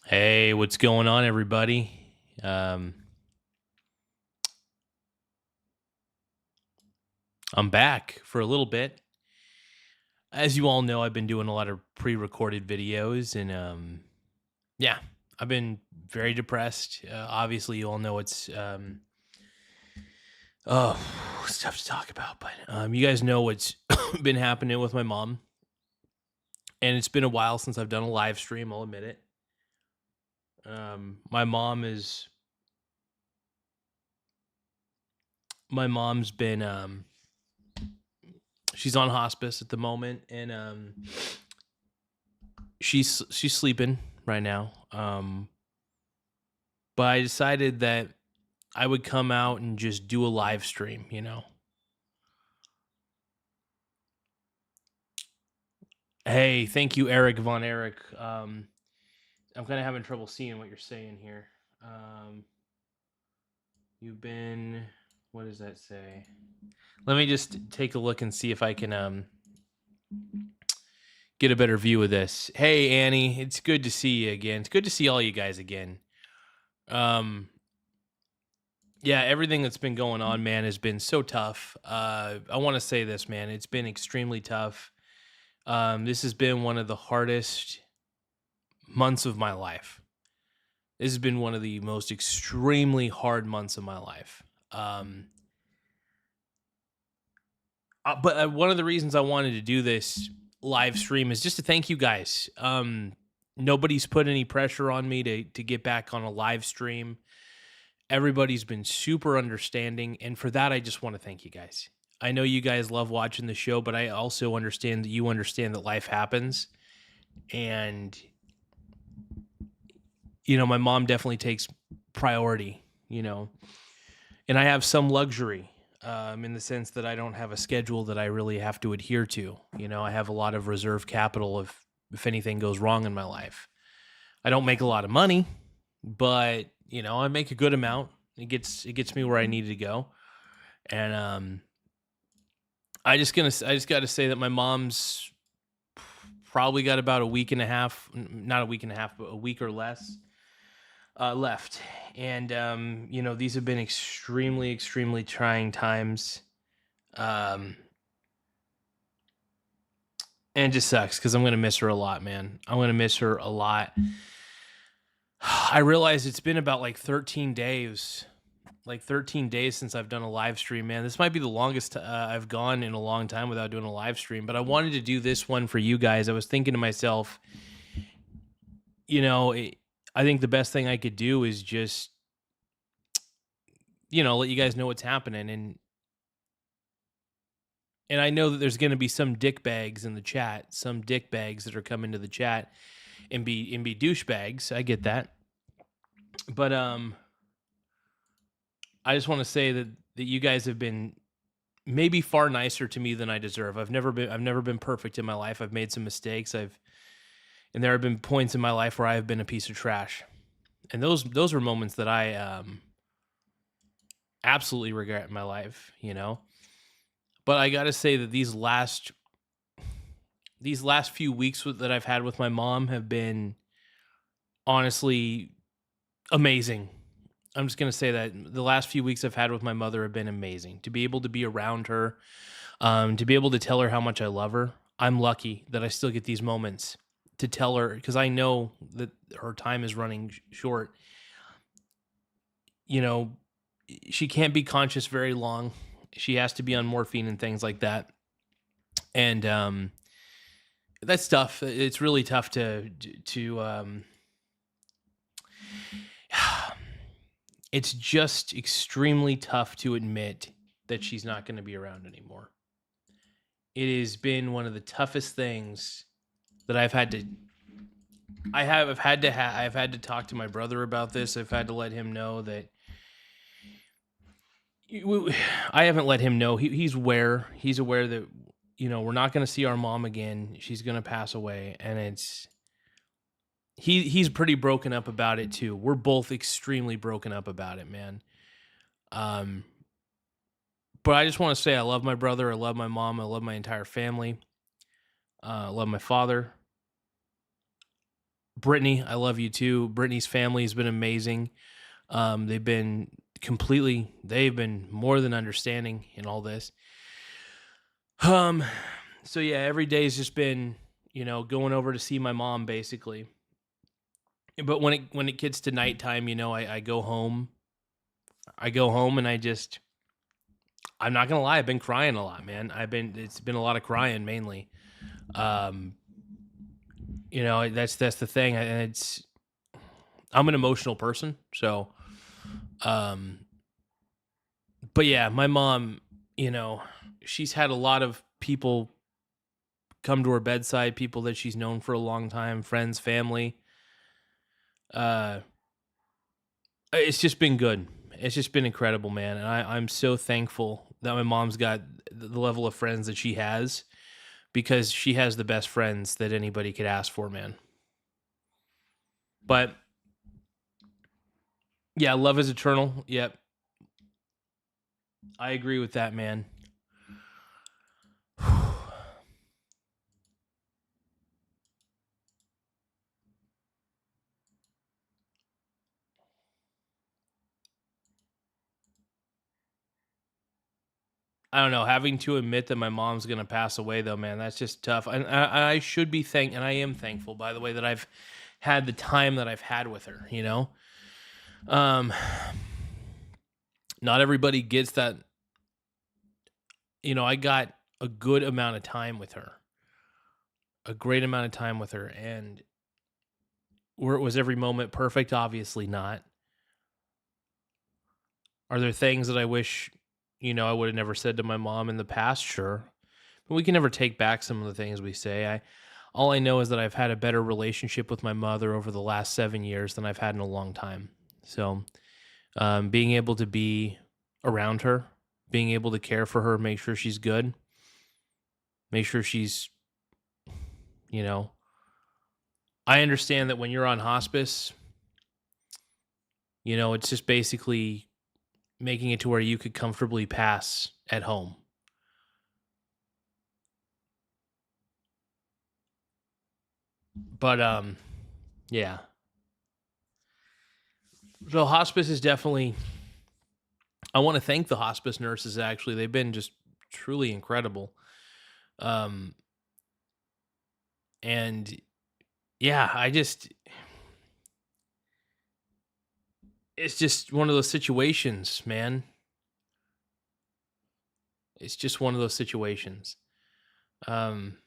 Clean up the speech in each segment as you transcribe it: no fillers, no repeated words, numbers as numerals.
Hey, what's going on, everybody? Um, I'm back for a little bit. As you all know, I've been doing a lot of pre-recorded videos, and yeah, I've been very depressed. Obviously, you all know oh, it's tough to talk about, but you guys know what's been happening with my mom, and it's been a while since I've done a live stream. I'll admit it. My mom is my mom's been she's on hospice at the moment, and she's sleeping right now. But I decided that I would come out and just do a live stream. Hey, thank you, Eric Von Eric. I'm kind of having trouble seeing what you're saying here. Um, you've been, what does that say? Let me just take a look and see if I can get a better view of this. Hey, Annie, it's good to see you again. It's good to see all you guys again. Yeah, everything that's been going on, man, has been so tough. I want to say this, man. It's been extremely tough. This has been one of the hardest months of my life. This has been one of the most extremely hard months of my life. But one of the reasons I wanted to do this live stream is just to thank you guys. Nobody's put any pressure on me to get back on a live stream. Everybody's been super understanding, and for that, I just want to thank you guys. I know you guys love watching the show, but I also understand that you understand that life happens, and my mom definitely takes priority, and I have some luxury in the sense that I don't have a schedule that I really have to adhere to. I have a lot of reserve capital if anything goes wrong in my life. I don't make a lot of money, but I make a good amount. It gets me where I need to go. And I just got to say that my mom's probably got about a week and a half, not a week and a half, but a week or less left. And these have been extremely, extremely trying times. And it just sucks because I'm gonna miss her a lot, man. I'm gonna miss her a lot. I realize it's been about like 13 days since I've done a live stream, man. This might be the longest I've gone in a long time without doing a live stream, but I wanted to do this one for you guys. I was thinking to myself, I think the best thing I could do is just, let you guys know what's happening. And I know that there's going to be some dick bags in the chat, some dick bags that are coming to the chat and be douchebags. I get that. But I just want to say that you guys have been maybe far nicer to me than I deserve. I've never been perfect in my life. I've made some mistakes. And there have been points in my life where I have been a piece of trash. And those were moments that I absolutely regret in my life, But I got to say that these last few weeks that I've had with my mom have been honestly amazing. I'm just going to say that the last few weeks I've had with my mother have been amazing. To be able to be around her, to be able to tell her how much I love her. I'm lucky that I still get these moments to tell her, because I know that her time is running short. She can't be conscious very long. She has to be on morphine and things like that. And that's tough. It's really tough to it's just extremely tough to admit that she's not going to be around anymore. It has been one of the toughest things that I've had to talk to my brother about this. I've had to let him know that I haven't let him know. He's aware that, we're not going to see our mom again. She's going to pass away. And he's pretty broken up about it too. We're both extremely broken up about it, man. But I just want to say I love my brother. I love my mom. I love my entire family. I love my father. Brittany, I love you too. Brittany's family has been amazing. They've been they've been more than understanding in all this. Um, so yeah, every day has just been, going over to see my mom basically. But when it gets to nighttime, I go home. I go home and I'm not gonna lie, I've been crying a lot, man. It's been a lot of crying mainly. Um, that's the thing, and I'm an emotional person, so um, but yeah, my mom, you know, she's had a lot of people come to her bedside, people that she's known for a long time, friends, family. Uh, it's just been good. It's just been incredible, man. And I'm so thankful that my mom's got the level of friends that she has because she has the best friends that anybody could ask for, man. But yeah, love is eternal. Yep. I agree with that, man. I don't know. Having to admit that my mom's gonna pass away, though, man, that's just tough. And I should be and I am thankful, by the way, that I've had the time that I've had with her. Um, not everybody gets that. I got a good amount of time with her, a great amount of time with her, and where it was every moment perfect, obviously not. Are there things that I wish, I would have never said to my mom in the past? Sure. But we can never take back some of the things we say. All I know is that I've had a better relationship with my mother over the last 7 years than I've had in a long time. So, being able to be around her, being able to care for her, make sure she's good, make sure she's, you know, I understand that when you're on hospice, it's just basically making it to where you could comfortably pass at home. But yeah. So hospice is definitely, I want to thank the hospice nurses actually. They've been just truly incredible. Um and yeah, it's just one of those situations, man. It's just one of those situations. Um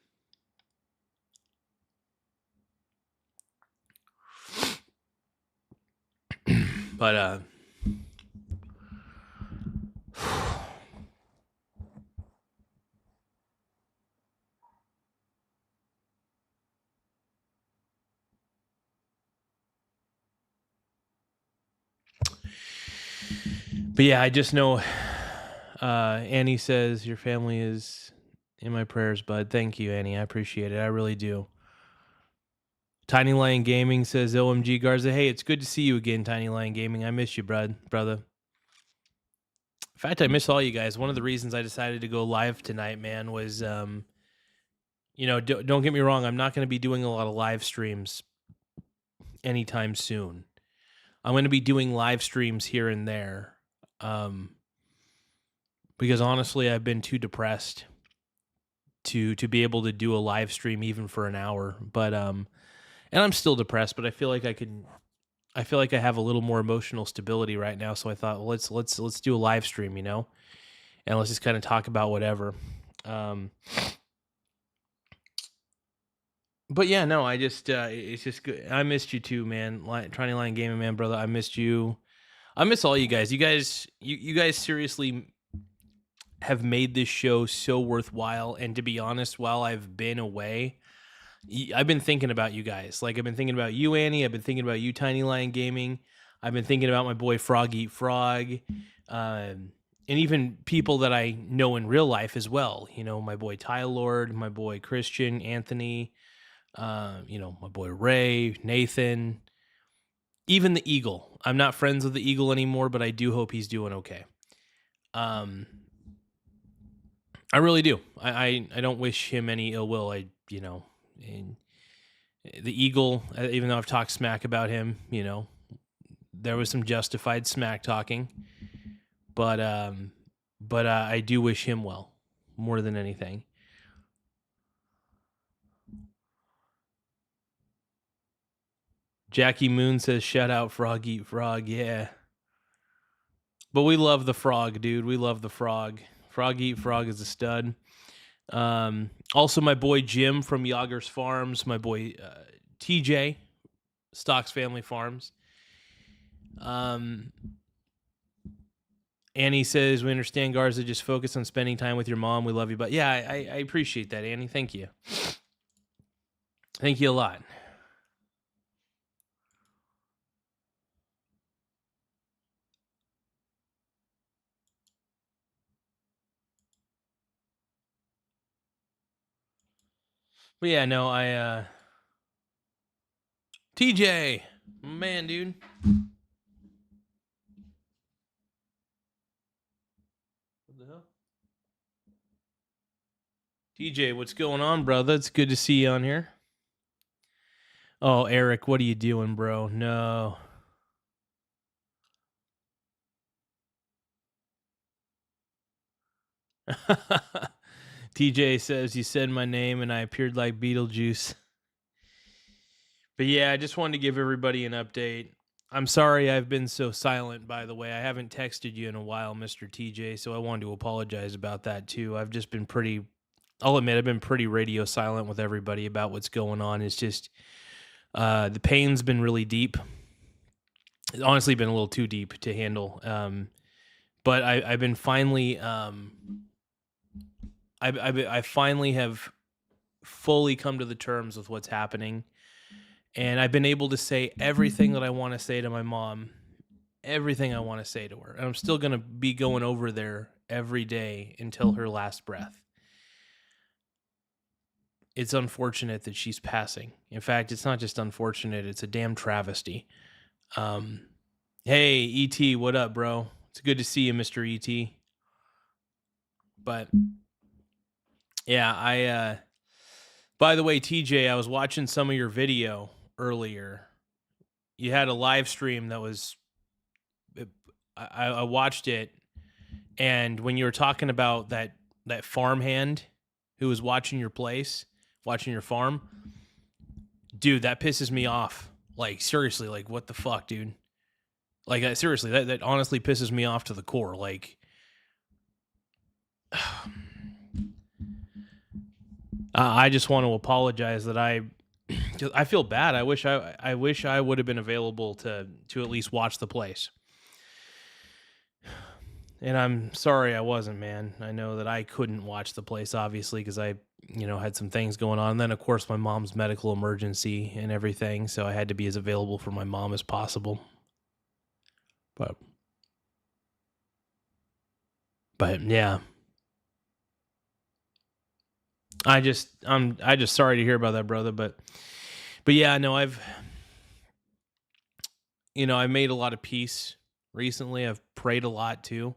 but but yeah, I just know Annie says your family is in my prayers, bud. Thank you, Annie. I appreciate it. I really do. Tiny Lion Gaming says OMG Garza. Hey, it's good to see you again, Tiny Lion Gaming. I miss you, brother. In fact, I miss all you guys. One of the reasons I decided to go live tonight, man, was don't get me wrong, I'm not going to be doing a lot of live streams anytime soon. I'm going to be doing live streams here and there. Because honestly, I've been too depressed to be able to do a live stream even for an hour. But and I'm still depressed, but I feel like I feel like I have a little more emotional stability right now. So I thought, well, let's do a live stream, and let's just kind of talk about whatever. But yeah, no, it's just good. I missed you too, man. Trying Line Gaming, man, brother. I missed you. I miss all you guys. You guys seriously have made this show so worthwhile. And to be honest, while I've been away, I've been thinking about you guys. Like I've been thinking about you, Annie. I've been thinking about you, Tiny Lion Gaming. I've been thinking about my boy Frog Eat Frog, and even people that I know in real life as well. My boy Ty Lord, my boy Christian, Anthony. My boy Ray, Nathan, even the Eagle. I'm not friends with the Eagle anymore, but I do hope he's doing okay. I really do. I don't wish him any ill will. And The Eagle, even though I've talked smack about him, there was some justified smack talking, but I do wish him well more than anything. Jackie Moon says, "Shout out Frog Eat Frog." Yeah, but we love the frog, dude. We love the frog. Frog Eat Frog is a stud. Also, my boy Jim from Yager's Farms, my boy TJ, Stocks Family Farms. Annie says, "We understand, Garza. Just focus on spending time with your mom. We love you." But yeah, I appreciate that, Annie. Thank you. Thank you a lot. But yeah, no, TJ, man, dude. What the hell? TJ, what's going on, brother? It's good to see you on here. Oh, Eric, what are you doing, bro? No. TJ says, "You said my name and I appeared like Beetlejuice." But yeah, I just wanted to give everybody an update. I'm sorry I've been so silent, by the way. I haven't texted you in a while, Mr. TJ, so I wanted to apologize about that too. I've just been I'll admit, I've been pretty radio silent with everybody about what's going on. It's just, the pain's been really deep. It's honestly been a little too deep to handle. But I've been finally, I finally have fully come to the terms with what's happening. And I've been able to say everything that I want to say to my mom, everything I want to say to her. And I'm still going to be going over there every day until her last breath. It's unfortunate that she's passing. In fact, it's not just unfortunate, it's a damn travesty. Hey, E.T., what up, bro? It's good to see you, Mr. E.T. But yeah, by the way, TJ, I was watching some of your video earlier. You had a live stream that was, I watched it, and when you were talking about that farmhand who was watching your place, watching your farm, dude, that pisses me off. Like, seriously, like, what the fuck, dude? Like, seriously, that honestly pisses me off to the core. Like, I just want to apologize that I feel bad. I wish I would have been available to at least watch the place. And I'm sorry I wasn't, man. I know that I couldn't watch the place, obviously, because I, had some things going on. And then, of course, my mom's medical emergency and everything. So I had to be as available for my mom as possible. But yeah. I'm just sorry to hear about that, brother. But yeah, no, I've made a lot of peace recently. I've prayed a lot too.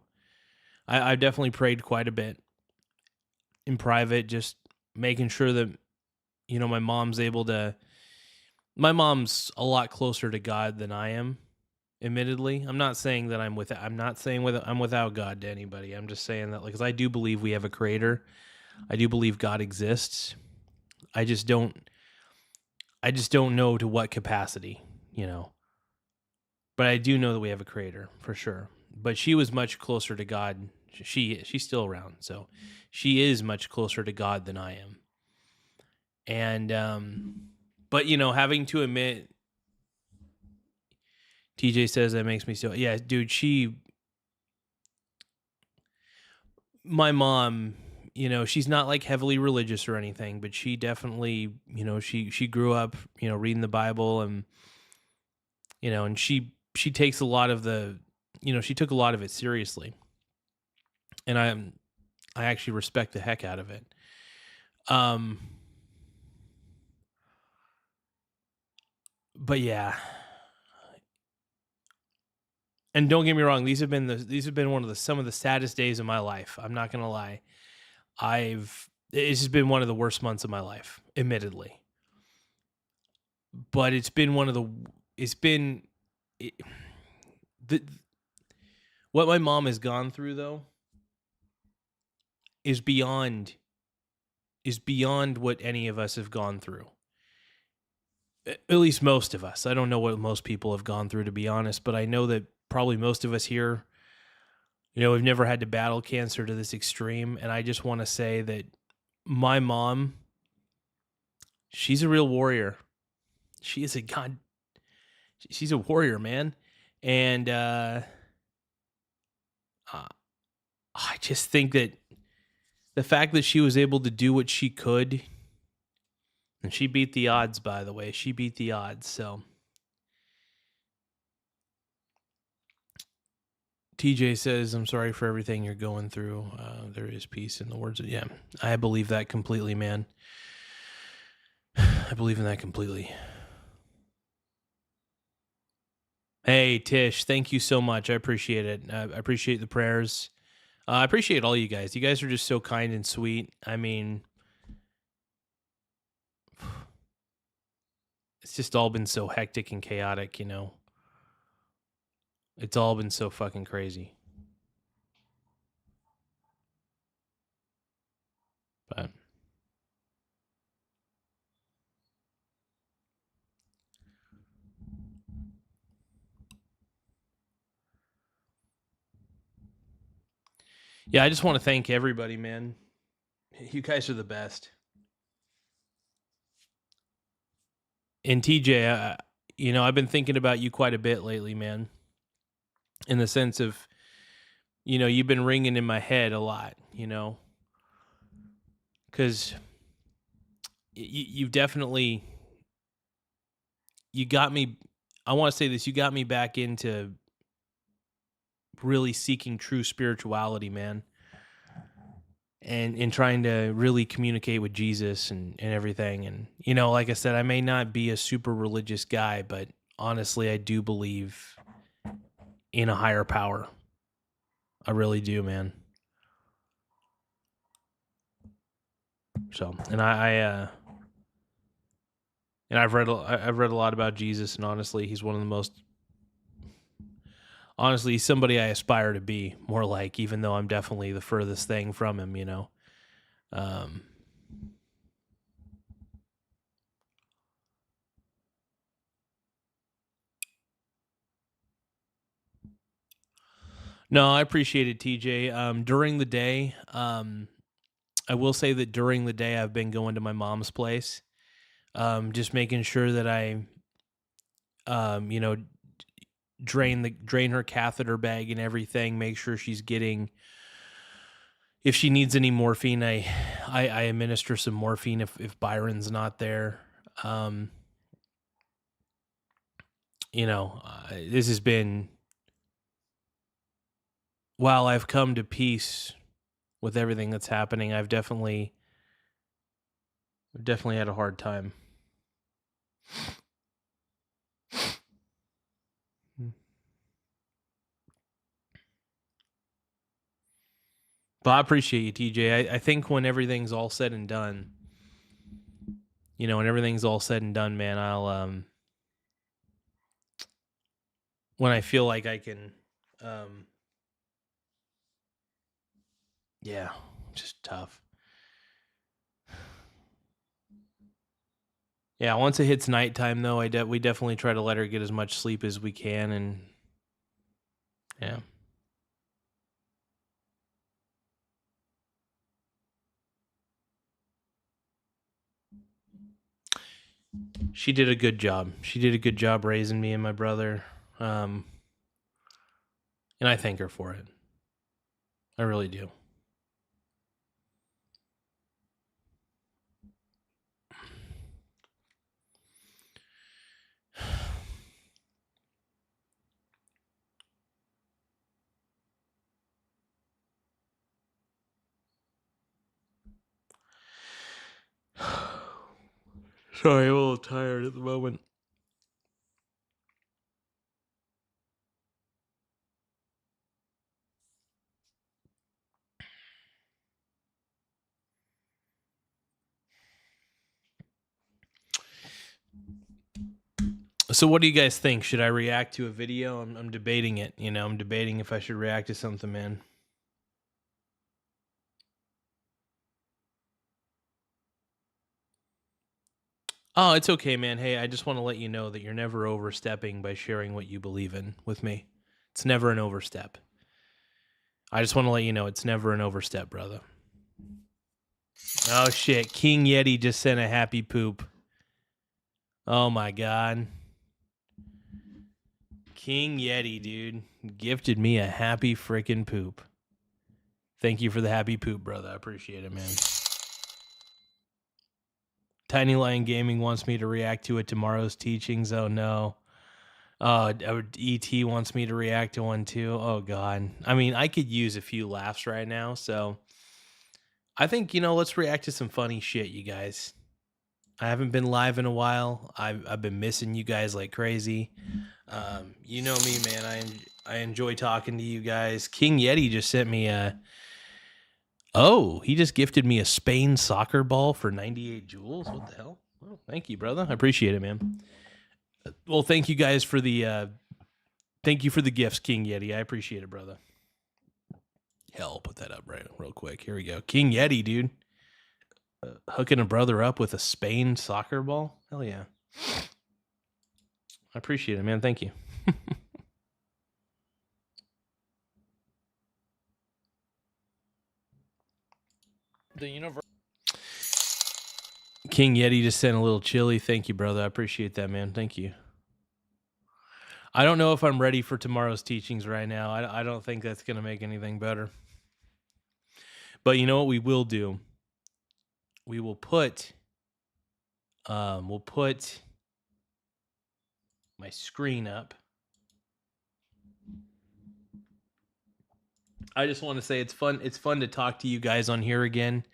I've definitely prayed quite a bit in private, just making sure that, my mom's my mom's a lot closer to God than I am, admittedly. I'm not saying that I'm without God to anybody. I'm just saying that, like, 'cause I do believe we have a creator. I do believe God exists. I just don't know to what capacity, But I do know that we have a creator for sure. But she was much closer to God. She's still around, so she is much closer to God than I am. And but having to admit, TJ says that makes me so, yeah, dude, my mom, she's not like heavily religious or anything, but she definitely, she grew up, reading the Bible, and and she takes a lot of she took a lot of it seriously. And I actually respect the heck out of it. But yeah. And don't get me wrong, these have been some of the saddest days of my life. I'm not going to lie. It's just been one of the worst months of my life, admittedly. but it's been it, the what my mom has gone through though is beyond what any of us have gone through. At least most of us. I don't know what most people have gone through, to be honest, but I know that probably most of us here, we've never had to battle cancer to this extreme. And I just want to say that my mom, she's a real warrior. She is she's a warrior, man. And I just think that the fact that she was able to do what she could, and she beat the odds, by the way, she beat the odds. So TJ says, I'm sorry for everything you're going through. There is peace in the words of, yeah, I believe that completely, man. I believe in that completely. Hey, Tish, thank you so much. I appreciate it. I appreciate the prayers. I appreciate all you guys. You guys are just so kind and sweet. I mean, it's just all been so hectic and chaotic, It's all been so fucking crazy. But yeah, I just want to thank everybody, man. You guys are the best. And TJ, I've been thinking about you quite a bit lately, man. In the sense of, you've been ringing in my head a lot, because you've definitely, you got me, I want to say this, you got me back into really seeking true spirituality, man. And trying to really communicate with Jesus and everything. And, like I said, I may not be a super religious guy, but honestly, I do believe in a higher power. I really do, man. So, and I've read a lot about Jesus, and honestly, he's one of the most, he's somebody I aspire to be more like, even though I'm definitely the furthest thing from him, No, I appreciate it, TJ. During the day, I will say that during the day, I've been going to my mom's place, just making sure that I, you know, drain her catheter bag and everything. Make sure she's getting. If she needs any morphine, I administer some morphine if Byron's not there. This has been, while I've come to peace with everything that's happening, I've definitely had a hard time. But I appreciate you, TJ. I think when everything's all said and done, when everything's all said and done, man, I'll when I feel like I can, yeah, just tough. Yeah, once it hits nighttime, though, we definitely try to let her get as much sleep as we can, and yeah. She did a good job. She did a good job raising me and my brother, and I thank her for it. I really do. Sorry, I'm a little tired at the moment. So what do you guys think? Should I react to a video? I'm debating it. I'm debating if I should react to something, man. Oh, it's okay, man. Hey, I just want to let you know that you're never overstepping by sharing what you believe in with me. It's never an overstep. I just want to let you know it's never an overstep, brother. Oh, shit. King Yeti just sent a happy poop. Oh, my God. King Yeti, dude, gifted me a happy freaking poop. Thank you for the happy poop, brother. I appreciate it, man. Tiny Lion Gaming wants me to react to it tomorrow's teachings. Oh, no. ET wants me to react to one, too. Oh, God. I mean, I could use a few laughs right now, so I think, let's react to some funny shit, you guys. I haven't been live in a while. I've been missing you guys like crazy. You know me, man. I enjoy talking to you guys. King Yeti just sent me he just gifted me a Spain soccer ball for 98 jewels. What the hell? Oh, thank you, brother. I appreciate it, man. Well, thank you guys for the gifts, King Yeti. I appreciate it, brother. Hell, I'll put that up real quick. Here we go. King Yeti, dude. Hooking a brother up with a Spain soccer ball? Hell yeah. I appreciate it, man. Thank you. The universe. King Yeti just sent a little chili. Thank you, brother. I appreciate that, man. Thank you. I don't know if I'm ready for tomorrow's teachings right now. I don't think that's going to make anything better. But you know what we will do? We will put we'll put my screen up. I just want to say it's fun to talk to you guys on here again.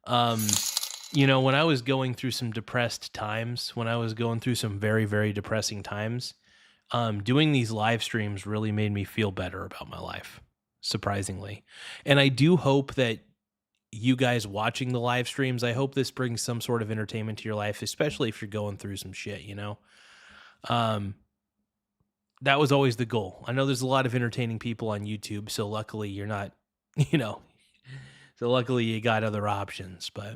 When I was going through some depressed times, when I was going through some very, very depressing times, doing these live streams really made me feel better about my life, surprisingly. And I do hope that you guys watching the live streams, I hope this brings some sort of entertainment to your life, especially if you're going through some shit, that was always the goal. I know there's a lot of entertaining people on YouTube, so luckily you're not, so luckily you got other options, but.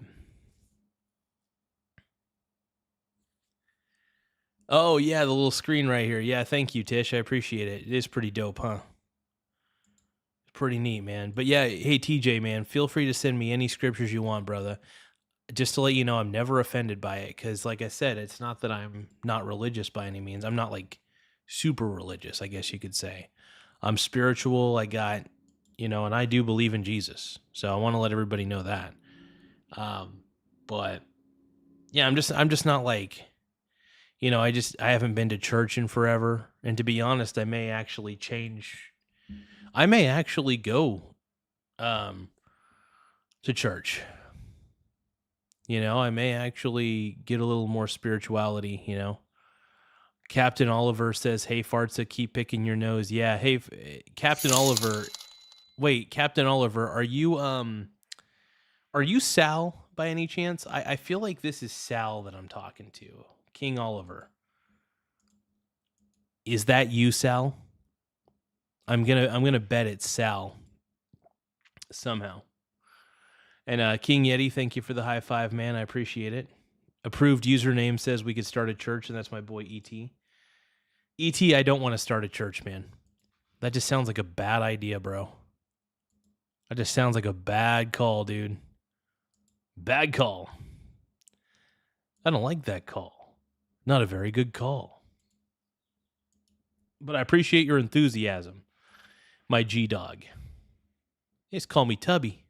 Oh, yeah, the little screen right here. Yeah, thank you, Tish. I appreciate it. It is pretty dope, huh? Pretty neat, man. But yeah, hey, TJ, man, feel free to send me any scriptures you want, brother. Just to let you know, I'm never offended by it because, like I said, it's not that I'm not religious by any means. I'm not, like, super religious, I guess you could say. I'm spiritual. I got, and I do believe in Jesus. So I want to let everybody know that. But, yeah, I'm just not, like... I haven't been to church in forever. And to be honest, I may actually change. I may actually go to church. I may actually get a little more spirituality, Captain Oliver says, "Hey, Fartza, keep picking your nose." Yeah, hey, Captain Oliver. Wait, Captain Oliver, are you Sal by any chance? I feel like this is Sal that I'm talking to. King Oliver. Is that you, Sal? I'm gonna bet it's Sal. Somehow. And King Yeti, thank you for the high five, man. I appreciate it. Approved username says we could start a church, and that's my boy ET. ET, I don't want to start a church, man. That just sounds like a bad idea, bro. That just sounds like a bad call, dude. Bad call. I don't like that call. Not a very good call. But I appreciate your enthusiasm, my G-Dog. Just call me Tubby.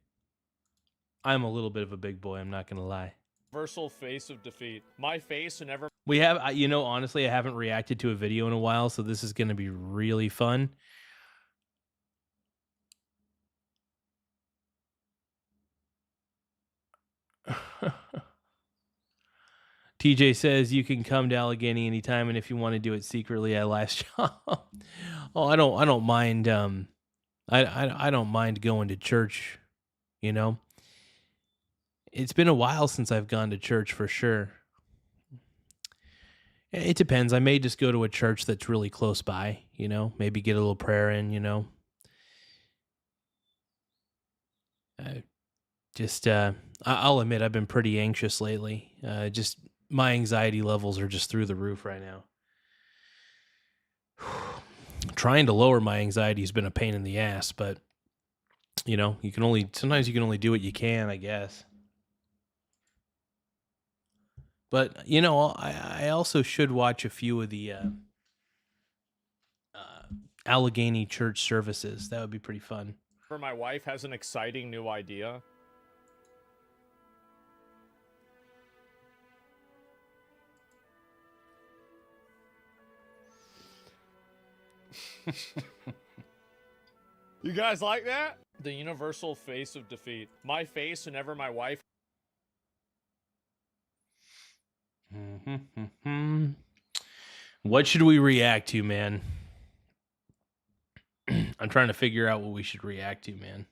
I'm a little bit of a big boy, I'm not going to lie. Universal face of defeat. My face and ever. We have, honestly, I haven't reacted to a video in a while, so this is going to be really fun. TJ says you can come to Allegheny anytime, and if you want to do it secretly, I live stream. Oh, I don't mind. I don't mind going to church. It's been a while since I've gone to church for sure. It depends. I may just go to a church that's really close by, maybe get a little prayer in. Uh, just, I'll admit I've been pretty anxious lately. Just my anxiety levels are just through the roof right now. Trying to lower my anxiety has been a pain in the ass, but sometimes you can only do what you can, I guess. But I also should watch a few of the Allegheny church services. That would be pretty fun. For my wife has an exciting new idea. You guys like that? The universal face of defeat. My face whenever my wife. What should we react to, man? I'm trying to figure out what we should react to, man.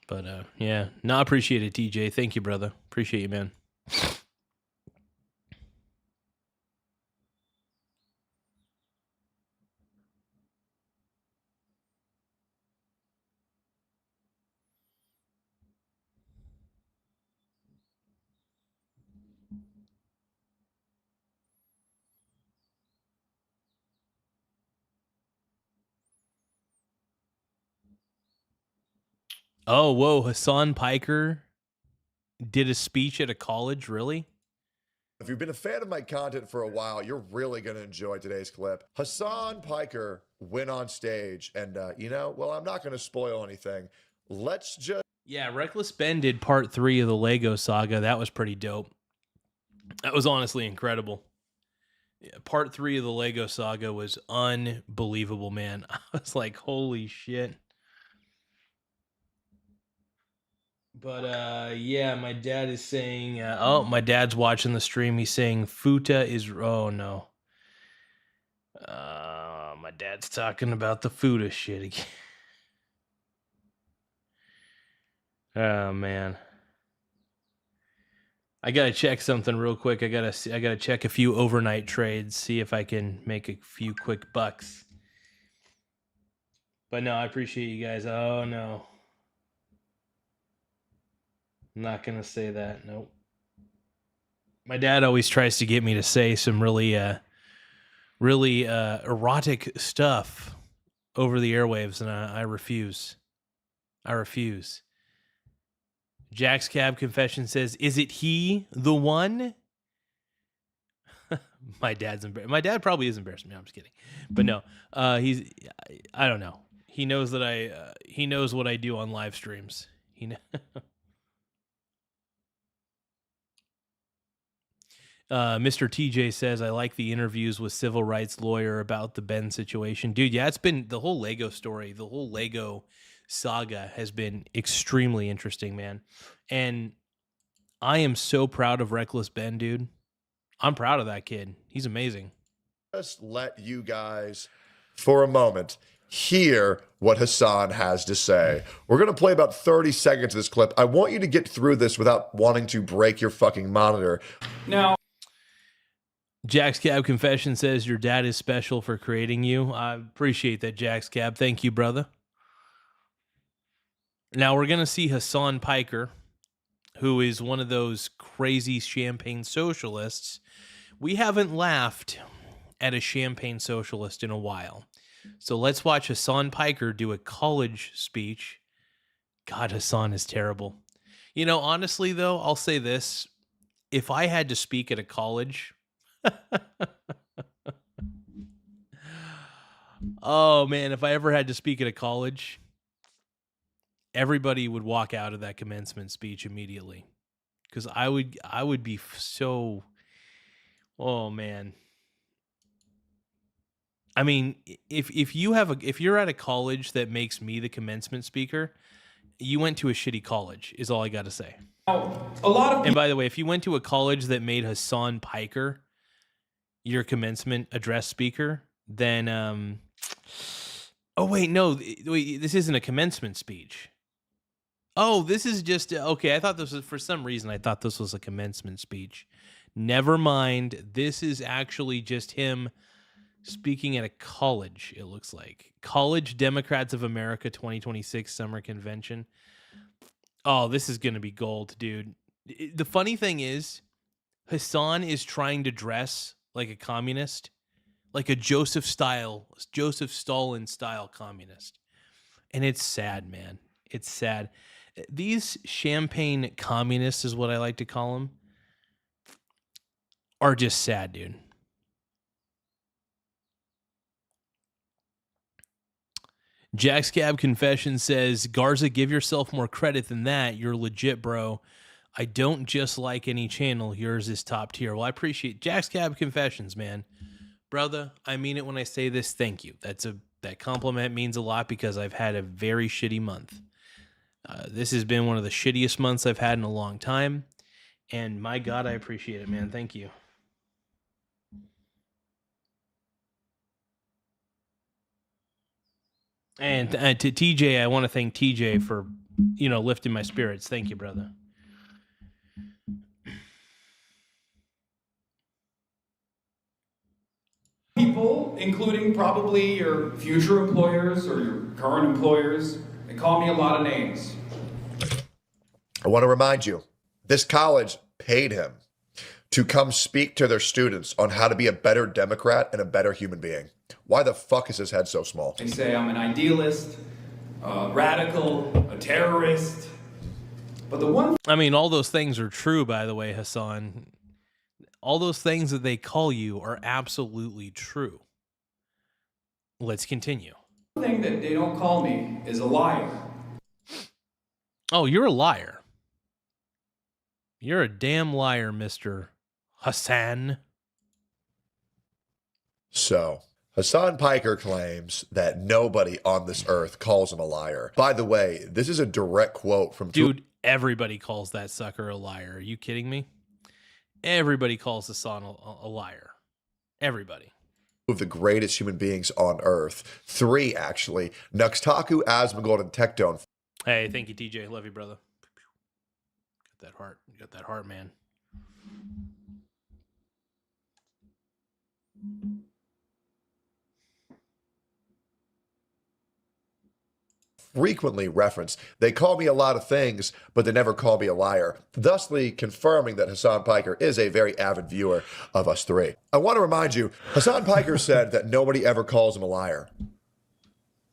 But yeah, no, appreciate it, TJ. Thank you, brother. Appreciate you, man. Oh, whoa, Hassan Piker did a speech at a college, really? If you've been a fan of my content for a while, you're really going to enjoy today's clip. Hassan Piker went on stage and, well, I'm not going to spoil anything. Let's just... Yeah, Reckless Ben did part 3 of the Lego saga. That was pretty dope. That was honestly incredible. Yeah, part 3 of the Lego saga was unbelievable, man. I was like, holy shit. But yeah, my dad is saying, my dad's watching the stream. He's saying Futa is, oh no. My dad's talking about the Futa shit again. Oh man. I gotta check something real quick. I gotta check a few overnight trades, see if I can make a few quick bucks. But no, I appreciate you guys. Oh no. I'm not gonna say that. Nope. My dad always tries to get me to say some really erotic stuff over the airwaves, and I refuse. I refuse. Jack's Cab Confession says, "Is it he, the one?" My dad's embarrassed. My dad probably is embarrassed. No, I'm just kidding. But no, he's. I don't know. He knows that he knows what I do on live streams. Mr. TJ says, I like the interviews with civil rights lawyer about the Ben situation. Dude, yeah, it's been the whole Lego story, the whole Lego saga has been extremely interesting, man. And I am so proud of Reckless Ben, dude. I'm proud of that kid. He's amazing. Just let you guys, for a moment, hear what Hassan has to say. We're going to play about 30 seconds of this clip. I want you to get through this without wanting to break your fucking monitor. Now, Jack's Cab Confession says your dad is special for creating you. I appreciate that, Jack's Cab. Thank you, brother. Now we're going to see Hassan Piker, who is one of those crazy champagne socialists. We haven't laughed at a champagne socialist in a while. So let's watch Hassan Piker do a college speech. God, Hassan is terrible. Honestly, though, I'll say this. If I had to speak at a college... Oh man, if I ever had to speak at a college, everybody would walk out of that commencement speech immediately, because I would be so, oh man. I mean, if you're at a college that makes me the commencement speaker, you went to a shitty college, is all I got to say. Now, a lot of And by the way, if you went to a college that made Hassan Piker your commencement address speaker, then oh wait, no, wait, this isn't a commencement speech. Oh, this is just okay. I thought this was, for some reason, I thought this was a commencement speech. Never mind. This is actually just him speaking at a college, it looks like. College Democrats of America 2026 Summer Convention. Oh, this is going to be gold, dude. The funny thing is, Hassan is trying to dress like a communist, like a Joseph Stalin style communist. And it's sad, man. It's sad. These champagne communists is what I like to call them, are just sad, dude. Jack's Cab Confession says, Garza, give yourself more credit than that. You're legit, bro. I don't just like any channel. Yours is top tier. Well, I appreciate Jack's Cab Confessions, man. Brother, I mean it when I say this. Thank you. That compliment means a lot because I've had a very shitty month. This has been one of the shittiest months I've had in a long time. And my God, I appreciate it, man. Thank you. And to TJ, I want to thank TJ for, lifting my spirits. Thank you, brother. people, including probably your future employers or your current employers, they call me a lot of names. I want to remind you, this college paid him to come speak to their students on how to be a better Democrat and a better human being. Why the fuck is his head so small? They say I'm an idealist, a radical, a terrorist. But the one I mean, all those things are true, by the way, Hassan. All those things that they call you are absolutely true. Let's continue. thing that they don't call me is a liar. Oh, you're a liar. You're a damn liar, Mr. Hassan. So, Hassan Piker claims that nobody on this earth calls him a liar. By the way, this is a direct quote from... Dude, everybody calls that sucker a liar. Are you kidding me? Everybody calls Hassan a liar. Everybody. Of the greatest human beings on earth. 3, actually. Nuxtaku, Asmongold, and Tectone. Hey, thank you, TJ. Love you, brother. Got that heart. You got that heart, man. Frequently reference. They call me a lot of things, but they never call me a liar, thusly confirming that Hassan Piker is a very avid viewer of us 3. I want to remind you, Hassan Piker said that nobody ever calls him a liar.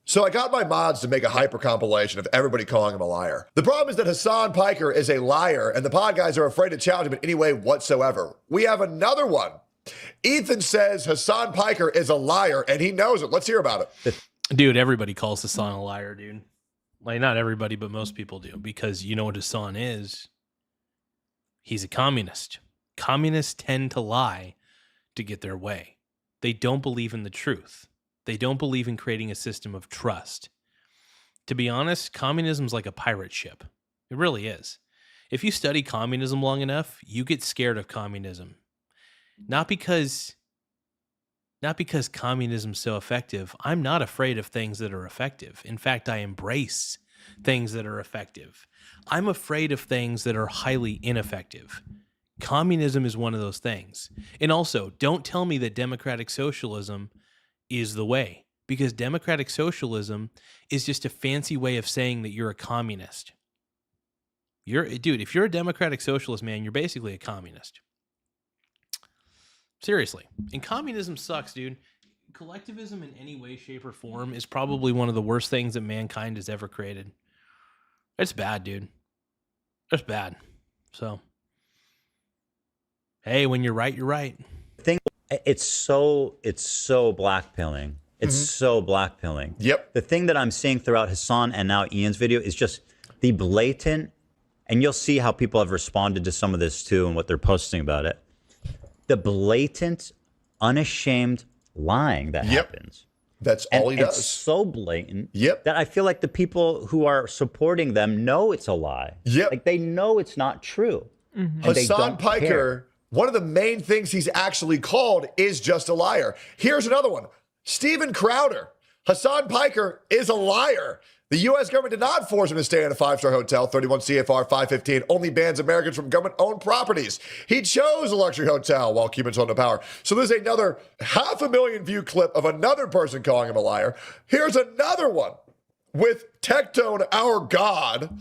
So I got my mods to make a hyper compilation of everybody calling him a liar. The problem is that Hassan Piker is a liar, and the pod guys are afraid to challenge him in any way whatsoever. We have another one. Ethan says Hassan Piker is a liar, and he knows it. Let's hear about it. Dude, everybody calls Hassan a liar, dude. Like, not everybody, but most people do. Because you know what Hassan is? He's a communist. Communists tend to lie to get their way. They don't believe in the truth. They don't believe in creating a system of trust. To be honest, communism's like a pirate ship. It really is. If you study communism long enough, you get scared of communism. Not because communism's so effective. I'm not afraid of things that are effective. In fact, I embrace things that are effective. I'm afraid of things that are highly ineffective. Communism is one of those things. And also, don't tell me that democratic socialism is the way, because democratic socialism is just a fancy way of saying that you're a communist. Dude, if you're a democratic socialist, man, you're basically a communist. Seriously. And communism sucks, dude. Collectivism in any way, shape, or form is probably one of the worst things that mankind has ever created. It's bad, dude. It's bad. So, hey, when you're right, you're right. It's so blackpilling. It's so blackpilling. Yep. The thing that I'm seeing throughout Hassan and now Ian's video is just the blatant, and you'll see how people have responded to some of this too and what they're posting about it. The blatant, unashamed lying that happens. That's And all he it's does. so blatant Yep. that I feel like the people who are supporting them know it's a lie. Yep. Like they know it's not true. And they Hassan don't Piker, care. one of the main things he's actually called is just a liar. Here's another one. Steven Crowder. Hassan Piker is a liar. The U.S. government did not force him to stay in a five-star hotel. 31 CFR 515 only bans Americans from government-owned properties. He chose a luxury hotel while Cubans held no power. So there's another 500,000 view clip of another person calling him a liar. Here's another one with Tectone, our God,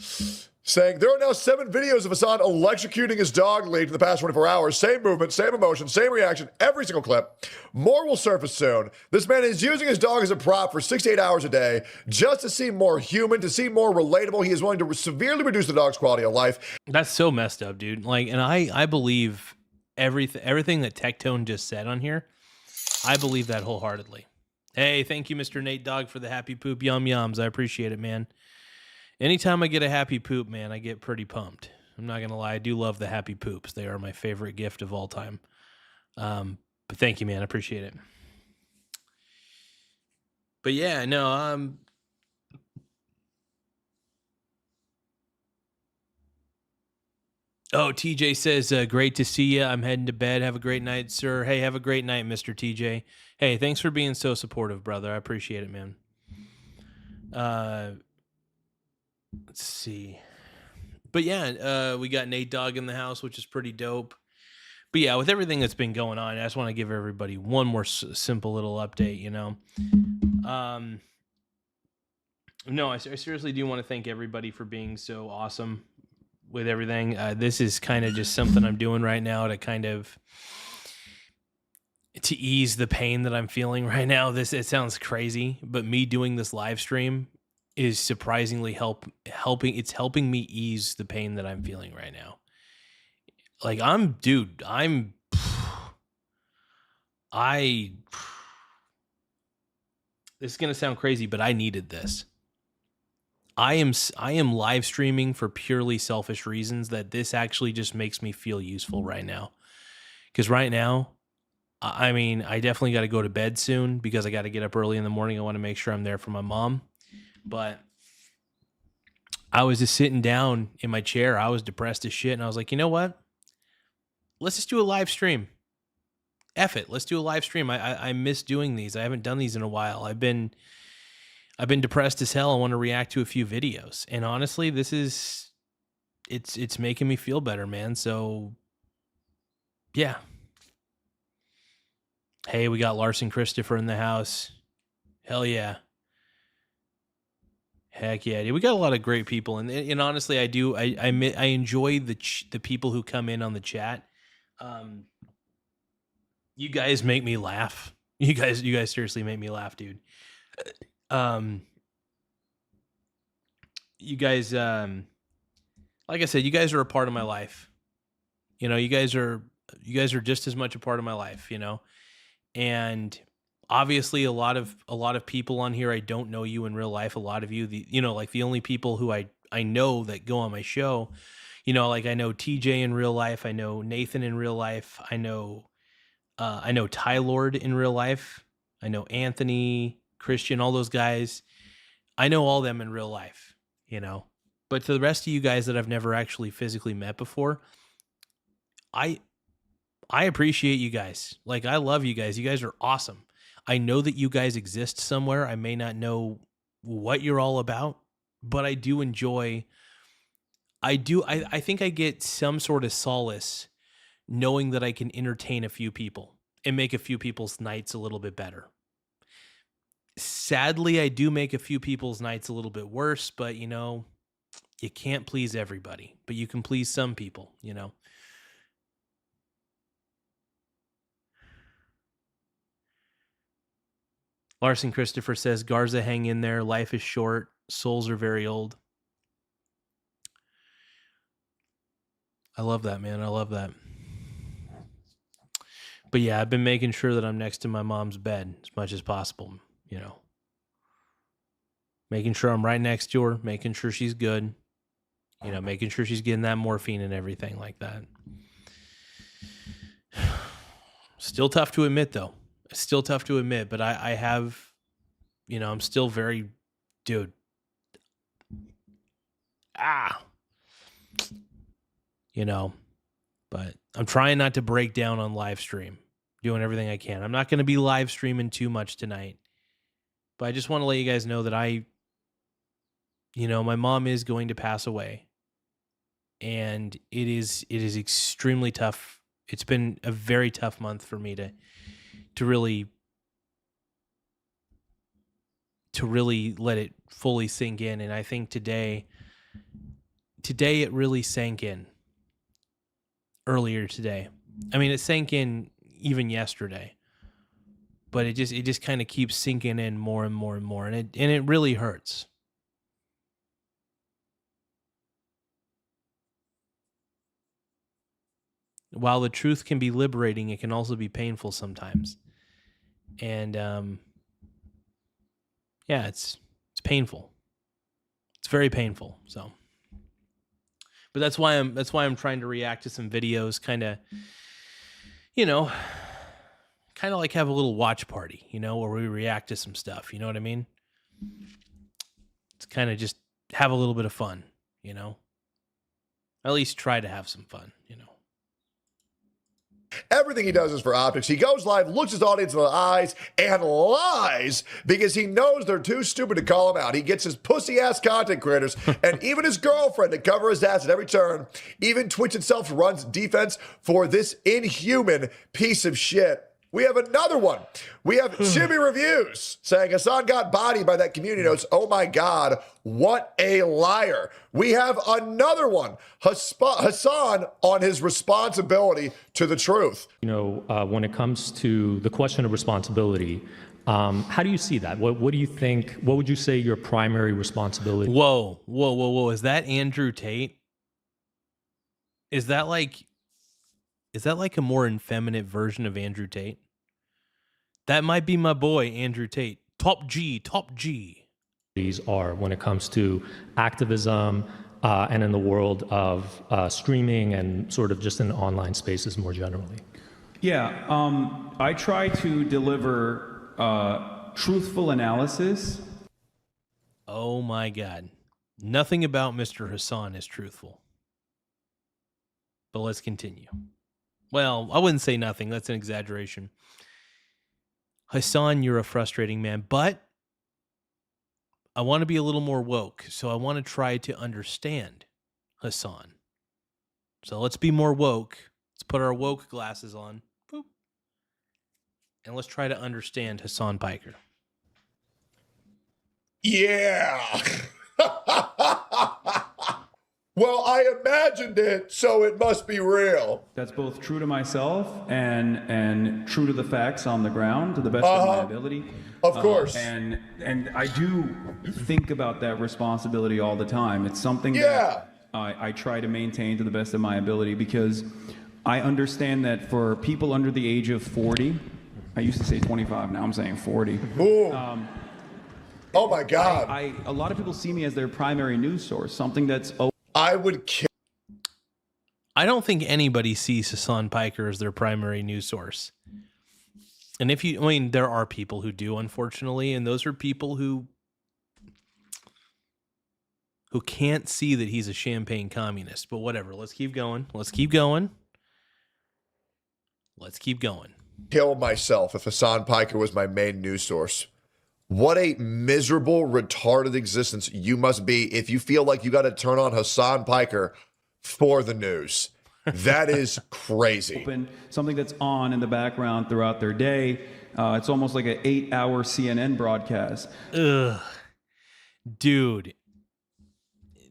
saying there are now 7 videos of Hassan electrocuting his dog lead in the past 24 hours. Same movement, same emotion, same reaction, every single clip. More will surface soon. This man is using his dog as a prop for 6 to 8 hours a day just to seem more human, to seem more relatable. He is willing to severely reduce the dog's quality of life. That's so messed up, dude. Like, and I believe everything that Tectone just said on here. I believe that wholeheartedly. Hey, thank you, Mr. Nate Dogg, for the happy poop yum yums. I appreciate it, man. Anytime I get a happy poop, man, I get pretty pumped. I'm not going to lie. I do love the happy poops. They are my favorite gift of all time. But thank you, man. I appreciate it. But yeah, no, oh, TJ says, great to see you. I'm heading to bed. Have a great night, sir. Hey, have a great night, Mr. TJ. Hey, thanks for being so supportive, brother. I appreciate it, man. Let's see. But yeah, we got Nate Dogg in the house, which is pretty dope. But yeah, with everything that's been going on, I just want to give everybody one more simple little update, you know. No, I seriously do want to thank everybody for being so awesome with everything. This is kind of just something I'm doing right now to kind of to ease the pain that I'm feeling right now. It sounds crazy, but me doing this live stream is surprisingly helping. It's helping me ease the pain that I'm feeling right now. Like this is going to sound crazy, but I needed this. I am live streaming for purely selfish reasons that this actually just makes me feel useful right now. Because right now, I mean, I definitely got to go to bed soon because I got to get up early in the morning. I want to make sure I'm there for my mom. But I was just sitting down in my chair. I was depressed as shit. And I was like, you know what? Let's just do a live stream. F it. Let's do a live stream. I miss doing these. I haven't done these in a while. I've been depressed as hell. I want to react to a few videos. And honestly, it's making me feel better, man. So yeah. Hey, we got Larson Christopher in the house. Hell yeah. Heck yeah, we got a lot of great people, and honestly, I enjoy the people who come in on the chat. You guys make me laugh. You guys seriously make me laugh, dude. You guys, like I said, you guys are a part of my life. You know, you guys are just as much a part of my life. You know, and obviously a lot of people on here, I don't know you in real life. A lot of you, like the only people who I know that go on my show, you know, like I know TJ in real life. I know Nathan in real life. I know Ty Lord in real life. I know Anthony, Christian, all those guys. I know all them in real life, you know, but to the rest of you guys that I've never actually physically met before, I appreciate you guys. Like, I love you guys. You guys are awesome. I know that you guys exist somewhere. I may not know what you're all about, but I do enjoy. I think I get some sort of solace knowing that I can entertain a few people and make a few people's nights a little bit better. Sadly, I do make a few people's nights a little bit worse, but you know, you can't please everybody, but you can please some people, you know. Larson Christopher says, Garza, hang in there. Life is short. Souls are very old. I love that, man. I love that. But yeah, I've been making sure that I'm next to my mom's bed as much as possible, you know. Making sure I'm right next to her, making sure she's good, you know, making sure she's getting that morphine and everything like that. Still tough to admit, though. It's still tough to admit, but I have You know, I'm still very, dude. You know, but I'm trying not to break down on live stream, doing everything I can. I'm not going to be live streaming too much tonight, but I just want to let you guys know that my mom is going to pass away, and it is extremely tough. It's been a very tough month for me to really let it fully sink in. And I think today it really sank in. Earlier today. I mean, it sank in even yesterday, but it just kind of keeps sinking in more and more and more. And it really hurts. While the truth can be liberating, it can also be painful sometimes. And, yeah, it's painful. It's very painful. So, but that's why I'm trying to react to some videos, kind of like have a little watch party, where we react to some stuff. You know what I mean? It's kind of just have a little bit of fun, At least try to have some fun, Everything he does is for optics. He goes live, looks his audience in the eyes, and lies because he knows they're too stupid to call him out. He gets his pussy-ass content creators and even his girlfriend to cover his ass at every turn. Even Twitch itself runs defense for this inhuman piece of shit. We have another one. We have Jimmy Reviews saying Hassan got bodied by that community notes. Oh my God, what a liar. We have another one. Hassan on his responsibility to the truth. When it comes to the question of responsibility, how do you see that? What do you think? What would you say your primary responsibility? Whoa. Is that Andrew Tate? Is that like a more effeminate version of Andrew Tate? That might be my boy, Andrew Tate. Top G. These are when it comes to activism and in the world of streaming and sort of just in online spaces more generally. Yeah, I try to deliver truthful analysis. Oh my God. Nothing about Mr. Hassan is truthful. But let's continue. Well, I wouldn't say nothing. That's an exaggeration. Hassan, you're a frustrating man, but I want to be a little more woke, so I want to try to understand Hassan. So let's be more woke. Let's put our woke glasses on. Boop. And let's try to understand Hassan Piker. Yeah. Well, I imagined it, so it must be real. That's both true to myself and true to the facts on the ground to the best of my ability. Of course. And I do think about that responsibility all the time. It's something that I try to maintain to the best of my ability because I understand that for people under the age of 40, I used to say 25, now I'm saying 40. Oh my God. A lot of people see me as their primary news source, something that's I would kill. I don't think anybody sees Hassan Piker as their primary news source. And there are people who do, unfortunately, and those are people who can't see that he's a champagne communist. But whatever, let's keep going. Kill myself if Hassan Piker was my main news source. What a miserable, retarded existence you must be if you feel like you got to turn on Hassan Piker for the news. That is crazy. Something that's on in the background throughout their day. It's almost like an 8-hour CNN broadcast. Ugh. Dude.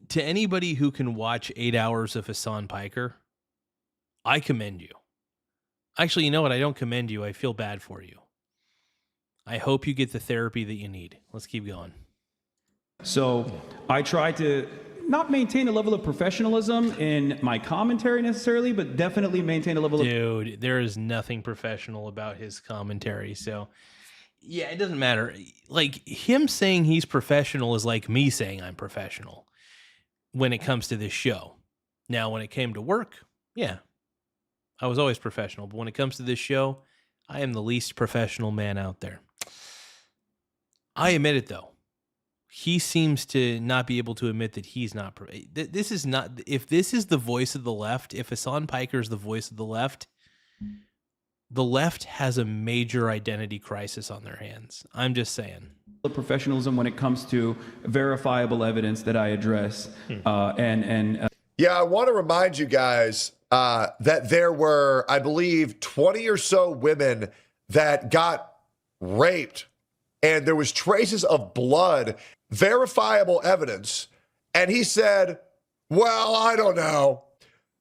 To anybody who can watch 8 hours of Hassan Piker, I commend you. Actually, you know what? I don't commend you. I feel bad for you. I hope you get the therapy that you need. Let's keep going. So I try to not maintain a level of professionalism in my commentary necessarily, but definitely maintain a level of... Dude, there is nothing professional about his commentary. So, yeah, it doesn't matter. Like, him saying he's professional is like me saying I'm professional when it comes to this show. Now, when it came to work, yeah, I was always professional. But when it comes to this show, I am the least professional man out there. I admit it though. He seems to not be able to admit that he's not. This is not. If this is the voice of the left, if Hassan Piker is the voice of the left has a major identity crisis on their hands. I'm just saying. The professionalism when it comes to verifiable evidence that I address, Yeah, I want to remind you guys that there were, I believe, 20 or so women that got raped, and there was traces of blood, verifiable evidence, and he said, well, I don't know.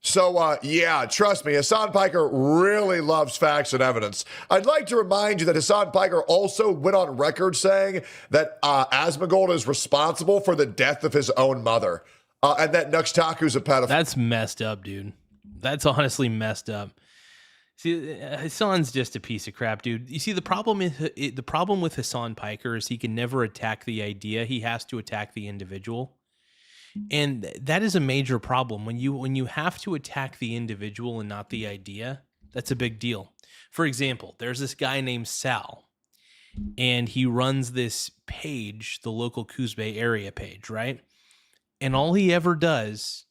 So, yeah, trust me, Hassan Piker really loves facts and evidence. I'd like to remind you that Hassan Piker also went on record saying that Asmongold is responsible for the death of his own mother, and that Nuxtaku's a pedophile. That's messed up, dude. That's honestly messed up. See, Hassan's just a piece of crap, dude. You see, the problem with Hassan Piker is he can never attack the idea. He has to attack the individual. And that is a major problem. When you have to attack the individual and not the idea, that's a big deal. For example, there's this guy named Sal, and he runs this page, the local Coos Bay area page, right? And all he ever does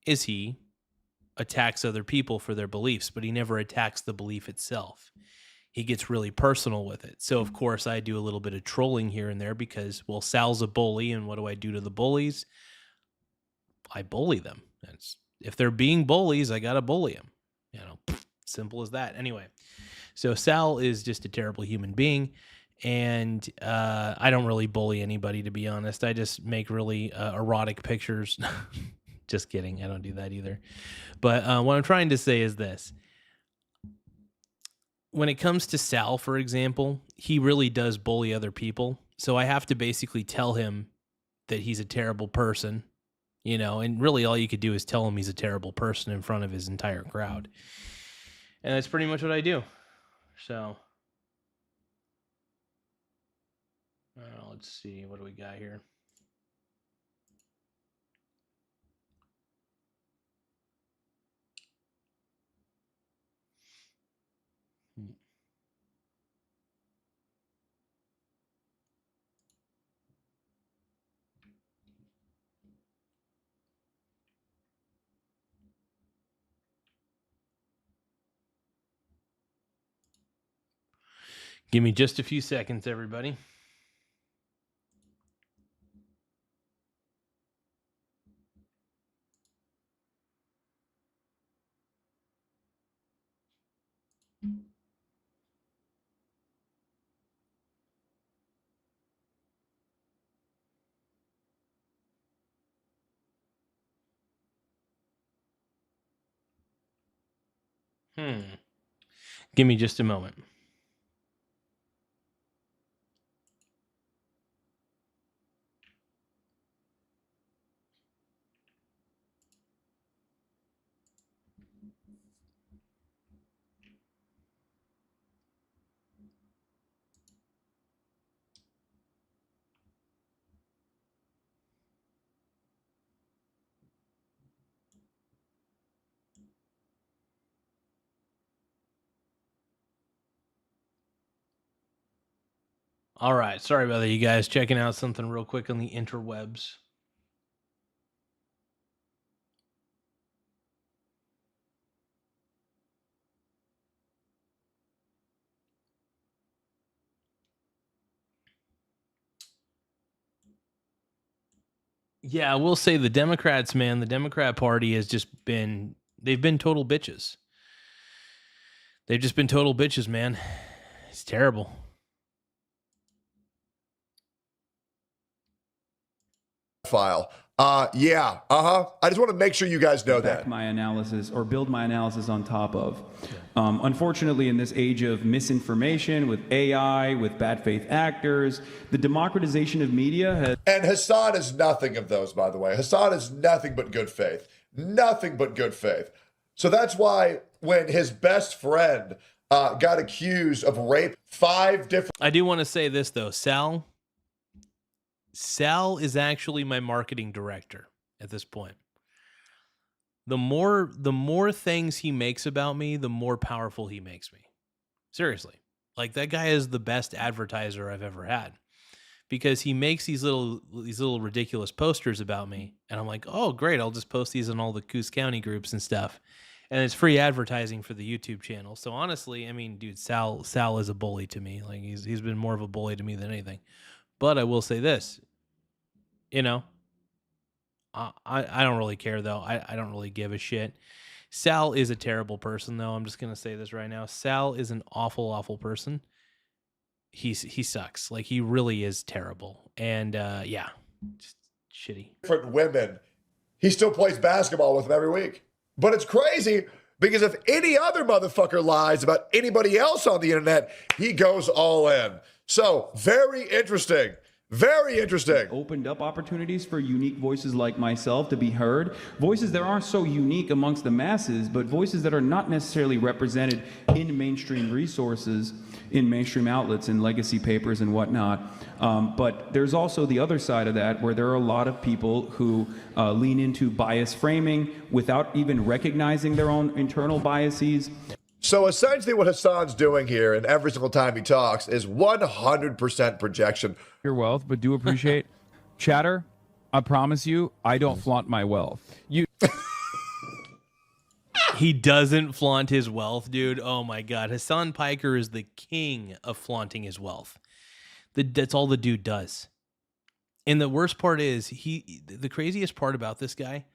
is he attacks other people for their beliefs, but he never attacks the belief itself. He gets really personal with it. So, of course, I do a little bit of trolling here and there because, well, Sal's a bully, and what do I do to the bullies? I bully them. If they're being bullies, I got to bully them. You know, simple as that. Anyway, so Sal is just a terrible human being, and I don't really bully anybody, to be honest. I just make really erotic pictures. Just kidding. I don't do that either. But what I'm trying to say is this. When it comes to Sal, for example, he really does bully other people. So I have to basically tell him that he's a terrible person. You know, and really all you could do is tell him he's a terrible person in front of his entire crowd. And that's pretty much what I do. So, let's see. What do we got here? Give me just a few seconds, everybody. Give me just a moment. All right. Sorry about that, you guys. Checking out something real quick on the interwebs. Yeah, I will say the Democrats, man, the Democrat Party has just been, they've been total bitches. They've just been total bitches, man. It's terrible. File. Yeah. I just want to make sure you guys know that. My analysis or build my analysis on top of. Unfortunately, in this age of misinformation with AI, with bad faith actors, the democratization of media has. And Hassan is nothing of those, by the way. Hassan is nothing but good faith. Nothing but good faith. So that's why when his best friend got accused of rape, 5 different. I do want to say this, though. Sal is actually my marketing director at this point. The more things he makes about me, the more powerful he makes me. Seriously. Like, that guy is the best advertiser I've ever had. because he makes these little ridiculous posters about me, and I'm like, oh great, I'll just post these in all the Coos County groups and stuff, and it's free advertising for the YouTube channel. So honestly, I mean, dude, Sal is a bully to me. Like he's been more of a bully to me than anything. But I will say this, you know, I don't really care though. I don't really give a shit. Sal is a terrible person though. I'm just gonna say this right now. Sal is an awful person. He sucks. Like he really is terrible. And yeah, just shitty. Different women. He still plays basketball with them every week. But it's crazy because if any other motherfucker lies about anybody else on the internet, he goes all in. So very interesting. Very interesting. Opened up opportunities for unique voices like myself to be heard. Voices that aren't so unique amongst the masses, but voices that are not necessarily represented in mainstream resources, in mainstream outlets, in legacy papers and whatnot. But there's also the other side of that, where there are a lot of people who lean into bias framing without even recognizing their own internal biases. So essentially what Hassan's doing here, and every single time he talks, is 100% projection. Your wealth, but do appreciate chatter. I promise you, I don't flaunt my wealth. He doesn't flaunt his wealth, dude. Oh my God. Hassan Piker is the king of flaunting his wealth. That's all the dude does. And the worst part is the craziest part about this guy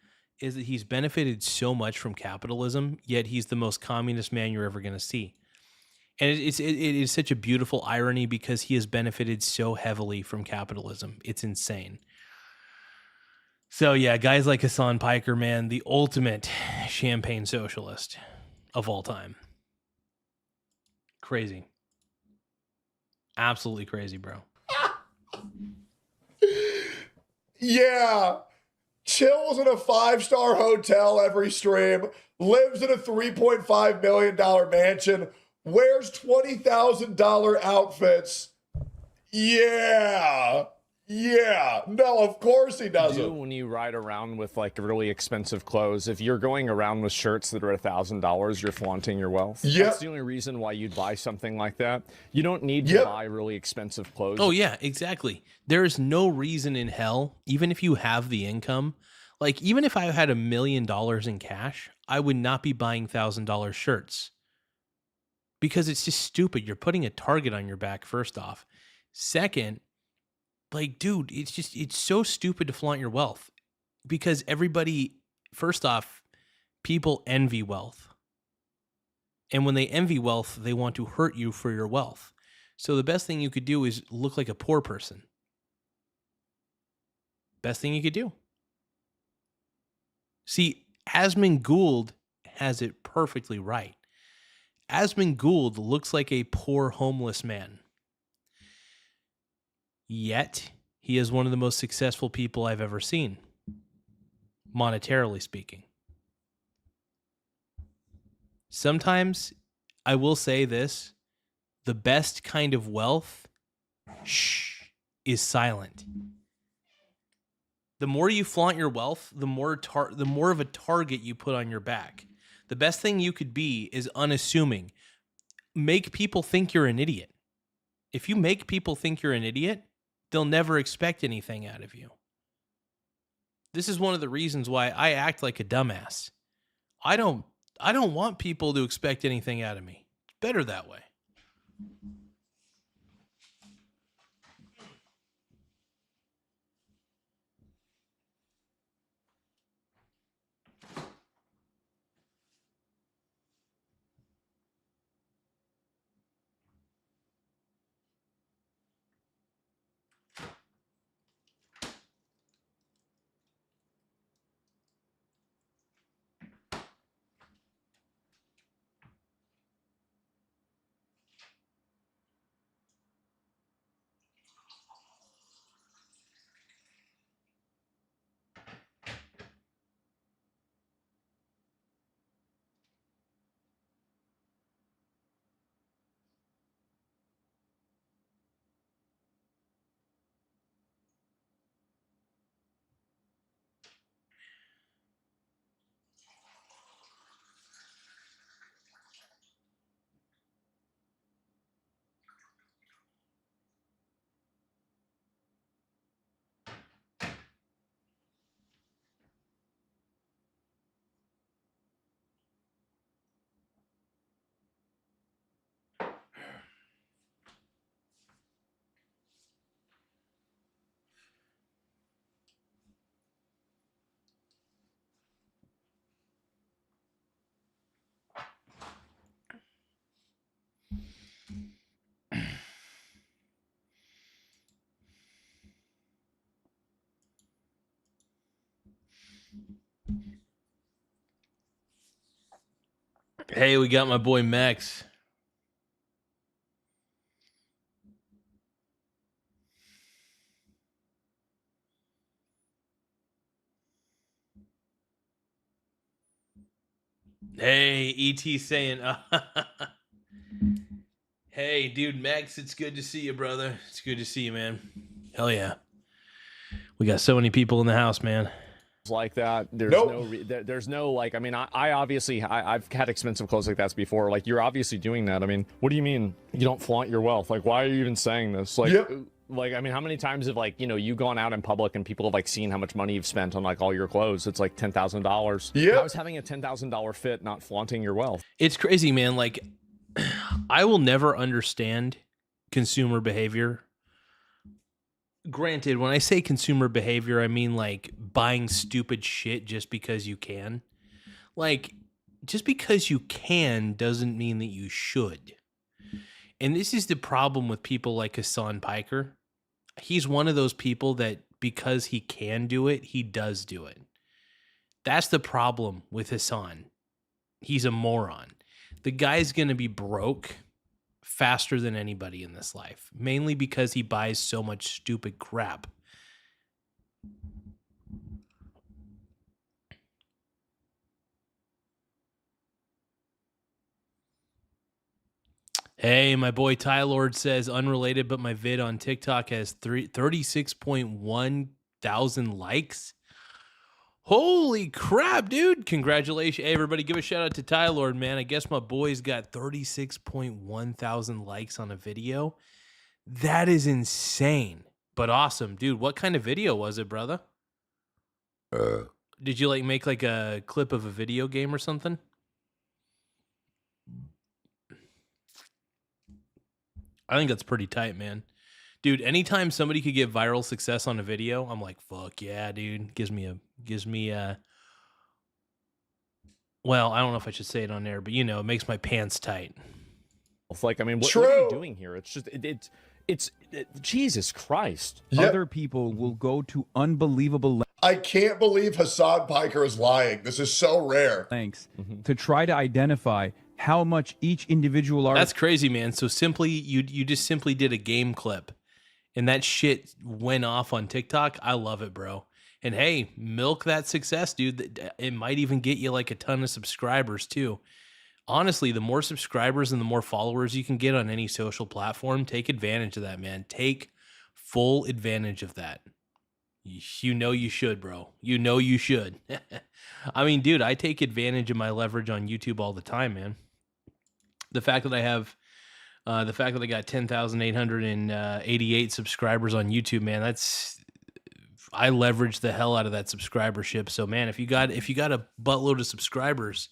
is that he's benefited so much from capitalism, yet he's the most communist man you're ever going to see. And it is such a beautiful irony because he has benefited so heavily from capitalism. It's insane. So yeah, guys like Hassan Piker, man, the ultimate champagne socialist of all time. Crazy. Absolutely crazy, bro. Yeah. Chills in a 5-star hotel every stream, lives in a $3.5 million mansion, wears $20,000 outfits. Yeah. No, of course he doesn't. When you ride around with like really expensive clothes, if you're going around with shirts that are $1,000, you're flaunting your wealth. Yep. That's the only reason why you'd buy something like that. You don't need to buy really expensive clothes. Oh yeah, exactly. There is no reason in hell, even if you have the income, like even if I had $1 million in cash, I would not be buying $1,000 shirts. Because it's just stupid. You're putting a target on your back, first off. Second, like, dude, it's so stupid to flaunt your wealth because everybody, first off, people envy wealth. And when they envy wealth, they want to hurt you for your wealth. So the best thing you could do is look like a poor person. Best thing you could do. See, Asmund Gould has it perfectly right. Asmund Gould looks like a poor homeless man. Yet, he is one of the most successful people I've ever seen, monetarily speaking. Sometimes, I will say this, the best kind of wealth, is silent. The more you flaunt your wealth, the more of a target you put on your back. The best thing you could be is unassuming. Make people think you're an idiot. If you make people think you're an idiot, they'll never expect anything out of you. This is one of the reasons why I act like a dumbass. I don't want people to expect anything out of me. It's better that way. Hey, we got my boy Max. Hey, ET saying, hey, dude, Max, it's good to see you, brother. It's good to see you, man. Hell yeah. We got so many people in the house, man. Like that, there's there's no like, I mean, I obviously I've had expensive clothes like that before. Like, you're obviously doing that. I mean, what do you mean you don't flaunt your wealth? Like, why are you even saying this? Like, like, I mean, how many times have, like, you know, you gone out in public and people have, like, seen how much money you've spent on, like, all your clothes? It's like $10,000. Yeah. How is having a $10,000 fit not flaunting your wealth? It's crazy, man. Like, I will never understand consumer behavior. Granted, when I say consumer behavior, I mean like buying stupid shit just because you can. Like, just because you can doesn't mean that you should. And this is the problem with people like Hassan Piker. He's one of those people that because he can do it, he does do it. That's the problem with Hassan. He's a moron. The guy's going to be broke faster than anybody in this life, mainly because he buys so much stupid crap. Hey, my boy Ty Lord says, unrelated, but my vid on TikTok has 36.1 thousand likes. Holy crap, dude. Congratulations. Hey, everybody, give a shout out to Ty Lord, man. I guess my boy's got 36.1 thousand likes on a video. That is insane, but awesome. Dude, what kind of video was it, brother? Did you like make like a clip of a video game or something? I think that's pretty tight, man. Dude, anytime somebody could get viral success on a video, I'm like, fuck yeah, dude. Gives me well, I don't know if I should say it on there, but you know, it makes my pants tight. Like, I mean, what are you doing here? It's just, it's Jesus Christ. Other people will go to unbelievable I can't believe Hassan Piker is lying. This is so rare. lengths to try to identify how much each individual artist. That's crazy, man. So simply, you just simply did a game clip, and that shit went off on TikTok. I love it, bro. And hey, milk that success, dude. It might even get you like a ton of subscribers too. Honestly, the more subscribers and the more followers you can get on any social platform, take advantage of that, man. Take full advantage of that. You know you should, bro. You know you should. I mean, dude, I take advantage of my leverage on YouTube all the time, man. The fact that I have, the fact that I got 10,888 subscribers on YouTube, man, I leverage the hell out of that subscribership. So, man, if you got a buttload of subscribers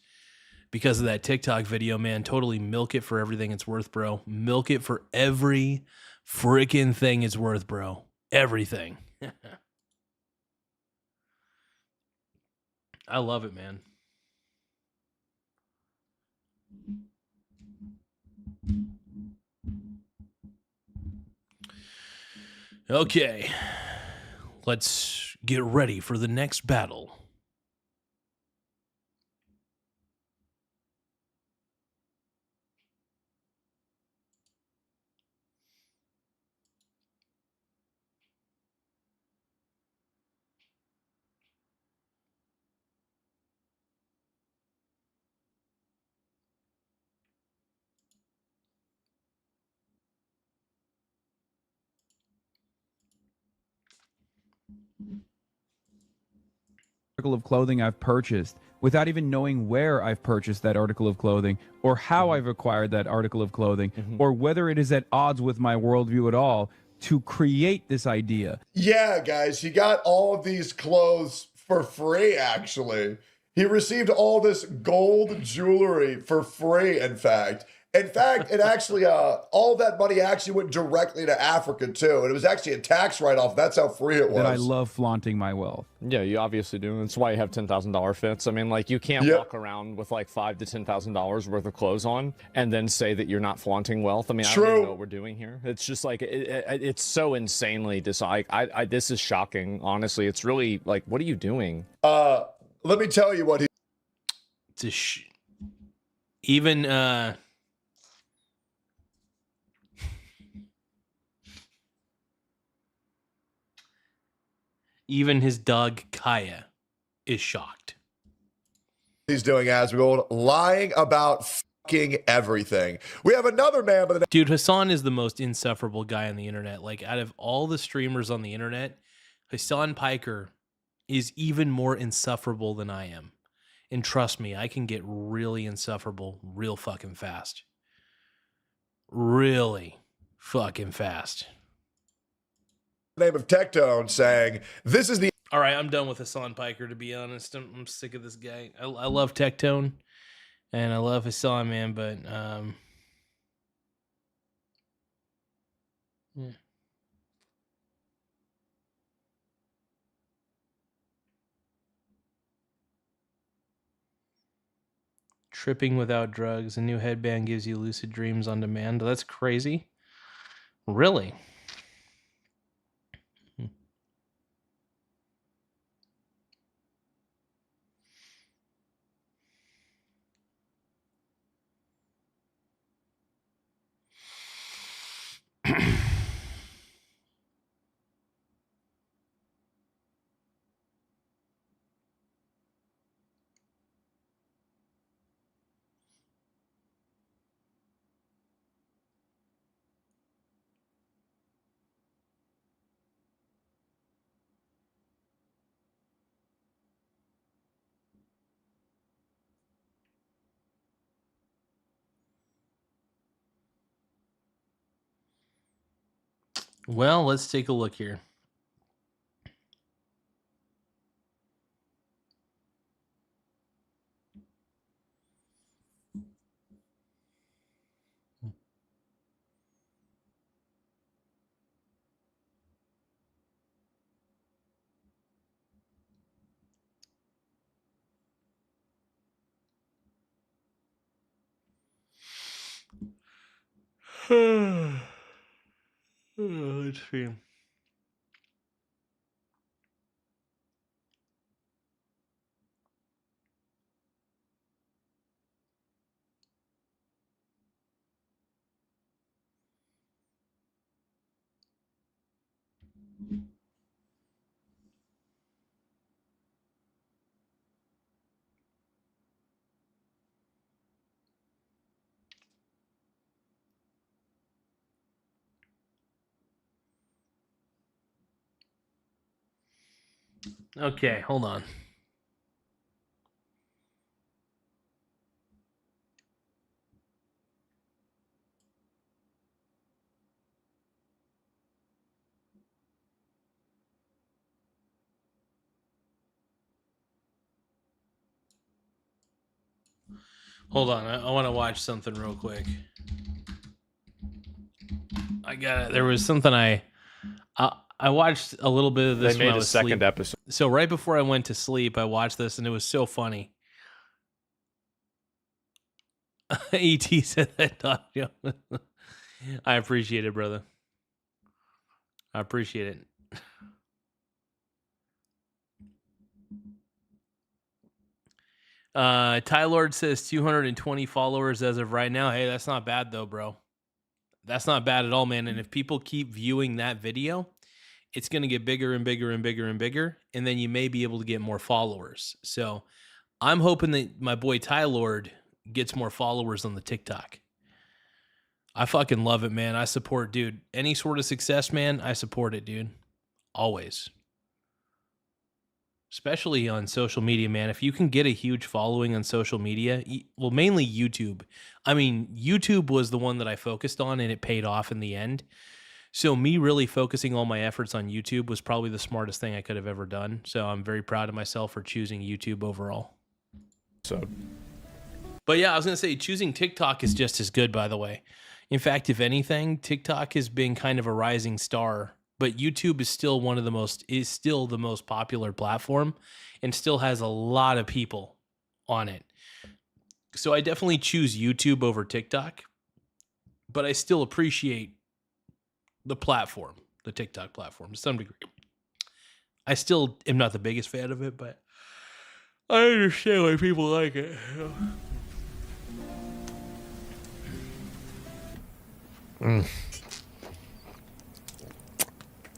because of that TikTok video, man, totally milk it for everything it's worth, bro. Milk it for every freaking thing it's worth, bro. Everything. I love it, man. Okay. Let's get ready for the next battle. article of clothing I've purchased without even knowing where I've purchased that article of clothing or how I've acquired that article of clothing or whether it is at odds with my worldview at all to create this idea. Yeah, guys, he got all of these clothes for free, actually. He received all this gold jewelry for free, in fact. In fact, it actually, all that money actually went directly to Africa, too. And it was actually a tax write-off. That's how free it was. That I love flaunting my wealth. Yeah, you obviously do. That's why you have $10,000 fits. I mean, like, you can't walk around with like $5,000 to $10,000 worth of clothes on and then say that you're not flaunting wealth. I mean, I don't even know what we're doing here. It's just like, it's so insanely this is shocking, honestly. It's really like, what are you doing? Let me tell you what he... It's a Even even his dog Kaya is shocked. He's doing as we go, lying about fucking everything. We have another man by the name. Dude, Hassan is the most insufferable guy on the internet. Like, out of all the streamers on the internet, Hassan Piker is even more insufferable than I am. And trust me, I can get really insufferable real fucking fast. Really fucking fast. The name of Tectone saying, this is the. All right, I'm done with Hassan Piker, to be honest. I'm sick of this guy. I love Tectone, and I love Hassan, man, but yeah. Tripping without drugs. A new headband gives you lucid dreams on demand. That's crazy. Really? Well, let's take a look here. Let's see. Okay, hold on. Hold on. I want to watch something real quick. I got it. There was something I watched a little bit of this. They made when I a was second sleep. episode. So right before I went to sleep, I watched this and it was so funny. ET said that. I appreciate it, brother. I appreciate it. Ty Lord says 220 followers as of right now. Hey, that's not bad though, bro. That's not bad at all, man. And if people keep viewing that video, it's going to get bigger and bigger and bigger and bigger. And then you may be able to get more followers. So I'm hoping that my boy Ty Lord gets more followers on the TikTok. I fucking love it, man. I support, dude. Any sort of success, man, I support it, dude. Always. Especially on social media, man. If you can get a huge following on social media, well, mainly YouTube. I mean, YouTube was the one that I focused on and it paid off in the end. So me really focusing all my efforts on YouTube was probably the smartest thing I could have ever done. So I'm very proud of myself for choosing YouTube overall. But yeah, I was going to say choosing TikTok is just as good, by the way. In fact, if anything, TikTok has been kind of a rising star. But YouTube is still the most popular platform and still has a lot of people on it. So I definitely choose YouTube over TikTok, but I still appreciate the platform, the TikTok platform to some degree. I still am not the biggest fan of it, but I understand why people like it.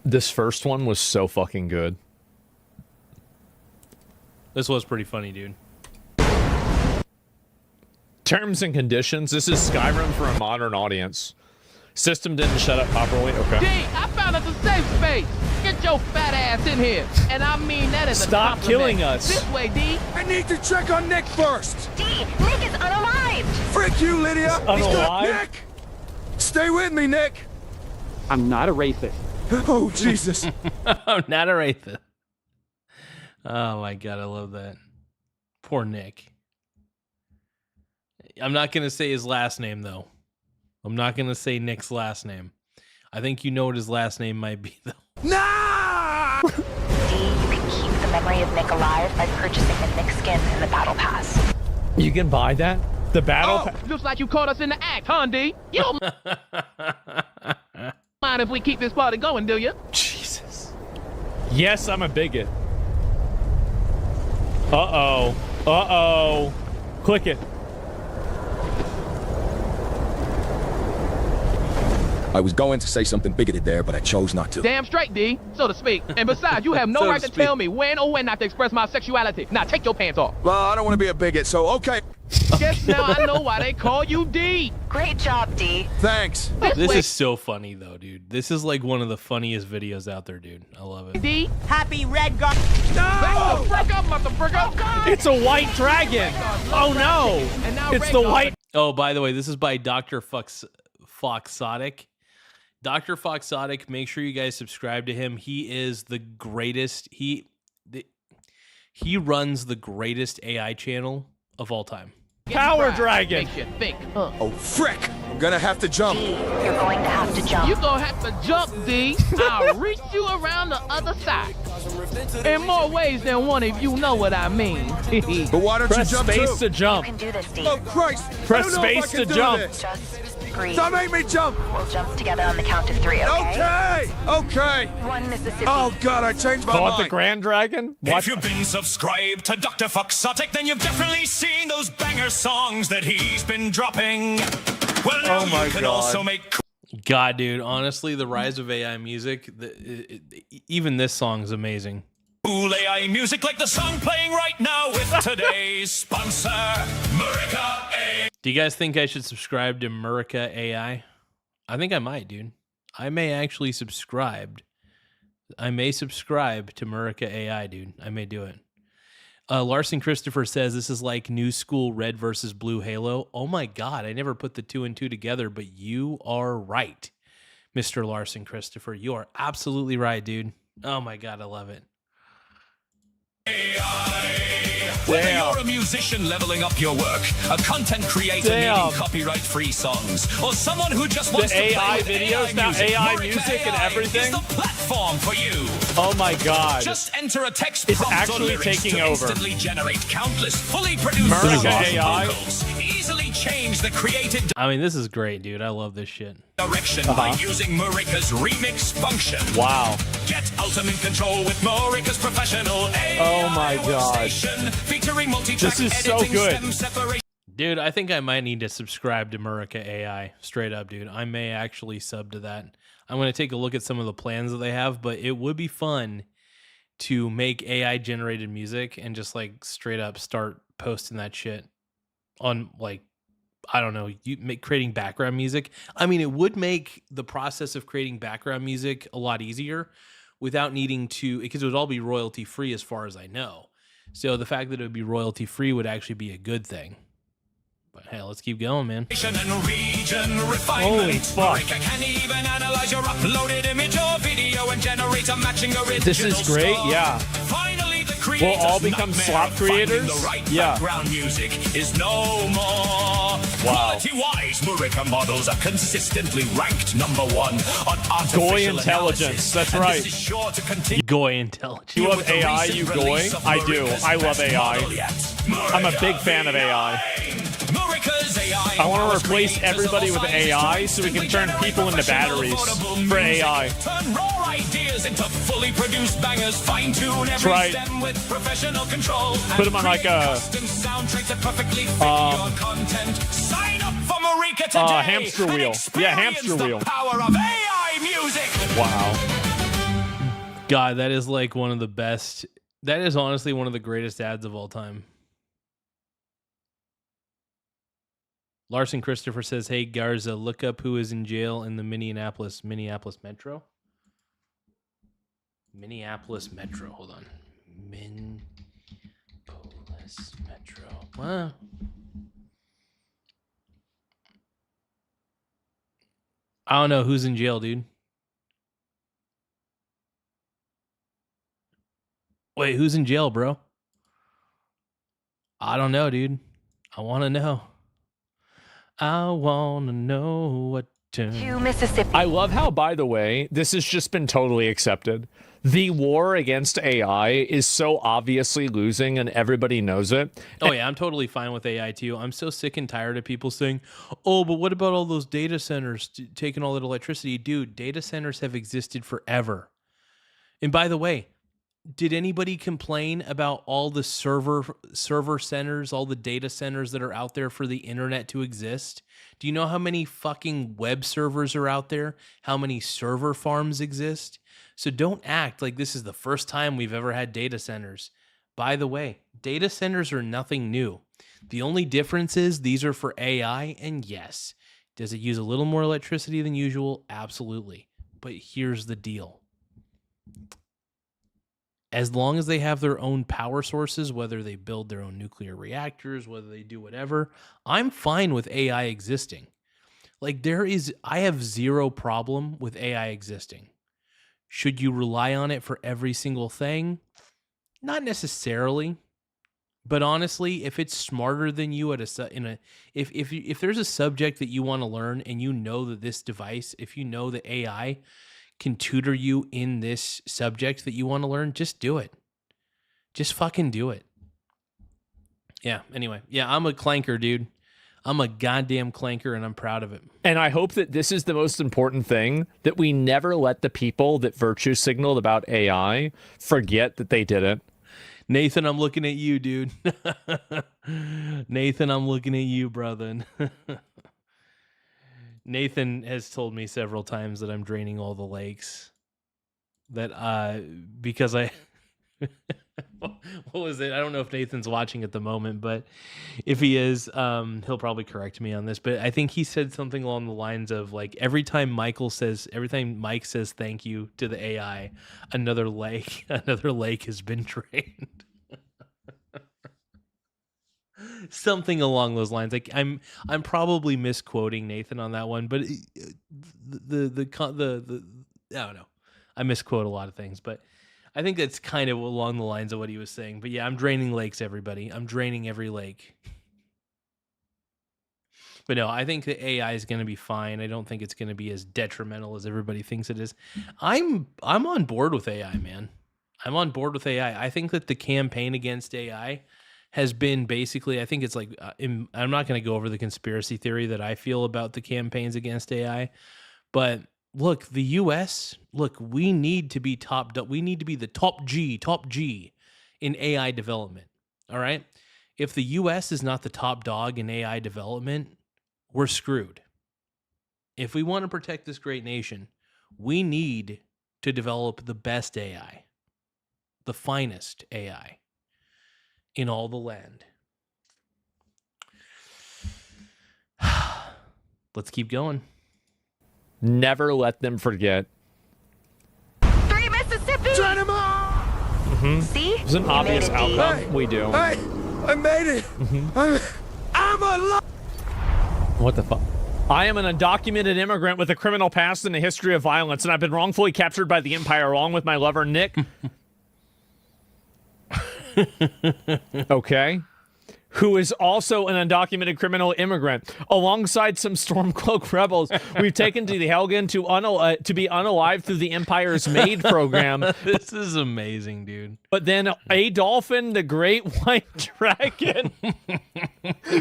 This first one was so fucking good. This was pretty funny, dude. Terms and conditions. This is Skyrim for a modern audience. System didn't shut up properly. Okay. D, I found us a safe space. Get your fat ass in here. And I mean that as a Stop compliment. killing us. This way, D. I need to check on Nick first. D, Nick is unalived. Frick you, Lydia. He's got Unalived? Nick. Stay with me, Nick. I'm not a racist. Oh, Jesus. I'm not a racist. Oh my god, I love that. Poor Nick. I'm not going to say his last name, though. I'm not going to say Nick's last name. I think you know what his last name might be, though. Nah! D, you can keep the memory of Nick alive by purchasing the Nick skin in the battle pass. You can buy that? The battle Looks like you caught us in the act, huh, D? You don't mind if we keep this party going, do you? Jesus. Yes, I'm a bigot. Uh-oh. Uh-oh. Click it. I was going to say something bigoted there, but I chose not to. Damn straight, D, so to speak. And besides, you have no So to right to speak. tell me when or when not to express my sexuality. Now, take your pants off. Well, I don't want to be a bigot, so okay. Guess now I know why they call you D. Great job, D. Thanks. This is so funny, though, dude. This is like one of the funniest videos out there, dude. I love it. D. Happy Red Gar. Back the frick up, motherfucker. Oh, God. It's a white dragon. Oh, no. And now It's Red the Gar- white... Oh, by the way, this is by Dr. Foxotic. Dr. Foxotic, make sure you guys subscribe to him. He is the greatest. He runs the greatest AI channel of all time. Power Right. dragon. Makes you think. Huh. Oh, frick. I'm gonna have to jump. D, you're going to have to jump. You gonna have to jump, D. I'll reach you around the other side. In more ways than one if you know what I mean. But why don't Press you jump space too? to You jump. can do this, D. Oh, Christ. Press I don't know if I space can to do jump. this. Just breathe. Don't make me jump. We'll jump together on the count of 3, okay? Okay. One Mississippi. Oh, God, I changed my Call it mind. the Grand Dragon? If What? you've been subscribed to Dr. Foxotic, then you've definitely seen those banger songs that he's been dropping. Well, now Oh my you can God. also make God, dude, honestly, the rise of AI music, even this song is amazing. cool AI music like the song playing right now with today's sponsor, Murica AI. Do you guys think I should subscribe to Murica AI? I think I might, dude. I may actually subscribe. I may subscribe to Murica AI, dude. I may do it. Larson Christopher says this is like new school red versus blue Halo. Oh my God, I never put the 2 and 2 together, but you are right, Mr. Larson Christopher. You are absolutely right, dude. Oh my God, I love it. Whether you're a musician leveling up your work, a content creator needing copyright-free songs, or someone who just wants to play AI with videos now, music, AI Murica music and AI everything? is the platform for you. Oh my God. Just enter a text It's prompt or actually lyrics taking to over. instantly generate countless fully produced Murica songs AI. and vocals. Easily change the creative I mean, this is great, dude. I love this shit. direction by using Murica's remix function. Wow. Get ultimate control with Murica's professional AI Oh my God. workstation, featuring multi-track This is so editing, good. stem separation. Dude, I think I might need to subscribe to Murica AI. Straight up, dude. I may actually sub to that. I'm going to take a look at some of the plans that they have, but it would be fun to make AI generated music and just like straight up start posting that shit on like, I don't know, creating background music. I mean, it would make the process of creating background music a lot easier without needing to, because it would all be royalty free as far as I know. So the fact that it would be royalty free would actually be a good thing. But hey, let's keep going, man. And region refinement. Holy fuck. Murica can even analyze your uploaded image or video and generate a matching original This is great, score. yeah. Finally, the We'll all creator's become nightmare slop of finding creators? The right Yeah. background music is no more. Wow. Quality-wise, Murica models are consistently ranked #1 on artificial Goy intelligence, analysis. that's And right. This is sure to continue. Goy intelligence. You love with the AI, recent you Goy? release of I do. Murica's I love best AI. model yet, I'm a Murica big fan of AI. Murica's AI I want to powers replace creators everybody of all with sizes AI to so we can instantly turn generate people into professional batteries affordable for music. AI. Turn raw ideas into fully produced bangers. Fine-tune every right. stem with professional control. Put 'em on like a, custom soundtracks that perfectly fit your content. Sign up for Marika today. Hamster wheel. Yeah, hamster wheel. The power of AI music. Wow. God, that is like one of the best. That is honestly one of the greatest ads of all time. Larson Christopher says, "Hey Garza, look up who is in jail in the Minneapolis Metro." Minneapolis Metro. Hold on. Minneapolis Metro. Wow. I don't know who's in jail, dude. Wait, who's in jail, bro? I don't know, dude. I want to know. I want to know what to Mississippi. I love how, by the way, this has just been totally accepted. The war against AI is so obviously losing, and everybody knows it. Oh, yeah, I'm totally fine with AI, too. I'm so sick and tired of people saying, oh, but what about all those data centers taking all that electricity? Dude, data centers have existed forever. And by the way, did anybody complain about all the server centers, all the data centers that are out there for the internet to exist? Do you know how many fucking web servers are out there? How many server farms exist? So don't act like this is the first time we've ever had data centers. By the way, data centers are nothing new. The only difference is these are for AI, and yes, does it use a little more electricity than usual? Absolutely. But here's the deal. As long as they have their own power sources, whether they build their own nuclear reactors, whether they do whatever, I'm fine with AI existing. Like I have zero problem with AI existing. Should you rely on it for every single thing? Not necessarily. But honestly, if it's smarter than you if there's a subject that you want to learn and you know that this device, if you know that AI can tutor you in this subject that you want to learn, just do it. Just fucking do it. Yeah, anyway. Yeah, I'm a clanker, dude. I'm a goddamn clanker, and I'm proud of it. And I hope that this is the most important thing, that we never let the people that virtue signaled about AI forget that they did it. Nathan, I'm looking at you, dude. Nathan, I'm looking at you, brother. Nathan has told me several times that I'm draining all the lakes. That because I what was it? I don't know if Nathan's watching at the moment, but if he is, he'll probably correct me on this. But I think he said something along the lines of like every time Mike says thank you to the AI, another lake has been drained. Something along those lines. Like I'm probably misquoting Nathan on that one, but the I don't know. I misquote a lot of things, but I think that's kind of along the lines of what he was saying. But yeah, I'm draining lakes, everybody. I'm draining every lake. But no, I think the AI is going to be fine. I don't think it's going to be as detrimental as everybody thinks it is. I'm on board with AI, man. I'm on board with AI. I think that the campaign against AI has been basically, I think it's like, I'm not going to go over the conspiracy theory that I feel about the campaigns against AI, but look, the U.S., we need to be we need to be the top G in AI development, all right? If the U.S. is not the top dog in AI development, we're screwed. If we want to protect this great nation, we need to develop the best AI, the finest AI in all the land. Let's keep going. Never let them forget. 3 Mississippi! Turn him on! Mm-hmm. See? It's an obvious outcome. Hey, we do. Hey, I made it! I'm alive! What the fuck? I am an undocumented immigrant with a criminal past and a history of violence, and I've been wrongfully captured by the Empire along with my lover, Nick. Okay. Who is also an undocumented criminal immigrant. Alongside some Stormcloak rebels, we've taken to the Helgen to be unalived through the Empire's Maid program. This is amazing, dude. But then a dolphin, the great white dragon,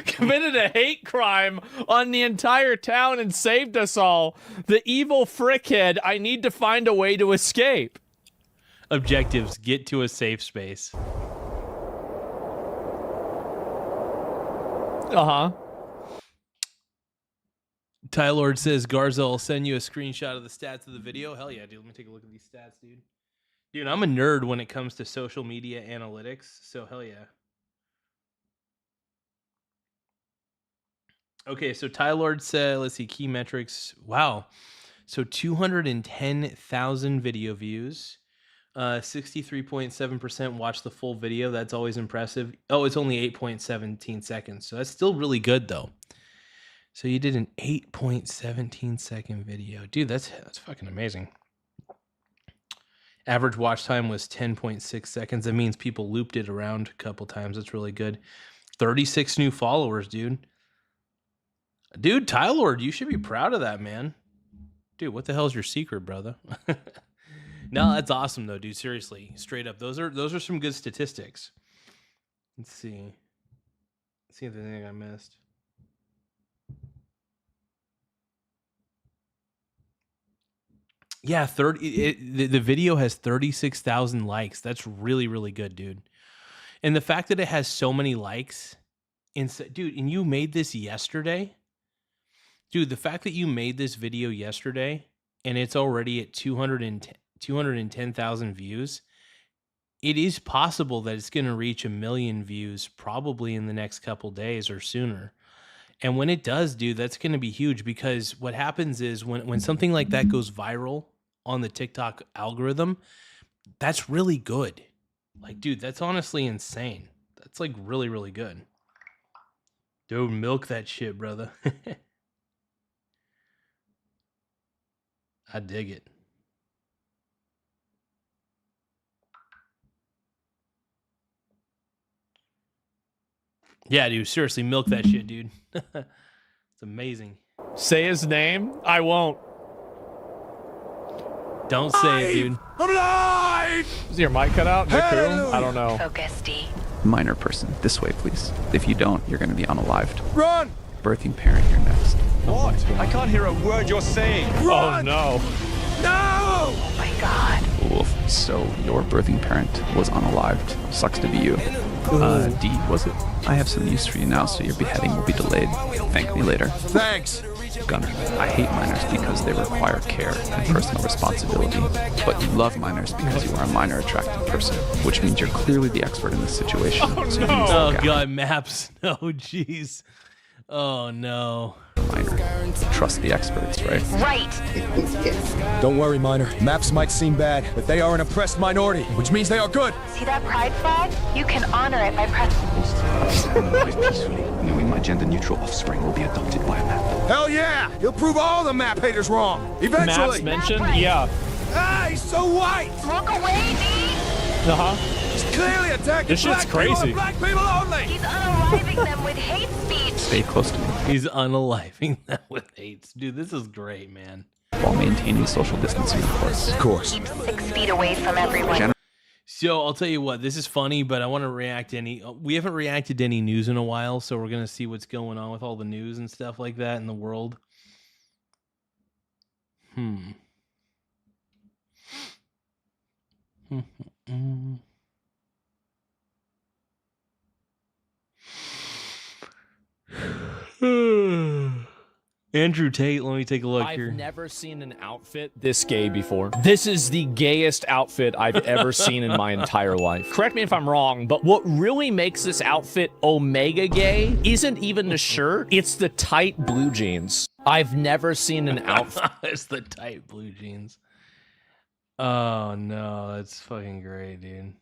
committed a hate crime on the entire town and saved us all. The evil frickhead, I need to find a way to escape. Objectives, get to a safe space. Uh-huh. Ty Lord says, Garza, I'll send you a screenshot of the stats of the video. Hell yeah, dude. Let me take a look at these stats, dude. Dude, I'm a nerd when it comes to social media analytics, so hell yeah. Okay, so Ty Lord said, let's see, key metrics. Wow. So 210,000 video views. 63.7% watch the full video. That's always impressive. Oh, it's only 8.17 seconds. So that's still really good, though. So you did an 8.17 second video. Dude, that's fucking amazing. Average watch time was 10.6 seconds. That means people looped it around a couple times. That's really good. 36 new followers, dude. Dude, Tylord, you should be proud of that, man. Dude, what the hell's your secret, brother? No, that's awesome though, dude. Seriously, straight up. Those are some good statistics. Let's see. Let's see if there's anything I missed. Yeah, the video has 36,000 likes. That's really, really good, dude. And the fact that it has so many likes, dude, and you made this yesterday? Dude, the fact that you made this video yesterday and it's already at 210,000 views, it is possible that it's going to reach 1 million views probably in the next couple days or sooner. And when it does, dude, that's going to be huge, because what happens is when something like that goes viral on the TikTok algorithm, that's really good. Like, dude, that's honestly insane. That's like really, really good. Dude, milk that shit, brother. I dig it. Yeah, dude, seriously, milk that shit, dude. It's amazing. Say his name? I won't. Don't say it, dude. I'm alive! Is your mic cut out? Nick, who? I don't know. Focus, D. Minor person, this way, please. If you don't, you're going to be unalived. Run! Birthing parent here next. What? I can't hear a word you're saying. Run! Oh, no. No! Oh my god. Wolf, so your birthing parent was unalived. Sucks to be you. D, was it? I have some news for you now, so your beheading will be delayed. Thank me later. Thanks. Gunner, I hate minors because they require care and personal responsibility. But you love minors because you are a minor attractive person, which means you're clearly the expert in this situation. Oh, so no. Oh, God, maps. No, jeez. Oh, no. Minor. Trust the experts, right? Right. Don't worry, Minor. Maps might seem bad, but they are an oppressed minority, which means they are good. See that pride flag? You can honor it by pressing. Peacefully, knowing my gender-neutral offspring will be adopted by a map. Hell yeah! You'll prove all the map haters wrong. Eventually. Maps mentioned? Yeah. Ah, he's so white! Look away, D! Uh-huh. He's clearly attacking This shit's black people crazy. and black people only! He's unaliving them with hate speech. Stay close to me He's unaliving them with hates. Dude, this is great, man. while maintaining social distancing, of course. Of course. Keep 6 feet away from everyone. So I'll tell you what, this is funny, but I want to react to we haven't reacted to any news in a while, so we're going to see what's going on with all the news and stuff like that in the world. Andrew Tate, let me take a look here. I've never seen an outfit this gay before. This is the gayest outfit I've ever seen in my entire life. Correct me if I'm wrong, but what really makes this outfit omega gay isn't even the shirt, it's the tight blue jeans. I've never seen an outfit. It's the tight blue jeans. Oh no, that's fucking great, dude.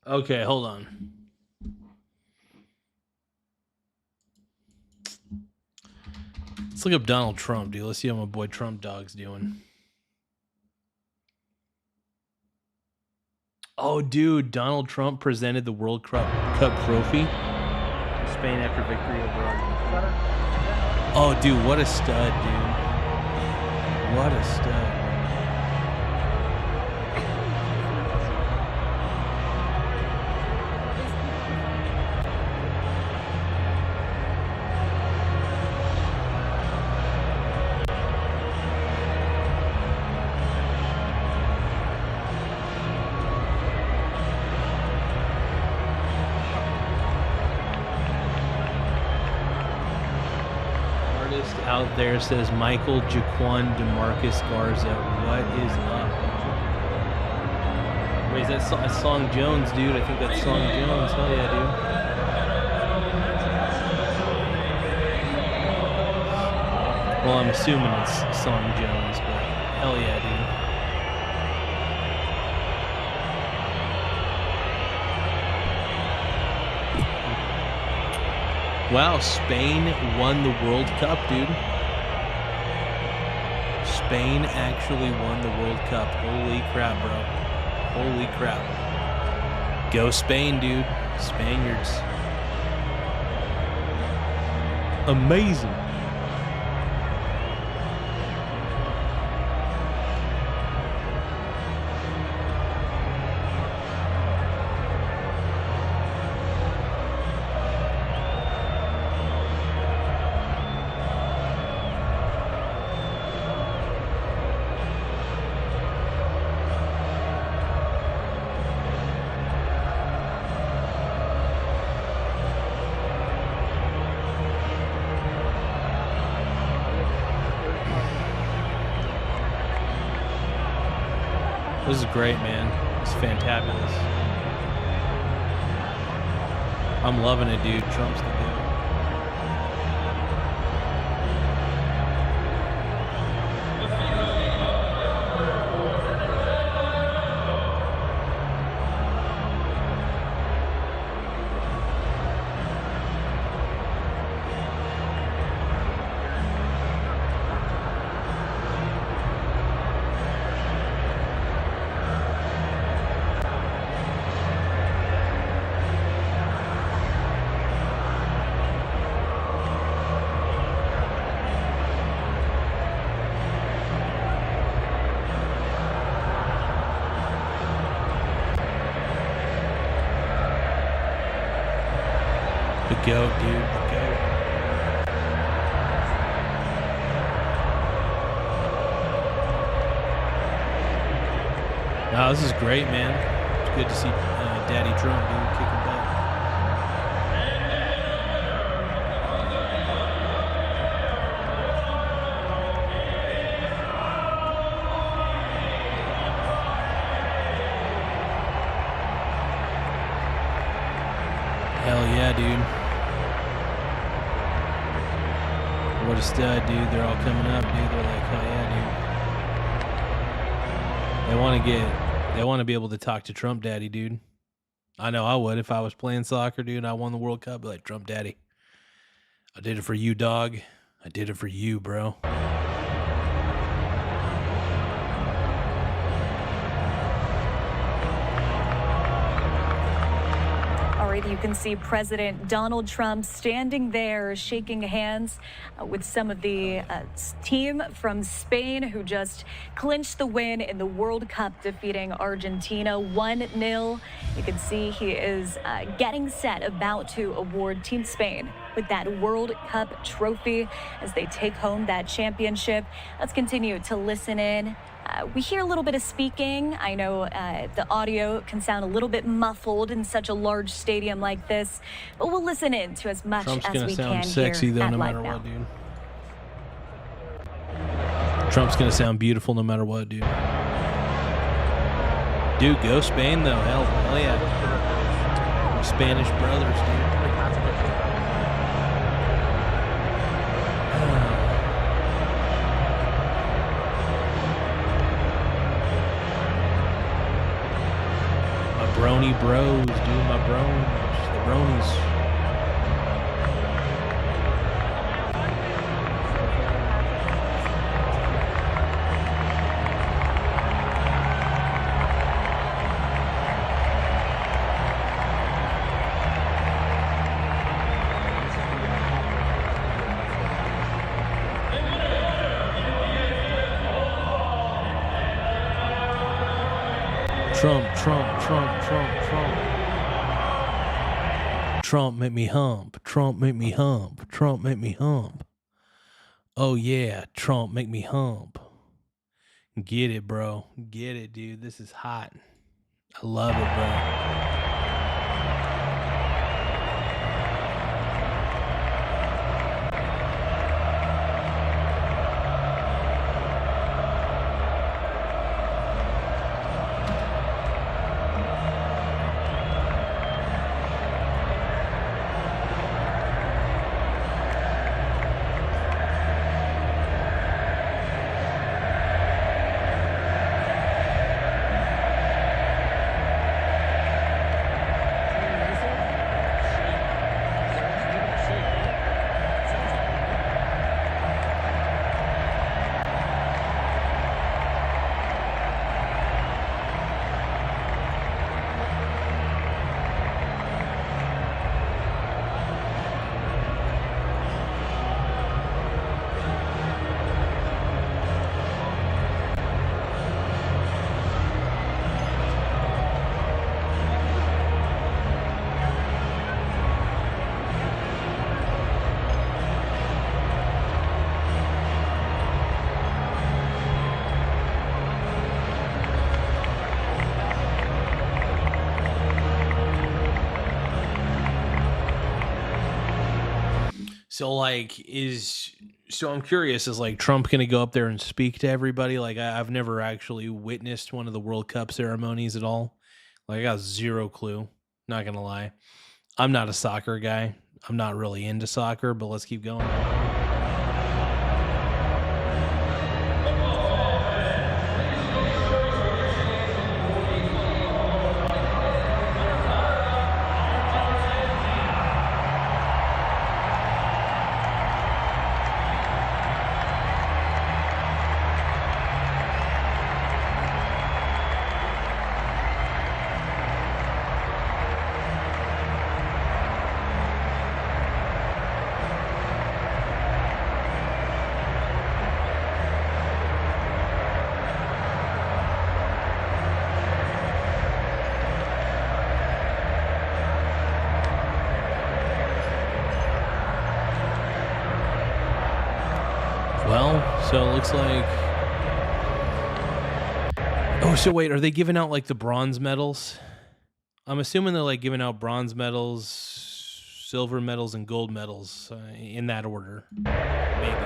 Okay, hold on. Let's look up Donald Trump, dude. Let's see how my boy Trump Dog's doing. Oh, dude, Donald Trump presented the World Cup trophy to Spain after victory over Argentina. Oh, dude, what a stud, dude. What a stud. Out there says Michael Jaquan DeMarcus Garza. What is up? Wait, is that Song Jones, dude? I think that's Song Jones. Hell yeah, dude. Well, I'm assuming it's Song Jones, but hell yeah, dude. Wow, Spain won the World Cup, dude. Spain actually won the World Cup. Holy crap, bro. Holy crap. Go Spain, dude. Spaniards. Amazing. This is great, man. It's fantabulous. I'm loving it, dude. Trump's the dude. The goat, dude. The goat. No, this is great, man. It's good to see Daddy Trump, dude, kicking butt. Hell yeah, dude. What a stud, dude. They're all coming up, dude. They're like, hell yeah, dude. They want to be able to talk to Trump Daddy, dude. I know I would if I was playing soccer, dude, and I won the World Cup. Be like, Trump Daddy, I did it for you, dog. I did it for you, bro. You can see President Donald Trump standing there shaking hands with some of the team from Spain who just clinched the win in the World Cup, defeating Argentina 1-0. You can see he is getting set, about to award Team Spain with that World Cup trophy as they take home that championship. Let's continue to listen in. We hear a little bit of speaking. I know the audio can sound a little bit muffled in such a large stadium like this, but we'll listen in to as much Trump's as gonna we sound can sexy here though, at no Live matter Now. what, dude. Trump's gonna sound beautiful no matter what, dude. Dude, go Spain though. Hell yeah. Spanish brothers, dude. Brony bros, dude, my bros, the bronies. Trump. Trump make me hump. Trump make me hump. Trump make me hump. Oh yeah, Trump make me hump. Get it, bro. Get it, dude. This is hot. I love it, bro. So I'm curious, is like Trump going to go up there and speak to everybody? Like I've never actually witnessed one of the World Cup ceremonies at all. Like I got zero clue. Not going to lie. I'm not a soccer guy. I'm not really into soccer, but let's keep going. Well, so it looks like... Oh, so wait, are they giving out like the bronze medals? I'm assuming they're like giving out bronze medals, silver medals, and gold medals in that order. Maybe.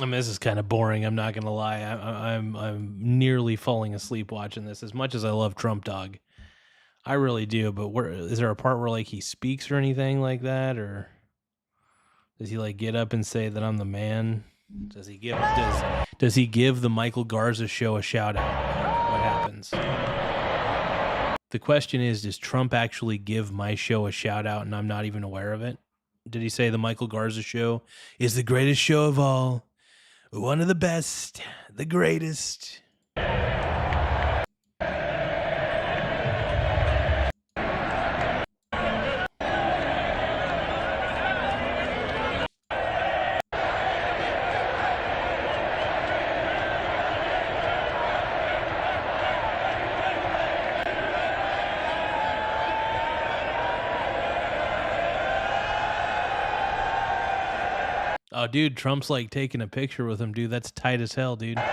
I mean, this is kind of boring. I'm not gonna lie. I'm nearly falling asleep watching this. As much as I love Trump Dog, I really do. But where is there a part where like he speaks or anything like that, or does he like get up and say that I'm the man? Does he give the Michael Garza show a shout out? What happens? The question is, does Trump actually give my show a shout out and I'm not even aware of it? Did he say the Michael Garza show is the greatest show of all? One of the best, the greatest. Oh, dude, Trump's like taking a picture with him, dude. That's tight as hell, dude. Tight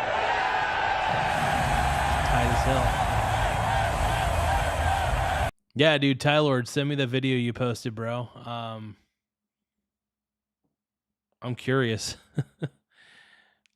as hell. Yeah, dude, Tylord, send me the video you posted, bro. I'm curious.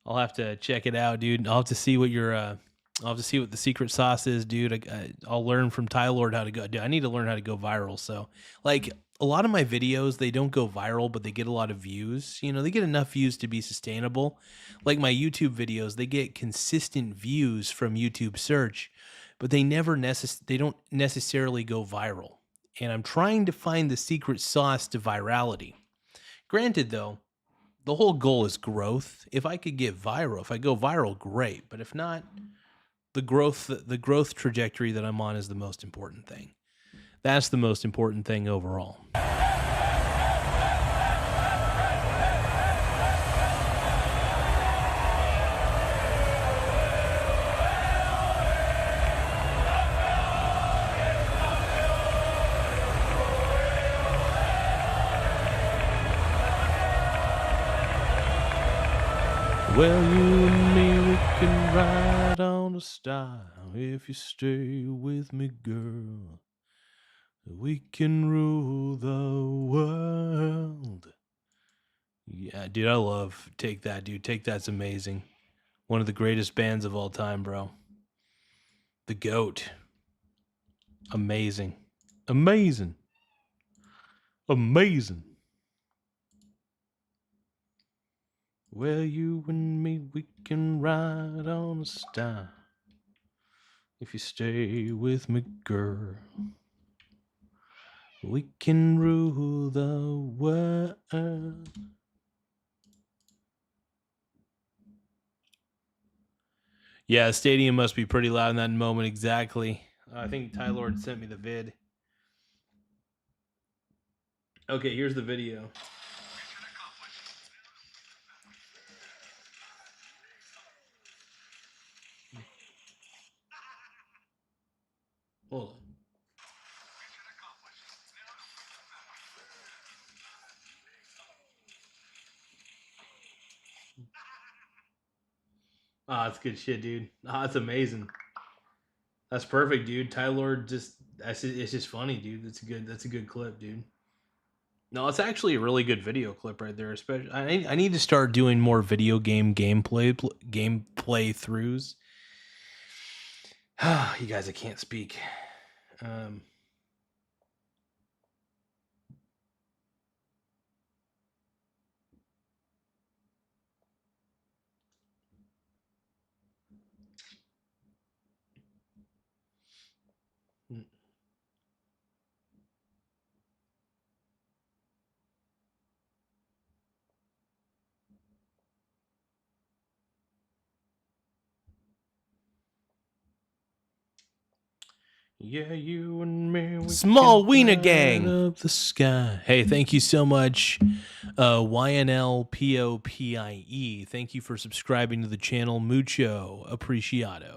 I'll have to check it out, dude. I'll have to see what your I'll have to see what the secret sauce is, dude. I'll learn from Tylord how to go. Dude, I need to learn how to go viral. So, like, a lot of my videos, they don't go viral, but they get a lot of views. You know, they get enough views to be sustainable. Like my YouTube videos, they get consistent views from YouTube search, but they don't necessarily go viral. And I'm trying to find the secret sauce to virality. Granted, though, the whole goal is growth. If I could get viral, if I go viral, great. But if not, the growth trajectory that I'm on is the most important thing. That's the most important thing overall. Well, you and me, we can ride on a star if you stay with me, girl. We can rule the world. Yeah, dude, I love Take That, dude. Take That's amazing. One of the greatest bands of all time, bro. The GOAT. Amazing. Amazing. Amazing. Well, you and me, we can ride on a star if you stay with me, girl. We can rule the world. Yeah, the stadium must be pretty loud in that moment, exactly. I think Tylord sent me the vid. Okay, here's the video. Hold on. Ah, that's good shit, dude. Ah, that's amazing. That's perfect, dude. Tylord it's just funny, dude. That's a good clip, dude. No, it's actually a really good video clip right there. Especially, I need to start doing more video gameplay throughs. You guys, I can't speak. Yeah, you and me. Small Wiener Gang of the sky. Hey, thank you so much, YNLPOPIE. Thank you for subscribing to the channel. Mucho apreciado.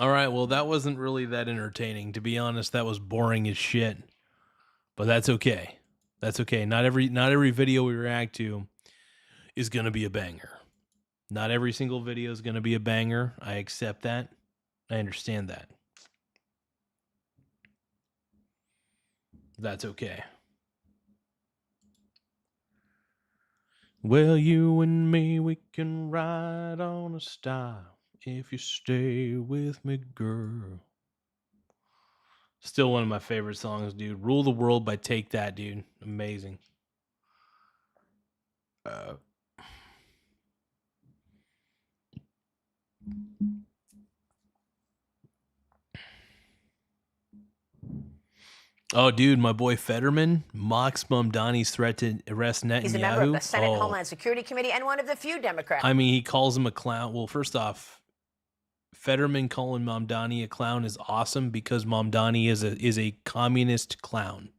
All right, well, that wasn't really that entertaining. To be honest, that was boring as shit. But that's okay. That's okay. Not every video we react to is going to be a banger. Not every single video is going to be a banger. I accept that. I understand that. That's okay. Well, you and me, we can ride on a star if you stay with me, girl. Still one of my favorite songs, dude. Rule the World by Take That, dude. Amazing. Oh, dude, my boy Fetterman mocks Mamdani's threat to arrest Netanyahu. He's a member of the Senate Homeland Security Committee and one of the few Democrats. I mean, he calls him a clown. Well, first off, Fetterman calling Mamdani a clown is awesome because Mamdani is a communist clown,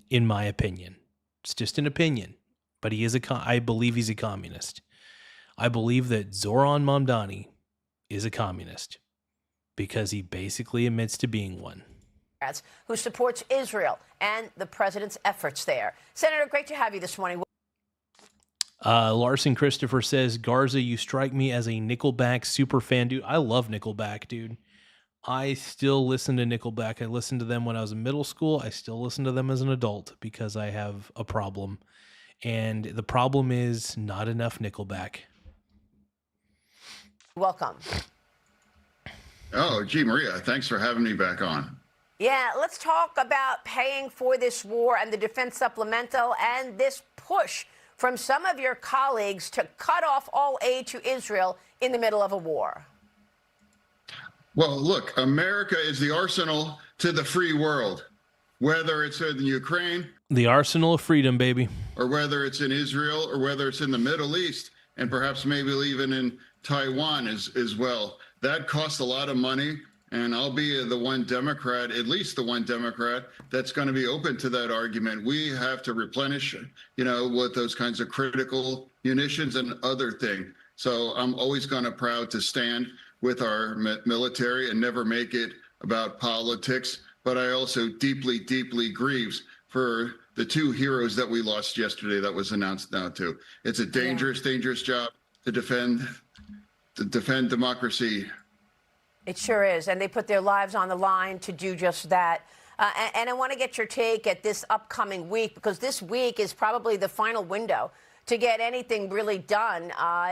in my opinion. It's just an opinion, but he is I believe he's a communist. I believe that Zoran Mamdani is a communist because he basically admits to being one. Who supports Israel and the president's efforts there. Senator, great to have you this morning. Larson Christopher says, Garza, you strike me as a Nickelback super fan, dude. I love Nickelback, dude. I still listen to Nickelback. I listened to them when I was in middle school. I still listen to them as an adult because I have a problem. And the problem is not enough Nickelback. Welcome. Oh, gee, Maria, thanks for having me back on. Yeah, let's talk about paying for this war and the defense supplemental and this push from some of your colleagues to cut off all aid to Israel in the middle of a war. Well, look, America is the arsenal to the free world, whether it's in Ukraine. The arsenal of freedom, baby. Or whether it's in Israel or whether it's in the Middle East and perhaps maybe even in Taiwan as well. That costs a lot of money. And I'll be the one Democrat, at least the one Democrat, that's going to be open to that argument. We have to replenish, with those kinds of critical munitions and other things. So I'm always going to proud to stand with our military and never make it about politics. But I also deeply, deeply grieves for the two heroes that we lost yesterday that was announced now too. It's a dangerous, dangerous job to defend democracy. It sure is. And they put their lives on the line to do just that. And I want to get your take at this upcoming week, because this week is probably the final window to get anything really done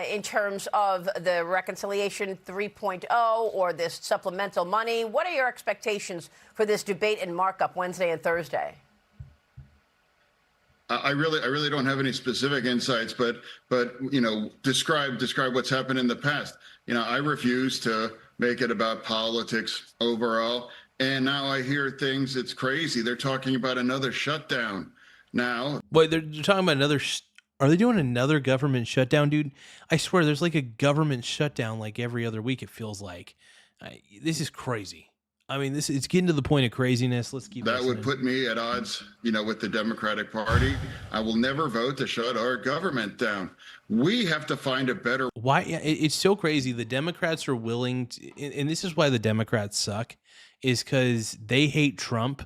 in terms of the Reconciliation 3.0 or this supplemental money. What are your expectations for this debate and markup Wednesday and Thursday? I really don't have any specific insights, but describe what's happened in the past. I refuse to make it about politics overall. And now I hear things, it's crazy. They're talking about another shutdown now. Wait, they're talking about another, are they doing another government shutdown, dude? I swear there's like a government shutdown like every other week, it feels like. This is crazy. I mean, it's getting to the point of craziness. Let's keep that listening. Would put me at odds, with the Democratic Party. I will never vote to shut our government down. We have to find a better. Why? It's so crazy. The Democrats are willing to, and this is why the Democrats suck, is because they hate Trump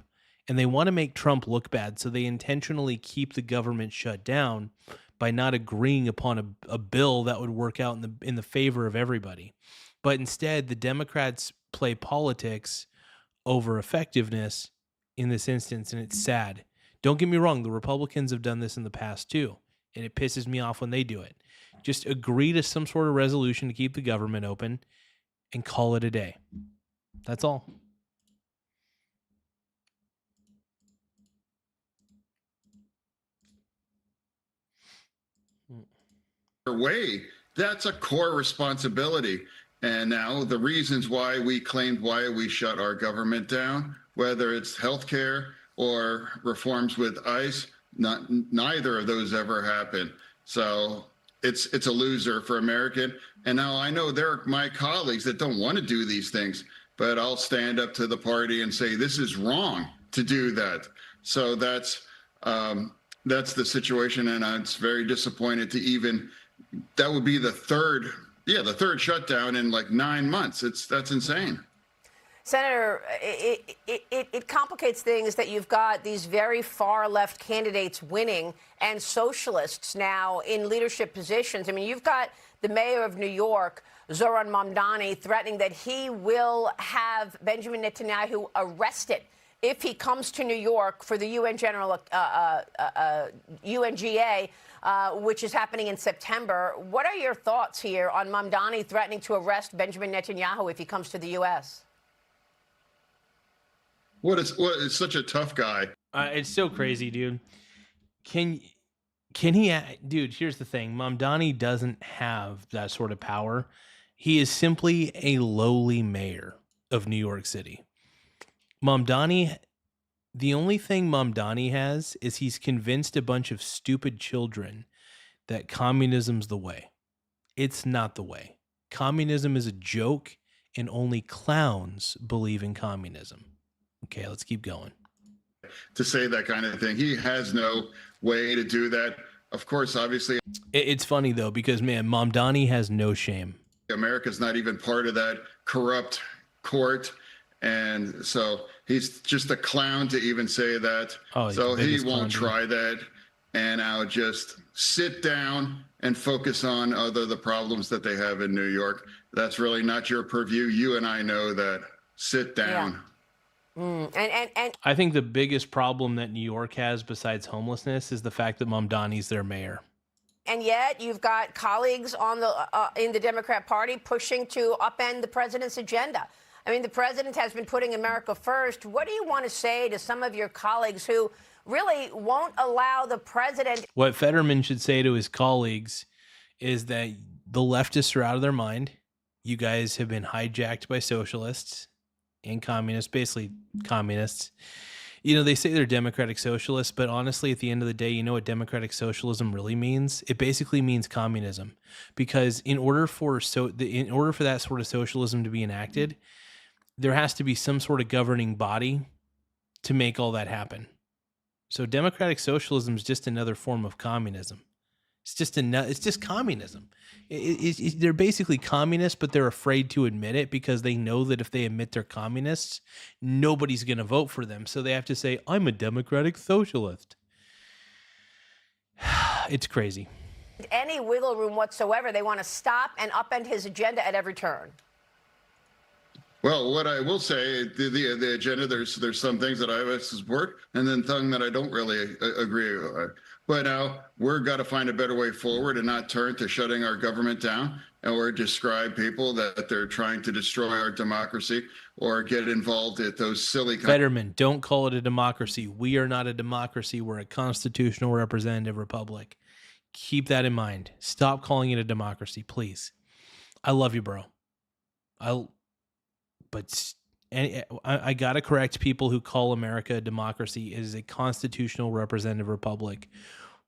and they want to make Trump look bad. So they intentionally keep the government shut down by not agreeing upon a bill that would work out in the favor of everybody. But instead, the Democrats play politics over effectiveness in this instance, and it's sad. Don't get me wrong, the Republicans have done this in the past too, and it pisses me off when they do it. Just agree to some sort of resolution to keep the government open and call it a day. That's all. Way. That's a core responsibility. And now the reasons why we claimed why we shut our government down, whether it's healthcare or reforms with ICE, neither of those ever happened. So it's a loser for American. And now I know there are my colleagues that don't want to do these things, but I'll stand up to the party and say this is wrong to do that. So that's the situation, and it's very disappointed to even. That would be the third shutdown in like 9 months. That's insane. Senator, it complicates things that you've got these very far left candidates winning and socialists now in leadership positions. I mean, you've got the mayor of New York, Zoran Mamdani, threatening that he will have Benjamin Netanyahu arrested if he comes to New York for the UN UNGA, which is happening in September. What are your thoughts here on Mamdani threatening to arrest Benjamin Netanyahu if he comes to the U.S.? What is such a tough guy? It's so crazy, dude. Can he, dude, here's the thing. Mamdani doesn't have that sort of power. He is simply a lowly mayor of New York City. Mamdani, the only thing Mamdani has is he's convinced a bunch of stupid children that communism's the way. It's not the way. Communism is a joke, and only clowns believe in communism. Okay, let's keep going. To say that kind of thing. He has no way to do that. Of course, obviously. It's funny, though, because, man, Mamdani has no shame. America's not even part of that corrupt court. And so he's just a clown to even say that. Oh, so he won't clown, try that. And I'll just sit down and focus on the problems that they have in New York. That's really not your purview. You and I know that. Sit down. Yeah. And I think the biggest problem that New York has besides homelessness is the fact that Mamdani's their mayor. And yet you've got colleagues on in the Democrat Party pushing to upend the president's agenda. I mean, the president has been putting America first. What do you want to say to some of your colleagues who really won't allow the president? What Fetterman should say to his colleagues is that the leftists are out of their mind. You guys have been hijacked by socialists and communists, basically communists. You know, they say they're democratic socialists, but honestly, at the end of the day, you know what democratic socialism really means? It basically means communism, because in order for that sort of socialism to be enacted, there has to be some sort of governing body to make all that happen. So democratic socialism is just another form of communism. It's just communism. They're basically communists, but they're afraid to admit it because they know that if they admit they're communists, nobody's going to vote for them. So they have to say, I'm a democratic socialist. It's crazy. Any wiggle room whatsoever. They want to stop and upend his agenda at every turn. Well, what I will say, the agenda, there's some things that I support, and then some that I don't really agree with. But now we're got to find a better way forward and not turn to shutting our government down or describe people that they're trying to destroy our democracy or get involved at those silly. Fetterman, don't call it a democracy. We are not a democracy. We're a constitutional representative republic. Keep that in mind. Stop calling it a democracy, please. I love you, bro. But I got to correct people who call America a democracy. It is a constitutional representative republic,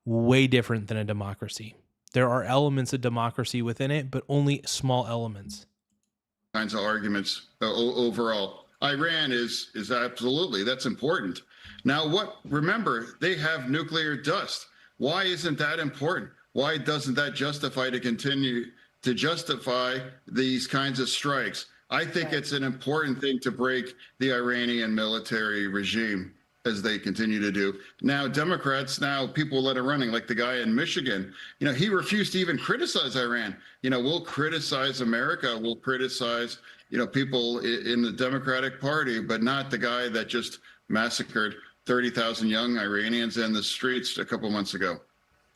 way different than a democracy. There are elements of democracy within it, but only small elements. Kinds of arguments overall. Iran is absolutely, that's important. Now, remember, they have nuclear dust. Why isn't that important? Why doesn't that justify to continue to justify these kinds of strikes? I think it's an important thing to break the Iranian military regime as they continue to do. Now, Democrats, people that are running, like the guy in Michigan, he refused to even criticize Iran. We'll criticize America, we'll criticize, people in the Democratic Party, but not the guy that just massacred 30,000 young Iranians in the streets a couple months ago.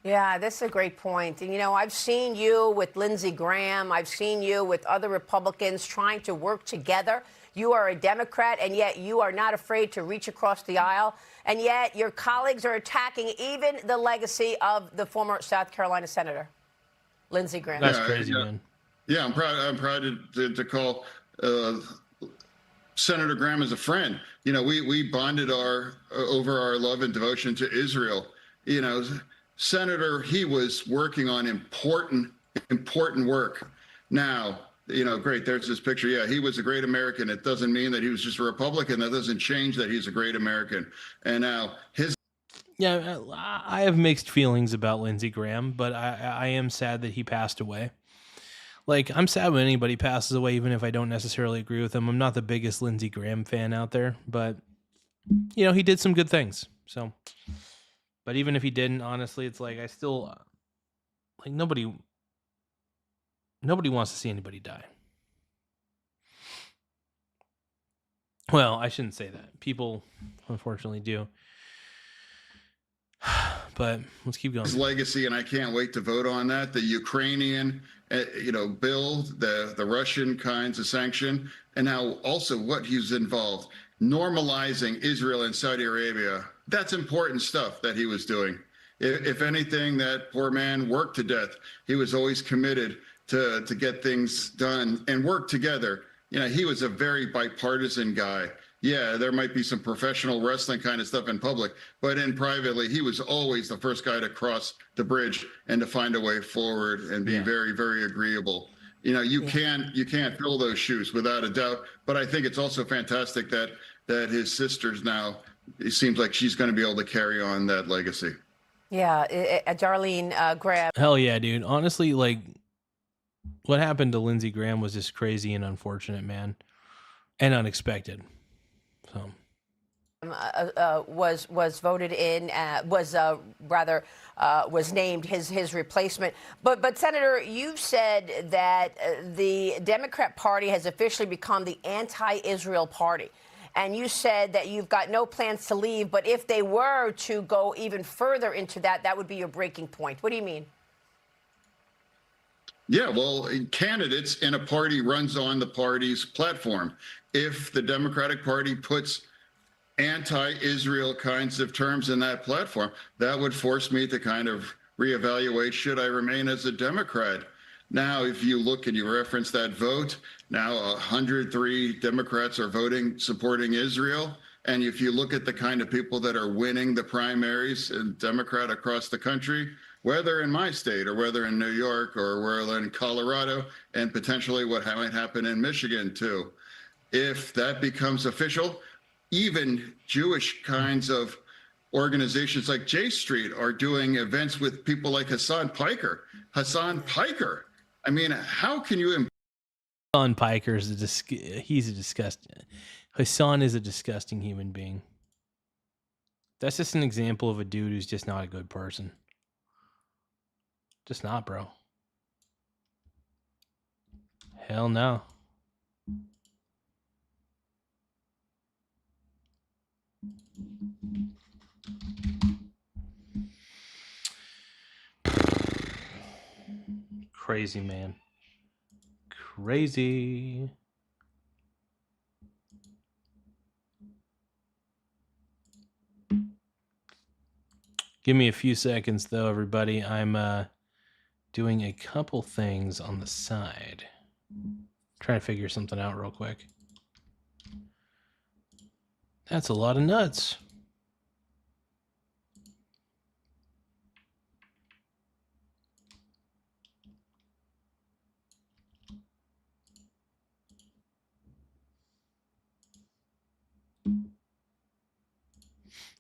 Yeah, that's a great point. And, you know, I've seen you with Lindsey Graham. I've seen you with other Republicans trying to work together. You are a Democrat, and yet you are not afraid to reach across the aisle. And yet your colleagues are attacking even the legacy of the former South Carolina Senator, Lindsey Graham. That's crazy, man. Yeah, I'm proud to call Senator Graham as a friend. You know, we bonded over our love and devotion to Israel. You know, Senator, he was working on important work. Now, you know, great, there's this picture. Yeah, he was a great American. It doesn't mean that he was just a Republican. That doesn't change that he's a great American. And now Yeah, I have mixed feelings about Lindsey Graham, but I am sad that he passed away. Like, I'm sad when anybody passes away, even if I don't necessarily agree with them. I'm not the biggest Lindsey Graham fan out there, but, you know, he did some good things. So, but even if he didn't, honestly, it's like I still, like, nobody wants to see anybody die. Well, I shouldn't say that. People, unfortunately, do. But let's keep going. His legacy, and I can't wait to vote on that. The Ukrainian, bill, the Russian kinds of sanction, and now also what he's involved, normalizing Israel and Saudi Arabia. That's important stuff that he was doing. If anything, that poor man worked to death. He was always committed to get things done and work together. You know, he was a very bipartisan guy. Yeah, there might be some professional wrestling kind of stuff in public, but in privately, he was always the first guy to cross the bridge and to find a way forward and be very, very agreeable. You know, you can't fill those shoes without a doubt. But I think it's also fantastic that his sister's now, it seems like she's going to be able to carry on that legacy. Yeah, Darlene Graham. Hell yeah, dude. Honestly, like, what happened to Lindsey Graham was just crazy and unfortunate, man, and unexpected. So. Was voted in, was named his replacement. But Senator, you've said that the Democrat Party has officially become the anti-Israel party. And you said that you've got no plans to leave, but if they were to go even further into that, that would be your breaking point. What do you mean? Yeah, well, candidates in a party runs on the party's platform. If the Democratic Party puts anti-Israel kinds of terms in that platform, that would force me to kind of reevaluate, should I remain as a Democrat? Now, if you look and you reference that vote, now 103 Democrats are voting supporting Israel. And if you look at the kind of people that are winning the primaries in Democrat across the country, whether in my state or whether in New York or whether in Colorado, and potentially what might happen in Michigan too, if that becomes official, even Jewish kinds of organizations like J Street are doing events with people like Hassan Piker. Hassan Piker. I mean, how can you? Hassan Piker is he's a disgusting. Hassan is a disgusting human being. That's just an example of a dude who's just not a good person. Just not, bro. Hell no. Crazy, man. Crazy. Give me a few seconds, though, everybody. I'm doing a couple things on the side. Trying to figure something out real quick. That's a lot of nuts.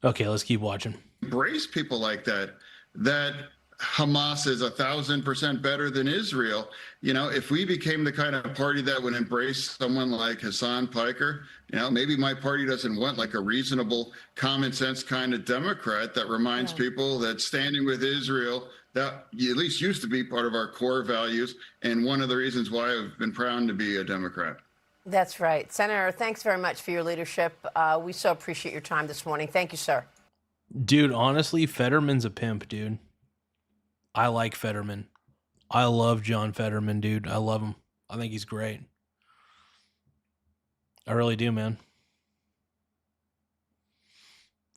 Okay, let's keep watching. Embrace people like that Hamas is 1,000% better than Israel. You know, if we became the kind of party that would embrace someone like Hassan Piker, you know, maybe my party doesn't want like a reasonable, common sense kind of Democrat that reminds people that standing with Israel, that at least used to be part of our core values. And one of the reasons why I've been proud to be a Democrat. That's right. Senator, thanks very much for your leadership. We so appreciate your time this morning. Thank you, sir. Dude, honestly, Fetterman's a pimp, dude. I like Fetterman. I love John Fetterman, dude. I love him. I think he's great. I really do, man.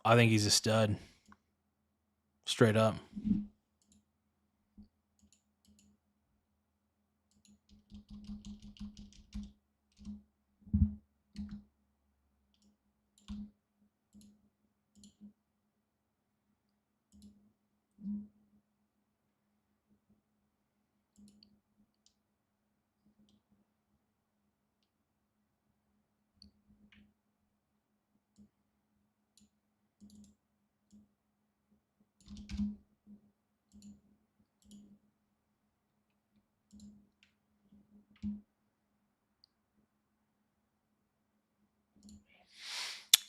I think he's a stud. Straight up.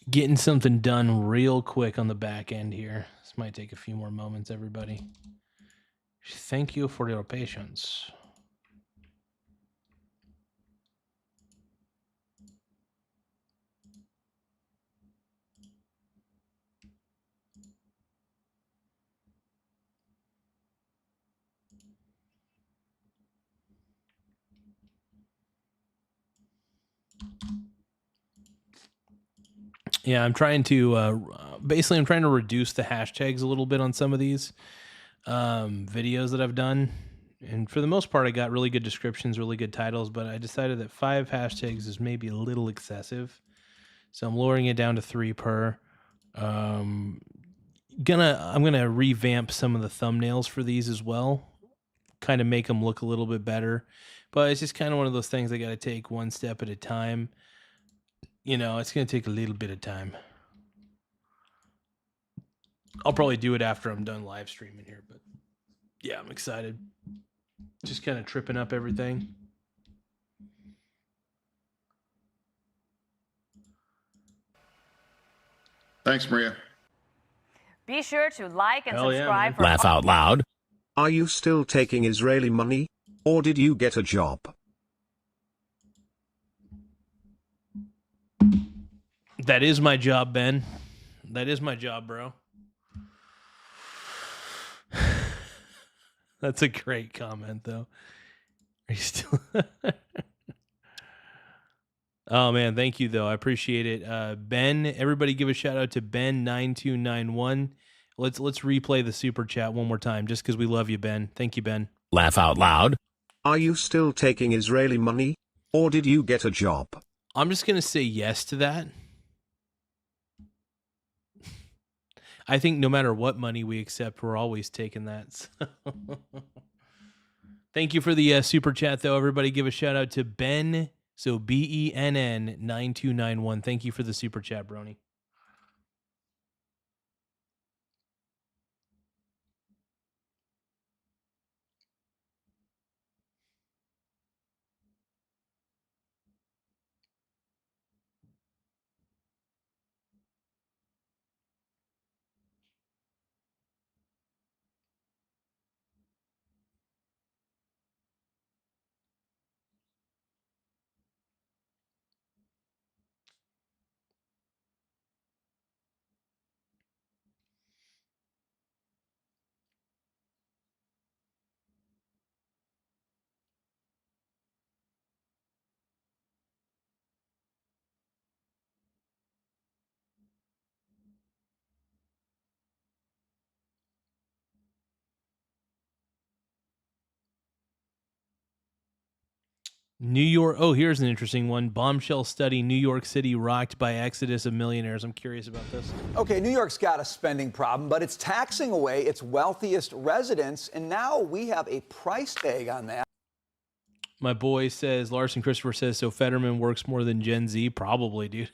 Getting something done real quick on the back end here. This might take a few more moments, everybody. Thank you for your patience. Yeah, I'm trying to basically I'm trying to reduce the hashtags a little bit on some of these videos that I've done. And for the most part, I got really good descriptions, really good titles, but I decided that 5 hashtags is maybe a little excessive. So I'm lowering it down to 3 per. I'm gonna revamp some of the thumbnails for these as well, kind of make them look a little bit better. But it's just kind of one of those things I got to take one step at a time. You know, it's going to take a little bit of time. I'll probably do it after I'm done live streaming here, but yeah, I'm excited. Just kind of tripping up everything. Thanks, Maria. Be sure to like and Hell yeah, subscribe man. for Laugh out loud. Are you still taking Israeli money? Or did you get a job? That is my job, Ben. That is my job, bro. That's a great comment, though. Are you still... Oh, man. Thank you, though. I appreciate it. Ben, everybody give a shout out to Ben9291. Let's replay the super chat one more time just because we love you, Ben. Thank you, Ben. Laugh out loud. Are you still taking Israeli money? Or did you get a job? I'm just going to say yes to that. I think no matter what money we accept, we're always taking that. So. Thank you for the super chat, though. Everybody give a shout out to Ben. So BENN 9291. Thank you for the super chat, Brony. New York. Oh, here's an interesting one. Bombshell study: New York City rocked by exodus of millionaires. I'm curious about this. Okay, New York's got a spending problem, but it's taxing away its wealthiest residents, and now we have a price tag on that. My boy says, Larson Christopher says, so Fetterman works more than Gen Z? Probably, dude.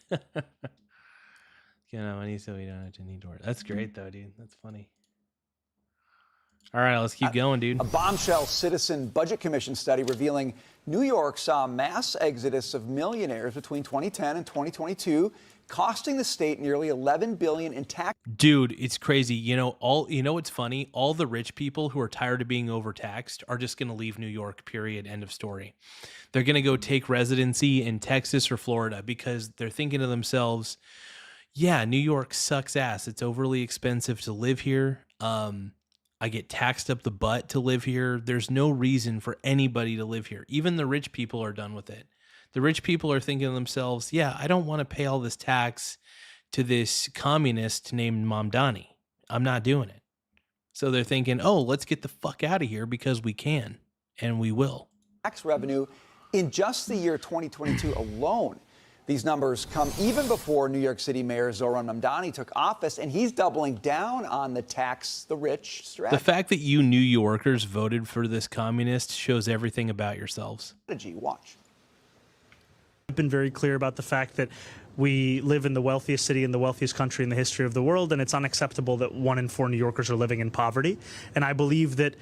You know, and he said we don't have to need to work. That's great, though, dude. That's funny. All right, let's keep going, dude. A bombshell Citizen Budget Commission study revealing New York saw a mass exodus of millionaires between 2010 and 2022, costing the state nearly $11 billion in tax. Dude, it's crazy. You know what's funny? All the rich people who are tired of being overtaxed are just going to leave New York, period, end of story. They're going to go take residency in Texas or Florida because they're thinking to themselves, yeah, New York sucks ass. It's overly expensive to live here. I get taxed up the butt to live here. There's no reason for anybody to live here. Even the rich people are done with it. The rich people are thinking to themselves, yeah, I don't want to pay all this tax to this communist named Mamdani. I'm not doing it. So they're thinking, oh, let's get the fuck out of here because we can, and we will. Tax revenue in just the year 2022 alone. These numbers come even before New York City Mayor Zohran Mamdani took office, and he's doubling down on the tax the rich strategy. The fact that you New Yorkers voted for this communist shows everything about yourselves. Watch. I've been very clear about the fact that we live in the wealthiest city in the wealthiest country in the history of the world, and it's unacceptable that 1 in 4 New Yorkers are living in poverty. And I believe that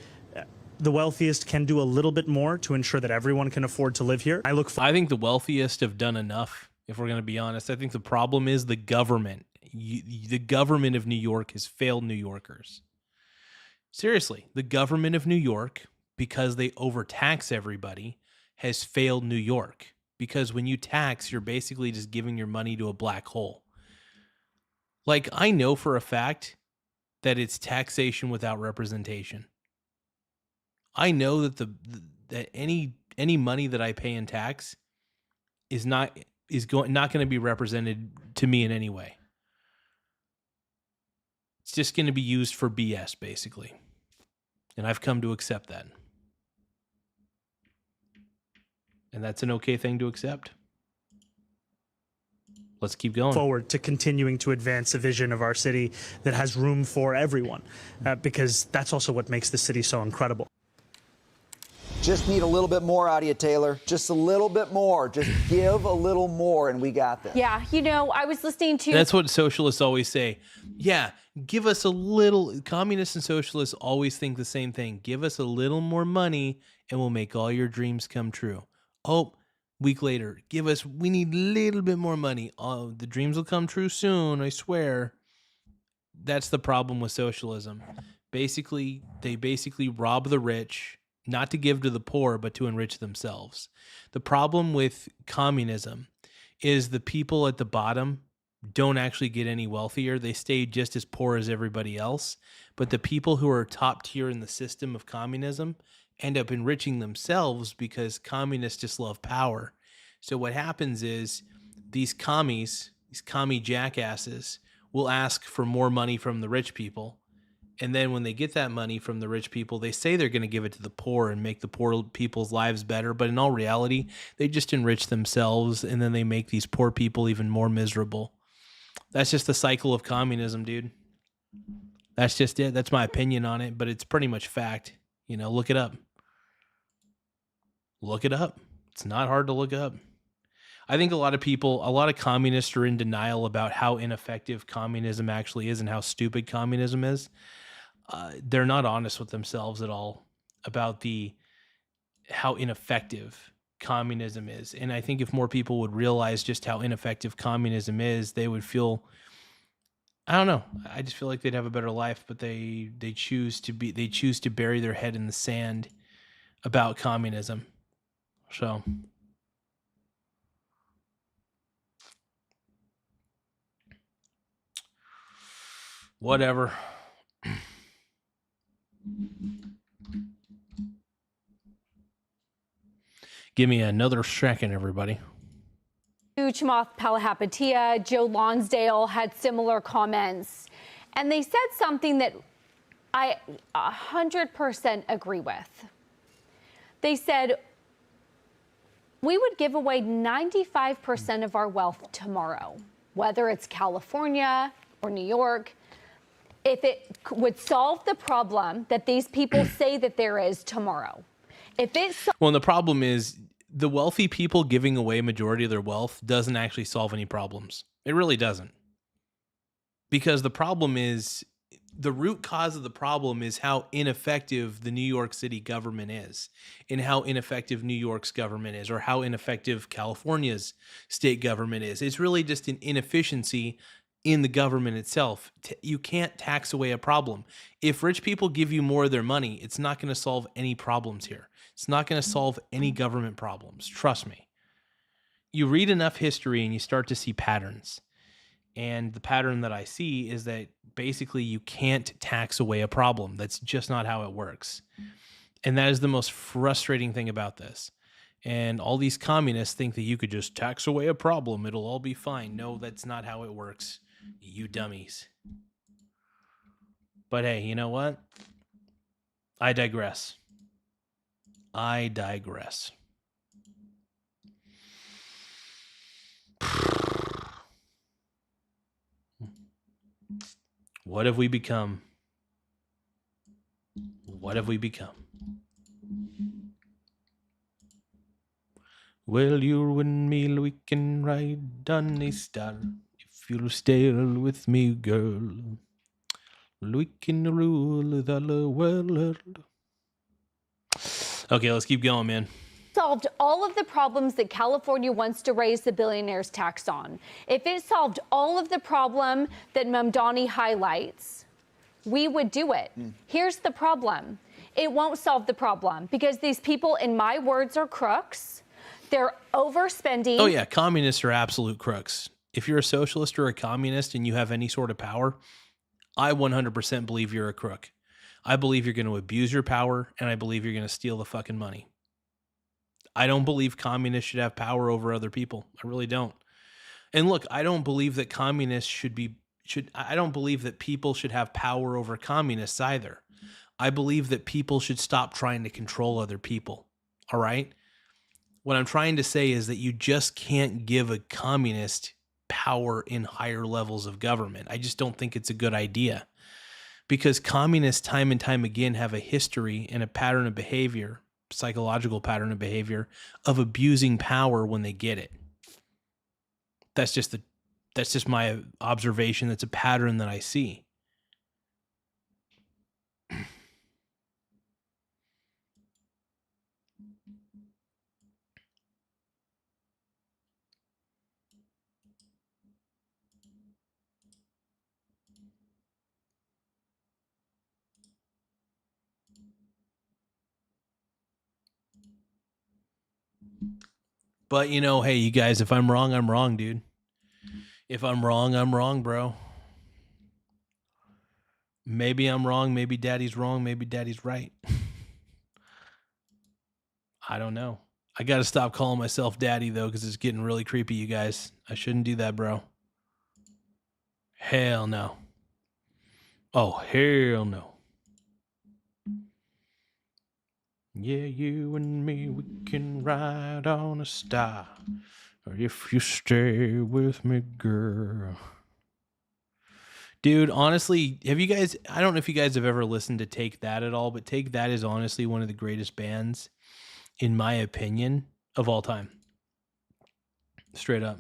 the wealthiest can do a little bit more to ensure that everyone can afford to live here. I think the wealthiest have done enough, if we're going to be honest. I think the problem is the government. The government of New York has failed New Yorkers. Seriously, the government of New York, because they overtax everybody, has failed New York. Because when you tax, you're basically just giving your money to a black hole. Like, I know for a fact that it's taxation without representation. I know that that any money that I pay in tax is not going to be represented to me in any way. It's just going to be used for BS, basically. And I've come to accept that. And that's an okay thing to accept. Let's keep going. Forward to continuing to advance a vision of our city that has room for everyone, because that's also what makes the city so incredible. Just need a little bit more out of you, Taylor. Just a little bit more. Just give a little more, and we got this. Yeah, I was listening to... That's what socialists always say. Yeah, give us a little... Communists and socialists always think the same thing. Give us a little more money, and we'll make all your dreams come true. Oh, week later, we need a little bit more money. Oh, the dreams will come true soon, I swear. That's the problem with socialism. They basically rob the rich, not to give to the poor, but to enrich themselves. The problem with communism is the people at the bottom don't actually get any wealthier. They stay just as poor as everybody else. But the people who are top tier in the system of communism end up enriching themselves because communists just love power. So what happens is these commie jackasses will ask for more money from the rich people. And then when they get that money from the rich people, they say they're going to give it to the poor and make the poor people's lives better. But in all reality, they just enrich themselves, and then they make these poor people even more miserable. That's just the cycle of communism, dude. That's just it. That's my opinion on it, but it's pretty much fact. Look it up. Look it up. It's not hard to look up. I think a lot of communists are in denial about how ineffective communism actually is and how stupid communism is. They're not honest with themselves at all about how ineffective communism is. And I think if more people would realize just how ineffective communism is, they would feel, I don't know. I just feel like they'd have a better life, but they choose to bury their head in the sand about communism. So whatever. Give me another second, everybody. Chamath Palihapitiya, Joe Lonsdale had similar comments, and they said something that I 100% agree with. They said, we would give away 95% of our wealth tomorrow, whether it's California or New York, if it would solve the problem that these people say that there is tomorrow. Well, and the problem is the wealthy people giving away majority of their wealth doesn't actually solve any problems. It really doesn't. Because the problem is the root cause of the problem is how ineffective the New York City government is, and how ineffective New York's government is, or how ineffective California's state government is. It's really just an inefficiency in the government itself. You can't tax away a problem. If rich people give you more of their money, it's not going to solve any problems here. It's not going to solve any government problems. Trust me. You read enough history and you start to see patterns. And the pattern that I see is that basically you can't tax away a problem. That's just not how it works. And that is the most frustrating thing about this. And all these communists think that you could just tax away a problem. It'll all be fine. No, that's not how it works. You dummies. But hey, you know what? I digress. I digress. What have we become? What have we become? Well, you and me, we can ride on a star. If you'll stay with me, girl, we can rule the world. Okay, let's keep going, man. Solved all of the problems that California wants to raise the billionaires tax on. If it solved all of the problem that Mamdani highlights, we would do it. Here's the problem. It won't solve the problem because these people, in my words, are crooks. They're overspending. Oh yeah, communists are absolute crooks. If you're a socialist or a communist and you have any sort of power, I 100% believe you're a crook. I believe you're going to abuse your power, and I believe you're going to steal the fucking money. I don't believe communists should have power over other people. I really don't. And look, I don't believe that communists I don't believe that people should have power over communists either. I believe that people should stop trying to control other people. All right? What I'm trying to say is that you just can't give a communist power in higher levels of government. I just don't think it's a good idea. Because communists time and time again have a history and a pattern of behavior, psychological pattern of behavior, of abusing power when they get it. That's just my observation. That's a pattern that I see. But, you know, hey, you guys, if I'm wrong, I'm wrong, dude. If I'm wrong, bro. Maybe I'm wrong. Maybe daddy's wrong. Maybe daddy's right. I don't know. I got to stop calling myself daddy, though, because it's getting really creepy, you guys. I shouldn't do that, bro. Hell no. Oh, hell no. Yeah, you and me, we can ride on a star. Or if you stay with me, girl. Dude, honestly, have you guys, I don't know if you guys have ever listened to Take That at all, but Take That is honestly one of the greatest bands, in my opinion, of all time. Straight up.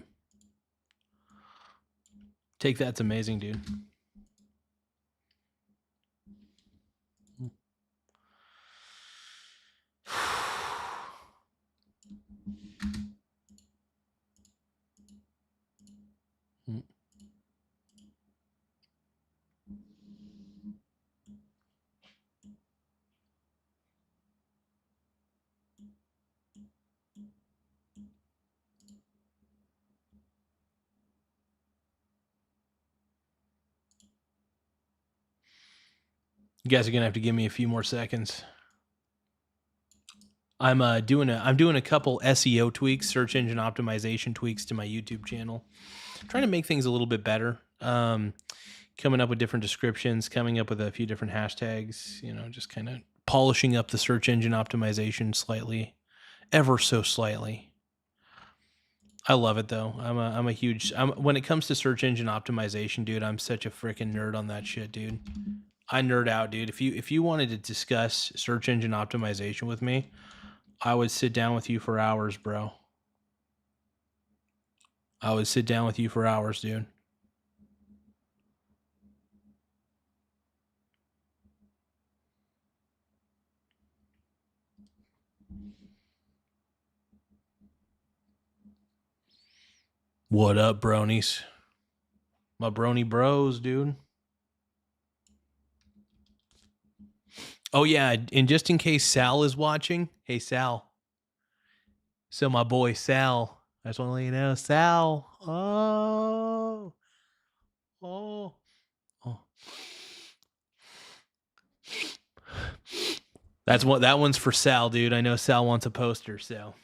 Take That's amazing, dude. You guys are gonna have to give me a few more seconds. I'm doing a couple SEO tweaks, search engine optimization tweaks to my YouTube channel. Trying to make things a little bit better. Coming up with different descriptions, coming up with a few different hashtags, you know, just kind of polishing up the search engine optimization slightly, ever so slightly. I love it though. I'm a huge when it comes to search engine optimization, dude, I'm such a freaking nerd on that shit, dude. I nerd out, dude. If you wanted to discuss search engine optimization with me, I would sit down with you for hours, bro. I would sit down with you for hours, dude. What up, bronies? My brony bros, dude. Oh, yeah, and just in case Sal is watching, hey, Sal. So my boy Sal, I just want to let you know, Sal. Oh. That one's for Sal, dude. I know Sal wants a poster, so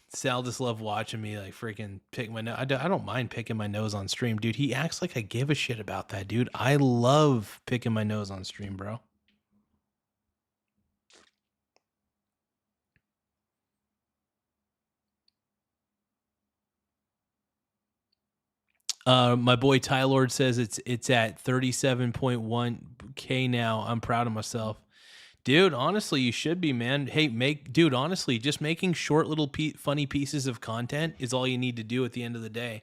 Sal just love watching me like freaking pick my nose. I don't mind picking my nose on stream, dude. He acts like I give a shit about that, dude. I love picking my nose on stream, bro. My boy Ty Lord says it's at 37.1K now. I'm proud of myself. Dude, honestly, you should be, man. Hey, honestly, just making short little funny pieces of content is all you need to do at the end of the day.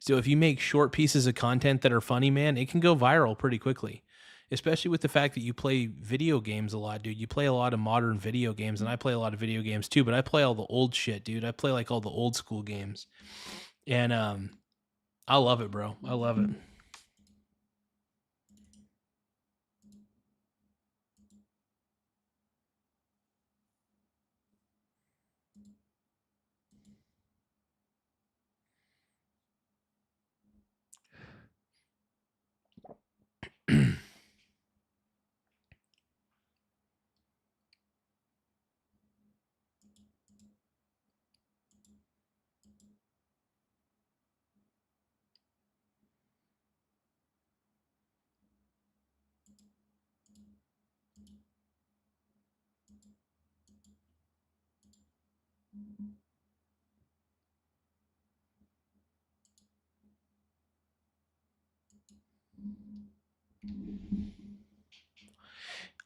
So if you make short pieces of content that are funny, man, it can go viral pretty quickly. Especially with the fact that you play video games a lot, dude. You play a lot of modern video games, and I play a lot of video games too, but I play all the old shit, dude. I play like all the old school games. And I love it, bro. I love it.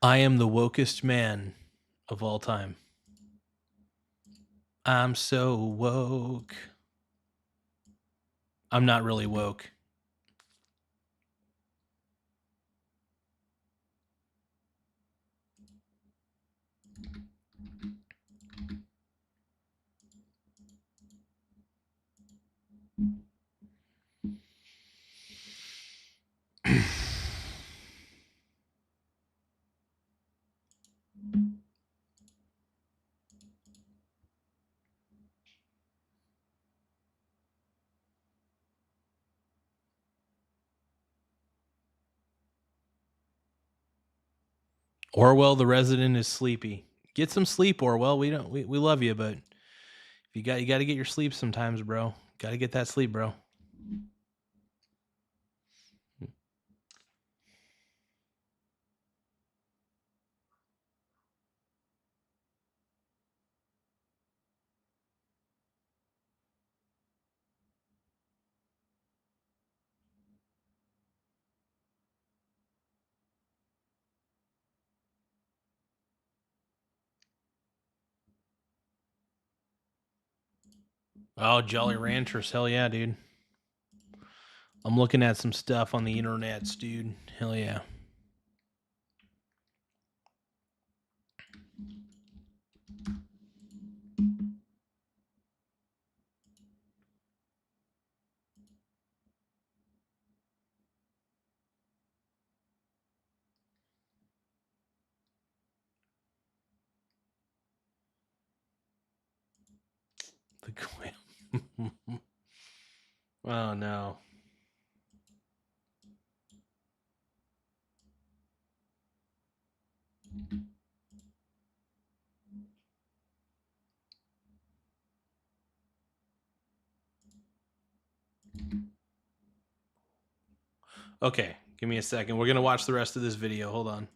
I am the wokest man of all time. I'm so woke. I'm not really woke. Orwell, the resident, is sleepy. Get some sleep, Orwell. We love you, but you got to get your sleep sometimes, bro. Got to get that sleep, bro. Oh, Jolly Ranchers. Hell yeah, dude. I'm looking at some stuff on the internets, dude. Hell yeah. The quail. Oh, no. Okay, give me a second. We're going to watch the rest of this video. Hold on.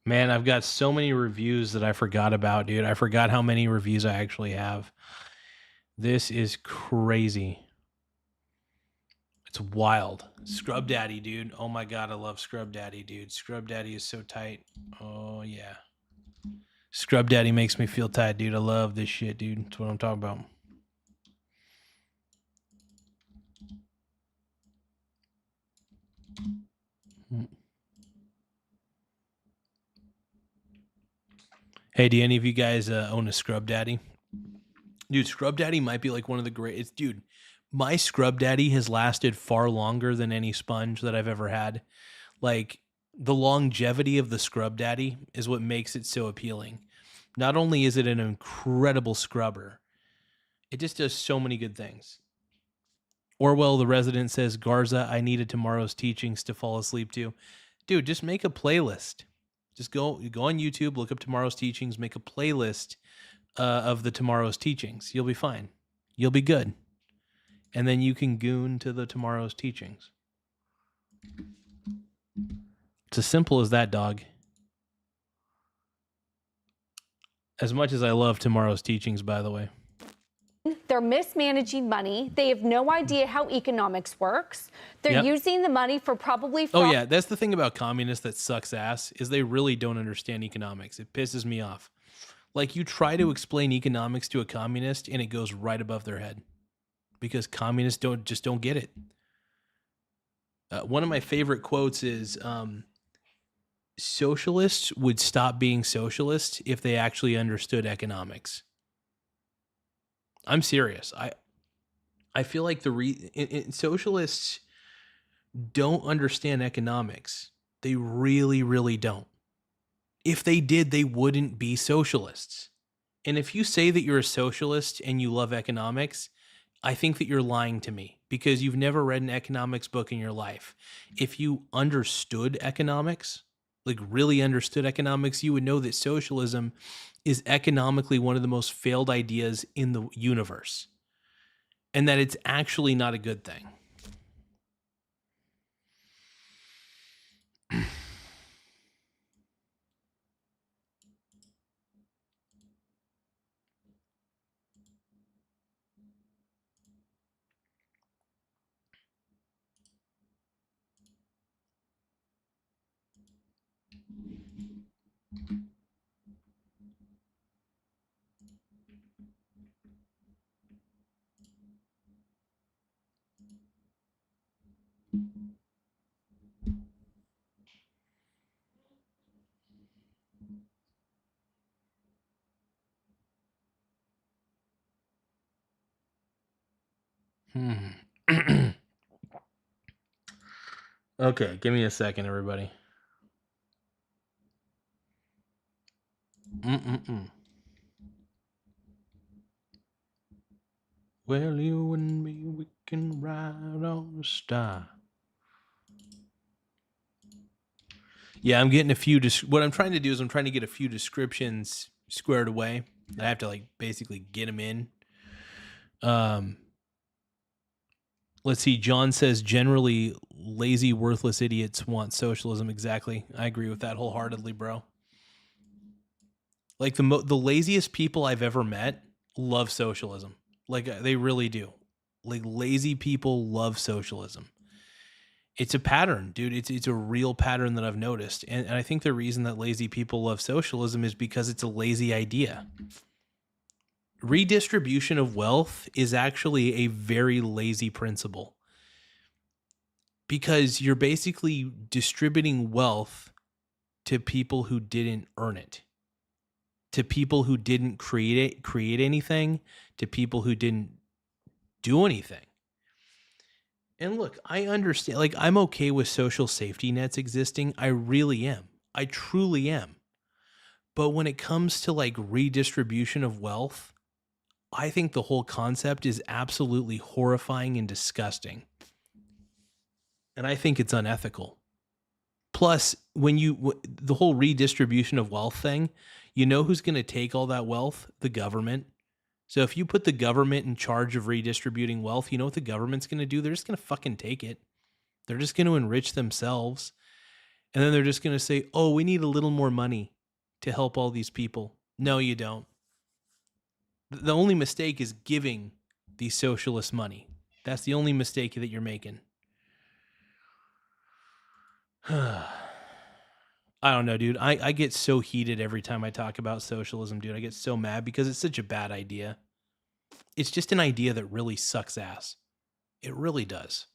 Man, I've got so many reviews that I forgot about, dude. I forgot how many reviews I actually have. This is crazy. It's wild. Scrub Daddy, dude. Oh my God, I love Scrub Daddy, dude. Scrub Daddy is so tight. Oh yeah. Scrub Daddy makes me feel tight, dude. I love this shit, dude. That's what I'm talking about. Hey, do any of you guys own a Scrub Daddy? Dude, Scrub Daddy might be like one of the greatest. Dude, my Scrub Daddy has lasted far longer than any sponge that I've ever had. Like, the longevity of the Scrub Daddy is what makes it so appealing. Not only is it an incredible scrubber, it just does so many good things. Orwell, the resident, says, Garza, I needed tomorrow's teachings to fall asleep to. Dude, just make a playlist. Just go on YouTube, look up tomorrow's teachings, make a playlist of the tomorrow's teachings. You'll be fine. You'll be good. And then you can goon to the tomorrow's teachings. It's as simple as that, dog. As much as I love tomorrow's teachings, by the way. They're mismanaging money. They have no idea how economics works. They're using the money for probably... Oh, yeah. That's the thing about communists that sucks ass, is they really don't understand economics. It pisses me off. Like, you try to explain economics to a communist, and it goes right above their head. Because communists don't get it. One of my favorite quotes is... socialists would stop being socialists if they actually understood economics. I'm serious. I feel like socialists don't understand economics. They really, really don't. If they did, they wouldn't be socialists. And if you say that you're a socialist and you love economics, I think that you're lying to me because you've never read an economics book in your life. If you understood economics, like really understood economics, you would know that socialism is economically one of the most failed ideas in the universe, and that it's actually not a good thing. Okay, give me a second, everybody. Well, you and me, we can ride on a star. Yeah, I'm getting a few. What I'm trying to do is I'm trying to get a few descriptions squared away. I have to like basically get them in. Let's see. John says generally lazy, worthless idiots want socialism. Exactly. I agree with that wholeheartedly, bro. Like the laziest people I've ever met love socialism. Like they really do. Like lazy people love socialism. It's a pattern, dude. It's a real pattern that I've noticed. And I think the reason that lazy people love socialism is because it's a lazy idea. Redistribution of wealth is actually a very lazy principle. Because you're basically distributing wealth to people who didn't earn it. To people who didn't create anything, to people who didn't do anything. And look, I understand, like, I'm okay with social safety nets existing. I really am. I truly am. But when it comes to like redistribution of wealth, I think the whole concept is absolutely horrifying and disgusting. And I think it's unethical. Plus, when the whole redistribution of wealth thing, you know who's going to take all that wealth? The government. So if you put the government in charge of redistributing wealth, you know what the government's going to do? They're just going to fucking take it. They're just going to enrich themselves. And then they're just going to say, oh, we need a little more money to help all these people. No, you don't. The only mistake is giving the socialist money. That's the only mistake that you're making. I don't know, dude. I get so heated every time I talk about socialism, dude. I get so mad because it's such a bad idea. It's just an idea that really sucks ass. It really does.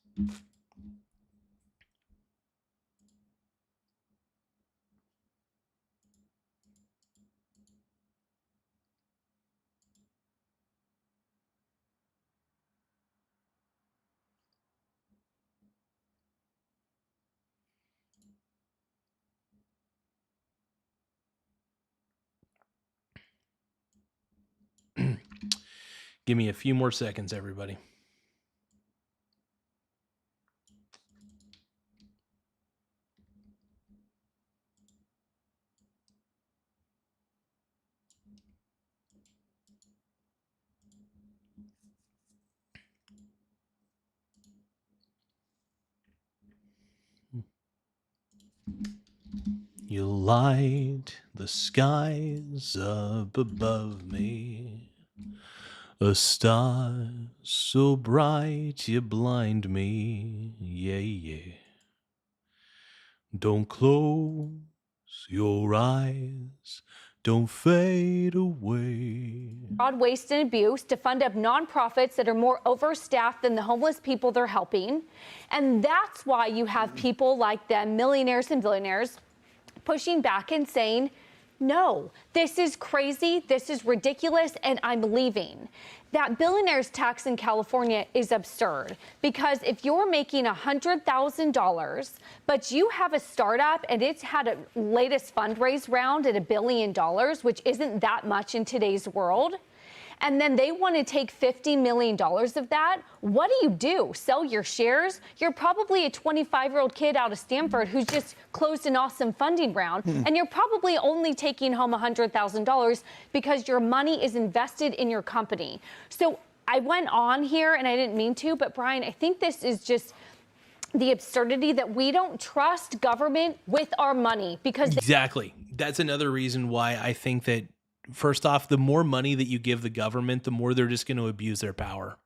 Give me a few more seconds, everybody. You light the skies up above me, a star so bright you blind me, yeah, yeah. Don't close your eyes, don't fade away. Fraud, waste, and abuse to fund up nonprofits that are more overstaffed than the homeless people they're helping. And that's why you have people like them, millionaires and billionaires, pushing back and saying, no, this is crazy, this is ridiculous, and I'm leaving. That billionaire's tax in California is absurd because if you're making $100,000, but you have a startup and it's had a latest fundraise round at $1 billion, which isn't that much in today's world, and then they want to take $50 million of that, what do? Sell your shares? You're probably a 25-year-old kid out of Stanford who's just closed an awesome funding round, and you're probably only taking home $100,000 because your money is invested in your company. So I went on here, and I didn't mean to, but Brian, I think this is just the absurdity that we don't trust government with our money because Exactly. That's another reason why I think that, first off, the more money that you give the government, the more they're just going to abuse their power.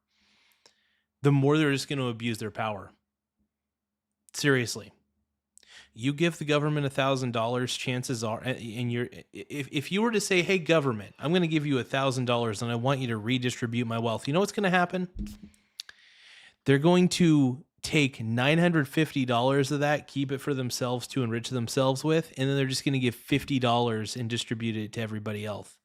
The more they're just going to abuse their power. Seriously. You give the government $1,000, chances are, and if you were to say, hey, government, I'm going to give you $1,000 and I want you to redistribute my wealth, you know what's going to happen? They're going to take $950 of that, keep it for themselves to enrich themselves with, and then they're just going to give $50 and distribute it to everybody else.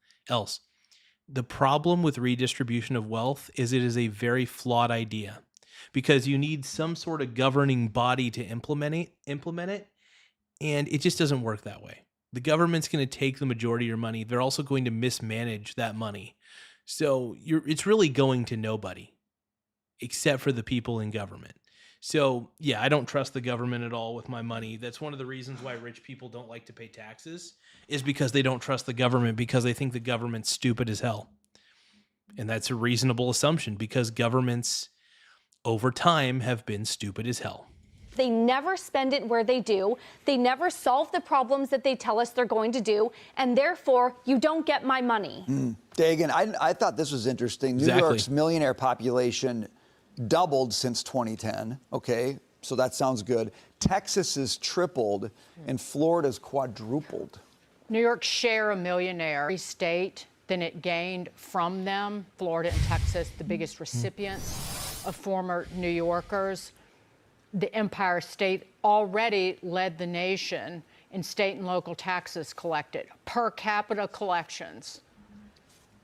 The problem with redistribution of wealth is it is a very flawed idea because you need some sort of governing body to implement it, and it just doesn't work that way. The government's going to take the majority of your money. They're also going to mismanage that money. So it's really going to nobody except for the people in government. So, yeah, I don't trust the government at all with my money. That's one of the reasons why rich people don't like to pay taxes, is because they don't trust the government because they think the government's stupid as hell. And that's a reasonable assumption because governments over time have been stupid as hell. they never spend it where they do. They never solve the problems that they tell us they're going to do. And therefore, you don't get my money. Dagan, I thought this was interesting. New York's millionaire population doubled since 2010. Okay, so that sounds good. Texas has tripled and Florida's quadrupled. New York's share a millionaire state than it gained from them. Florida and Texas, the biggest recipients of former New Yorkers. The Empire State already led the nation in state and local taxes collected. Per capita collections,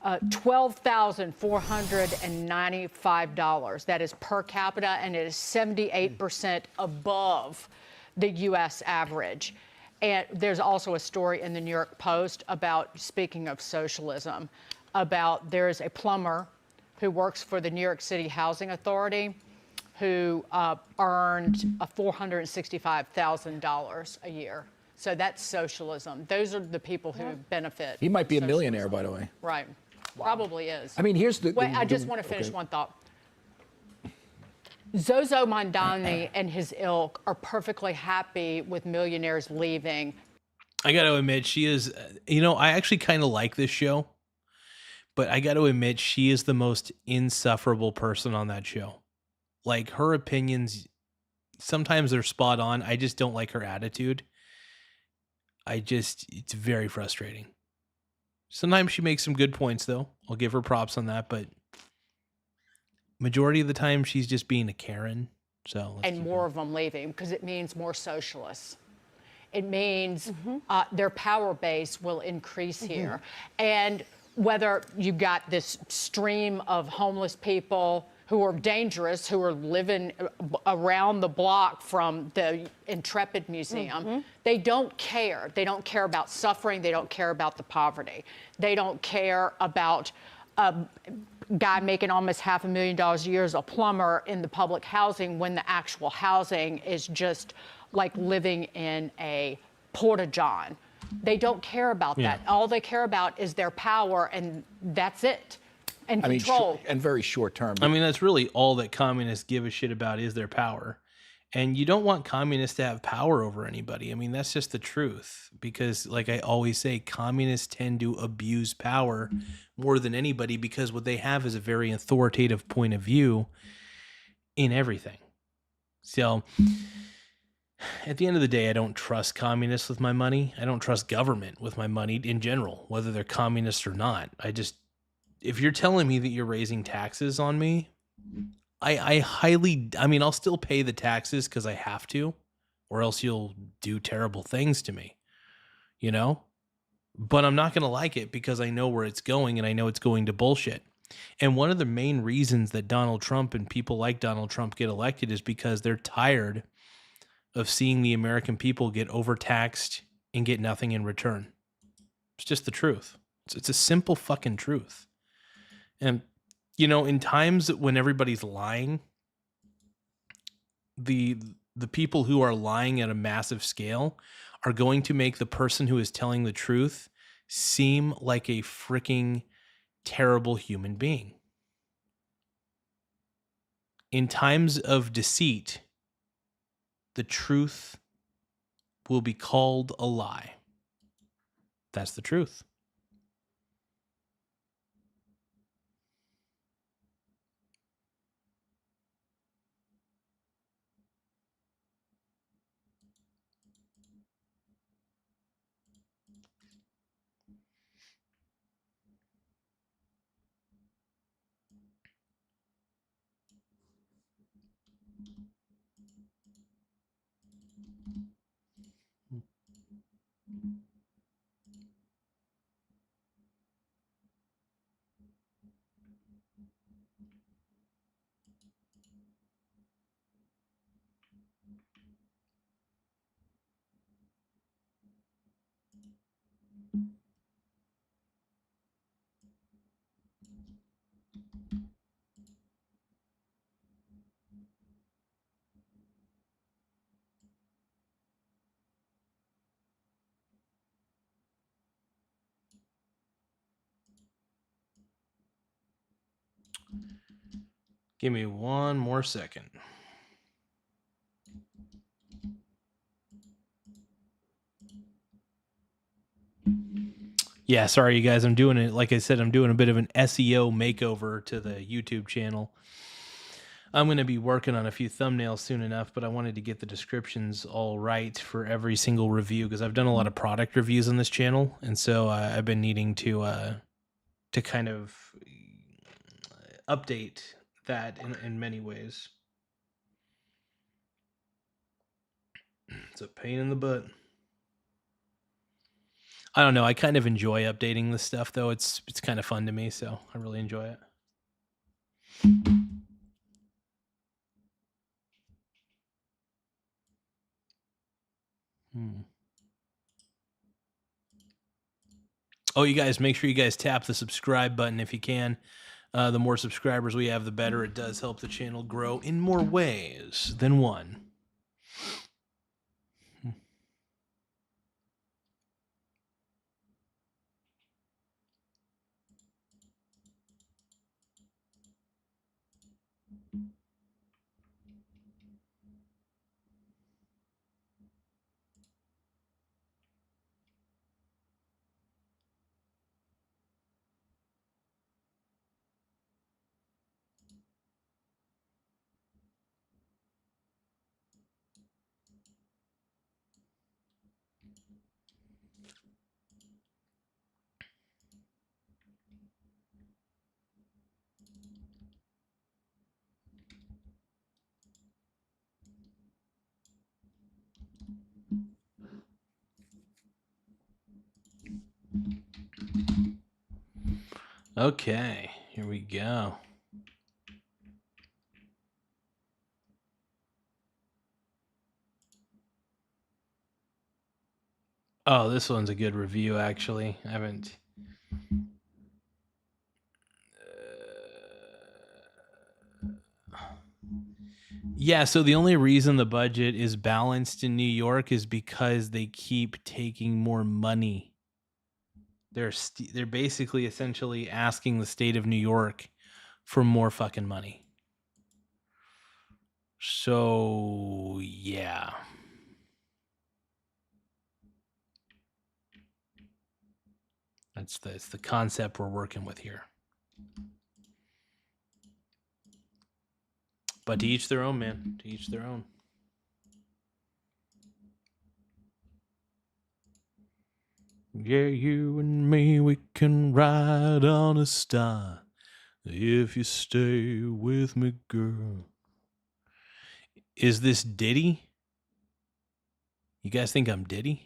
$12,495. That is per capita, and it is 78% above the U.S. average. And there's also a story in the New York Post about, speaking of socialism, about there's a plumber who works for the New York City Housing Authority who earned $465,000 a year. So that's socialism. Those are the people who benefit. He might be a millionaire, by the way. Right. Probably is. I mean, here's the... Wait, I just want to finish one thought. Zozo Mondani and his ilk are perfectly happy with millionaires leaving. I got to admit, she is, you know, I actually kind of like this show But I got to admit, she is the most insufferable person on that show. Like, her opinions, sometimes they're spot on. I just don't like her attitude. It's very frustrating. Sometimes she makes some good points, though. I'll give her props on that, but majority of the time she's just being a Karen. And more of them leaving because it means more socialists. It means their power base will increase here. And whether you've got this stream of homeless people who are dangerous, who are living around the block from the Intrepid Museum, they don't care. They don't care about suffering. They don't care about the poverty. They don't care about a guy making almost $500,000 a year as a plumber in the public housing when the actual housing is just like living in a porta-john. They don't care about that. All they care about is their power, and that's it. And control. And very short term. I mean, that's really all that communists give a shit about is their power. And you don't want communists to have power over anybody. I mean, that's just the truth. Because, like I always say, communists tend to abuse power more than anybody because what they have is a very authoritative point of view in everything. So, at the end of the day, I don't trust communists with my money. I don't trust government with my money in general, whether they're communists or not. If you're telling me that you're raising taxes on me, I'll still pay the taxes because I have to, or else you'll do terrible things to me, you know? But I'm not going to like it because I know where it's going and I know it's going to bullshit. And one of the main reasons that Donald Trump and people like Donald Trump get elected is because they're tired of seeing the American people get overtaxed and get nothing in return. It's just the truth. It's a simple fucking truth. And, you know, in times when everybody's lying, the people who are lying at a massive scale are going to make the person who is telling the truth seem like a freaking terrible human being. In times of deceit, the truth will be called a lie. That's the truth. Give me one more second. Yeah, sorry, you guys. I'm doing it. Like I said, I'm doing a bit of an SEO makeover to the YouTube channel. I'm going to be working on a few thumbnails soon enough, but I wanted to get the descriptions all right for every single review because I've done a lot of product reviews on this channel, and so I've been needing to kind of update that in many ways. It's a pain in the butt. I don't know. I kind of enjoy updating this stuff, though. It's kind of fun to me, so I really enjoy it. Oh, you guys, make sure you guys tap the subscribe button if you can. The more subscribers we have, the better. It does help the channel grow in more ways than one. Okay, here we go. Oh, this one's a good review, actually. I haven't. Yeah, so the only reason the budget is balanced in New York is because they keep taking more money. They're basically essentially asking the state of New York for more fucking money. So, yeah. That's the concept we're working with here. But to each their own, man. To each their own. Yeah, you and me, we can ride on a star if you stay with me, girl. Is this Diddy? You guys think I'm Diddy?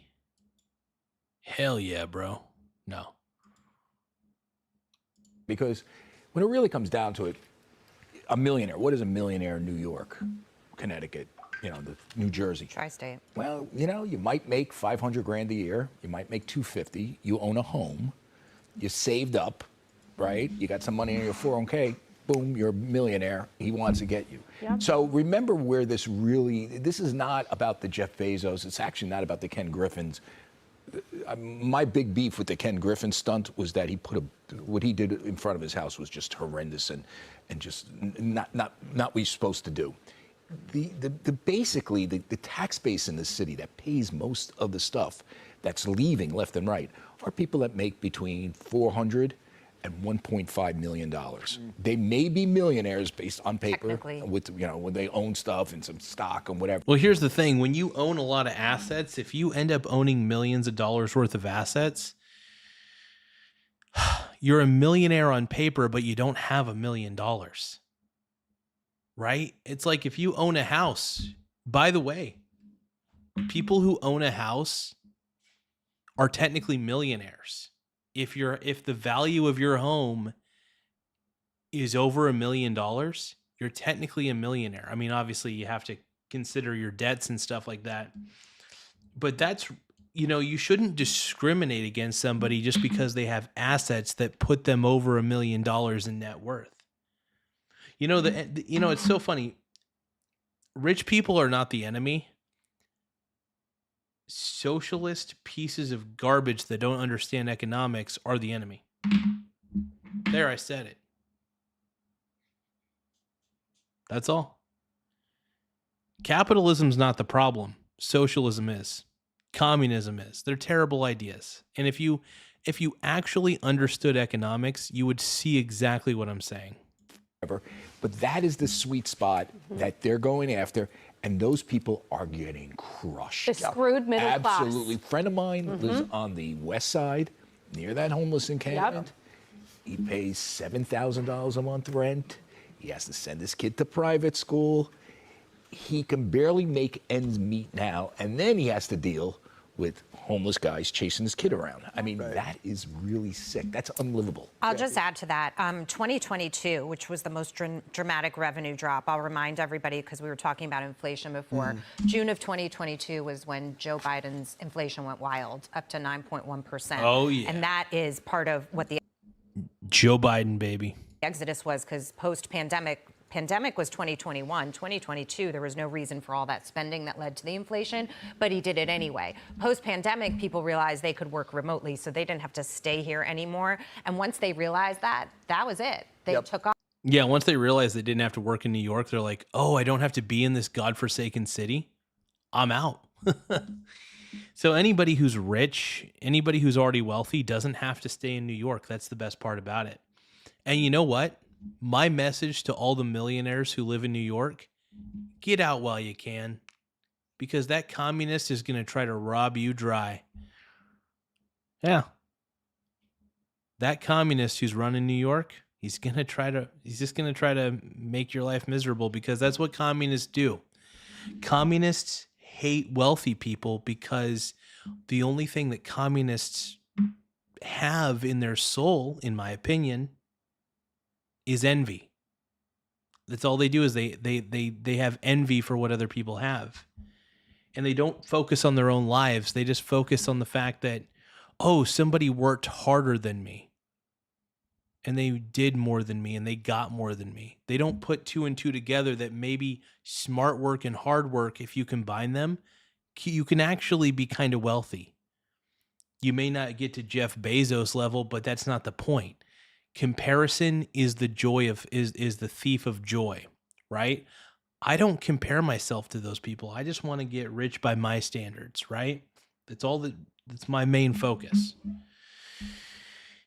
Hell yeah, bro. No. Because when it really comes down to it, a millionaire, what is a millionaire in New York, Connecticut, New Jersey? Tri-state. Well, you might make 500 grand a year. You might make 250. You own a home. You saved up, right? You got some money in your 401k. Boom, you're a millionaire. He wants to get you. Yep. So remember where this is not about the Jeff Bezos. It's actually not about the Ken Griffins. My big beef with the Ken Griffin stunt was that what he did in front of his house was just horrendous and just not what he's supposed to do. Basically the tax base in the city that pays most of the stuff that's leaving left and right are people that make between $400 and $1.5 million. They may be millionaires based on paper with when they own stuff and some stock and whatever. Well, here's the thing. When you own a lot of assets, if you end up owning millions of dollars worth of assets, you're a millionaire on paper, but you don't have $1 million. Right? It's like if you own a house. By the way, people who own a house are technically millionaires. If the value of your home is over $1 million, you're technically a millionaire. I mean, obviously you have to consider your debts and stuff like that. But that's, you shouldn't discriminate against somebody just because they have assets that put them over $1 million in net worth. It's so funny. Rich people are not the enemy. Socialist pieces of garbage that don't understand economics are the enemy. There, I said it. That's all. Capitalism's not the problem. Socialism is. Communism is. They're terrible ideas. And if you actually understood economics, you would see exactly what I'm saying. But that is the sweet spot that they're going after, and those people are getting crushed. The screwed middle class. Absolutely. Friend of mine lives on the west side, near that homeless encampment. Yep. He pays $7,000 a month rent. He has to send his kid to private school. He can barely make ends meet now, and then he has to deal with homeless guys chasing his kid around. I mean, that is really sick. That's unlivable. I'll just add to that. 2022, which was the most dramatic revenue drop. I'll remind everybody, because we were talking about inflation before. June of 2022 was when Joe Biden's inflation went wild, up to 9.1%. Oh, yeah. And that is part of what the Joe Biden, baby. exodus was, because post-pandemic, pandemic was 2021. 2022, there was no reason for all that spending that led to the inflation, but he did it anyway. Post-pandemic, people realized they could work remotely, so they didn't have to stay here anymore. And once they realized that, that was it. They took off. Yeah, once they realized they didn't have to work in New York, they're like, oh, I don't have to be in this godforsaken city. I'm out. So anybody who's rich, anybody who's already wealthy doesn't have to stay in New York. That's the best part about it. And you know what? My message to all the millionaires who live in New York, get out while you can, because that communist is going to try to rob you dry. Yeah. That communist who's running New York, he's just going to try to make your life miserable, because that's what communists do. Communists hate wealthy people because the only thing that communists have in their soul, in my opinion, is envy. That's all they do is they have envy for what other people have. And they don't focus on their own lives. They just focus on the fact that, oh, somebody worked harder than me. And they did more than me and they got more than me. They don't put two and two together that maybe smart work and hard work, if you combine them, you can actually be kind of wealthy. You may not get to Jeff Bezos level, but that's not the point. Comparison is the joy of is the thief of joy, right? I don't compare myself to those people. I just want to get rich by my standards, right? That's my main focus.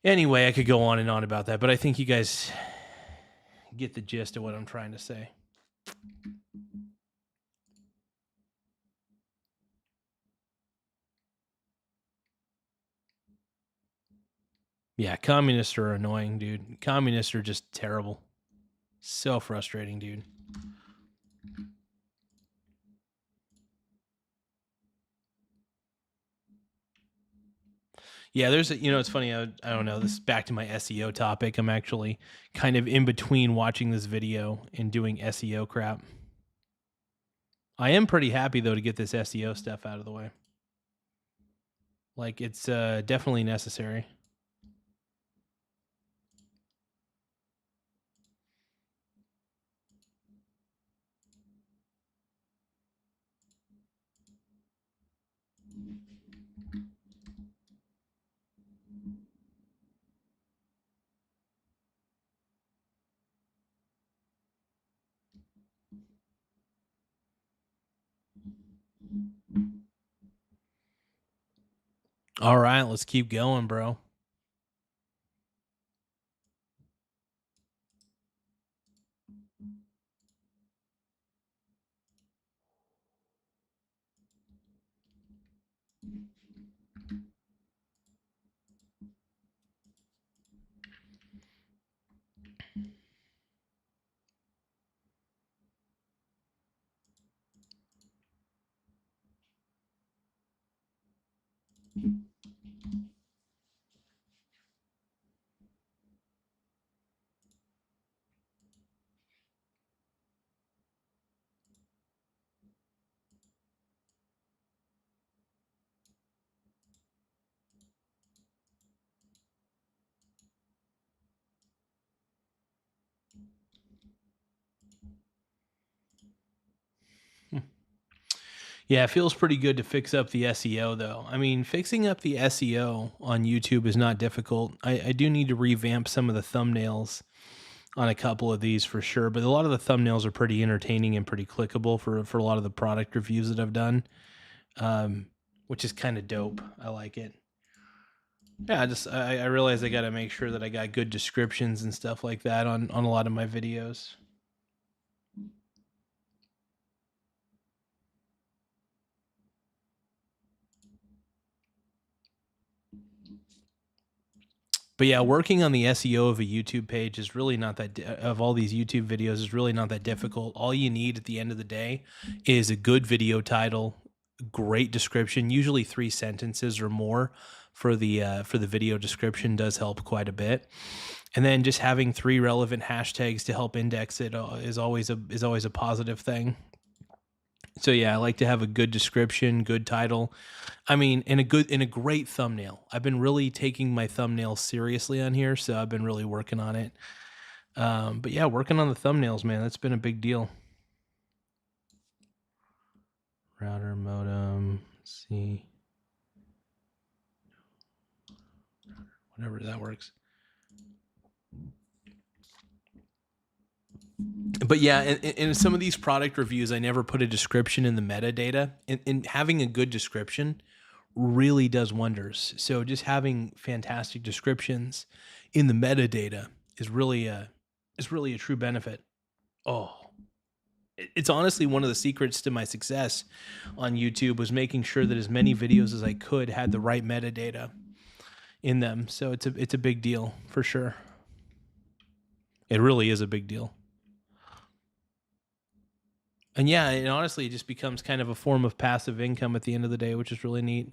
Anyway, I could go on and on about that, but I think you guys get the gist of what I'm trying to say. Yeah, communists are annoying, dude. Communists are just terrible. So frustrating, dude. Yeah, there's it's funny. I don't know. This is back to my SEO topic. I'm actually kind of in between watching this video and doing SEO crap. I am pretty happy though to get this SEO stuff out of the way. Like it's definitely necessary. All right, let's keep going, bro. Yeah, it feels pretty good to fix up the SEO, though. I mean, fixing up the SEO on YouTube is not difficult. I do need to revamp some of the thumbnails on a couple of these for sure, but a lot of the thumbnails are pretty entertaining and pretty clickable for a lot of the product reviews that I've done, which is kind of dope. I like it. Yeah, I realize I got to make sure that I got good descriptions and stuff like that on a lot of my videos. But yeah, working on the SEO of a YouTube page is really not that of all these YouTube videos is really not that difficult. All you need at the end of the day is a good video title, great description, usually 3 sentences or more for the video description does help quite a bit. And then just having 3 relevant hashtags to help index it is always a positive thing. So yeah, I like to have a good description, good title. I mean, in a great thumbnail. I've been really taking my thumbnails seriously on here, so I've been really working on it. But yeah, working on the thumbnails, man, that's been a big deal. Router modem, let's see. Whatever that works. But yeah, in some of these product reviews, I never put a description in the metadata. And having a good description really does wonders. So just having fantastic descriptions in the metadata is really a true benefit. Oh, it's honestly one of the secrets to my success on YouTube was making sure that as many videos as I could had the right metadata in them. So it's a big deal for sure. It really is a big deal. And yeah, and honestly, it just becomes kind of a form of passive income at the end of the day, which is really neat.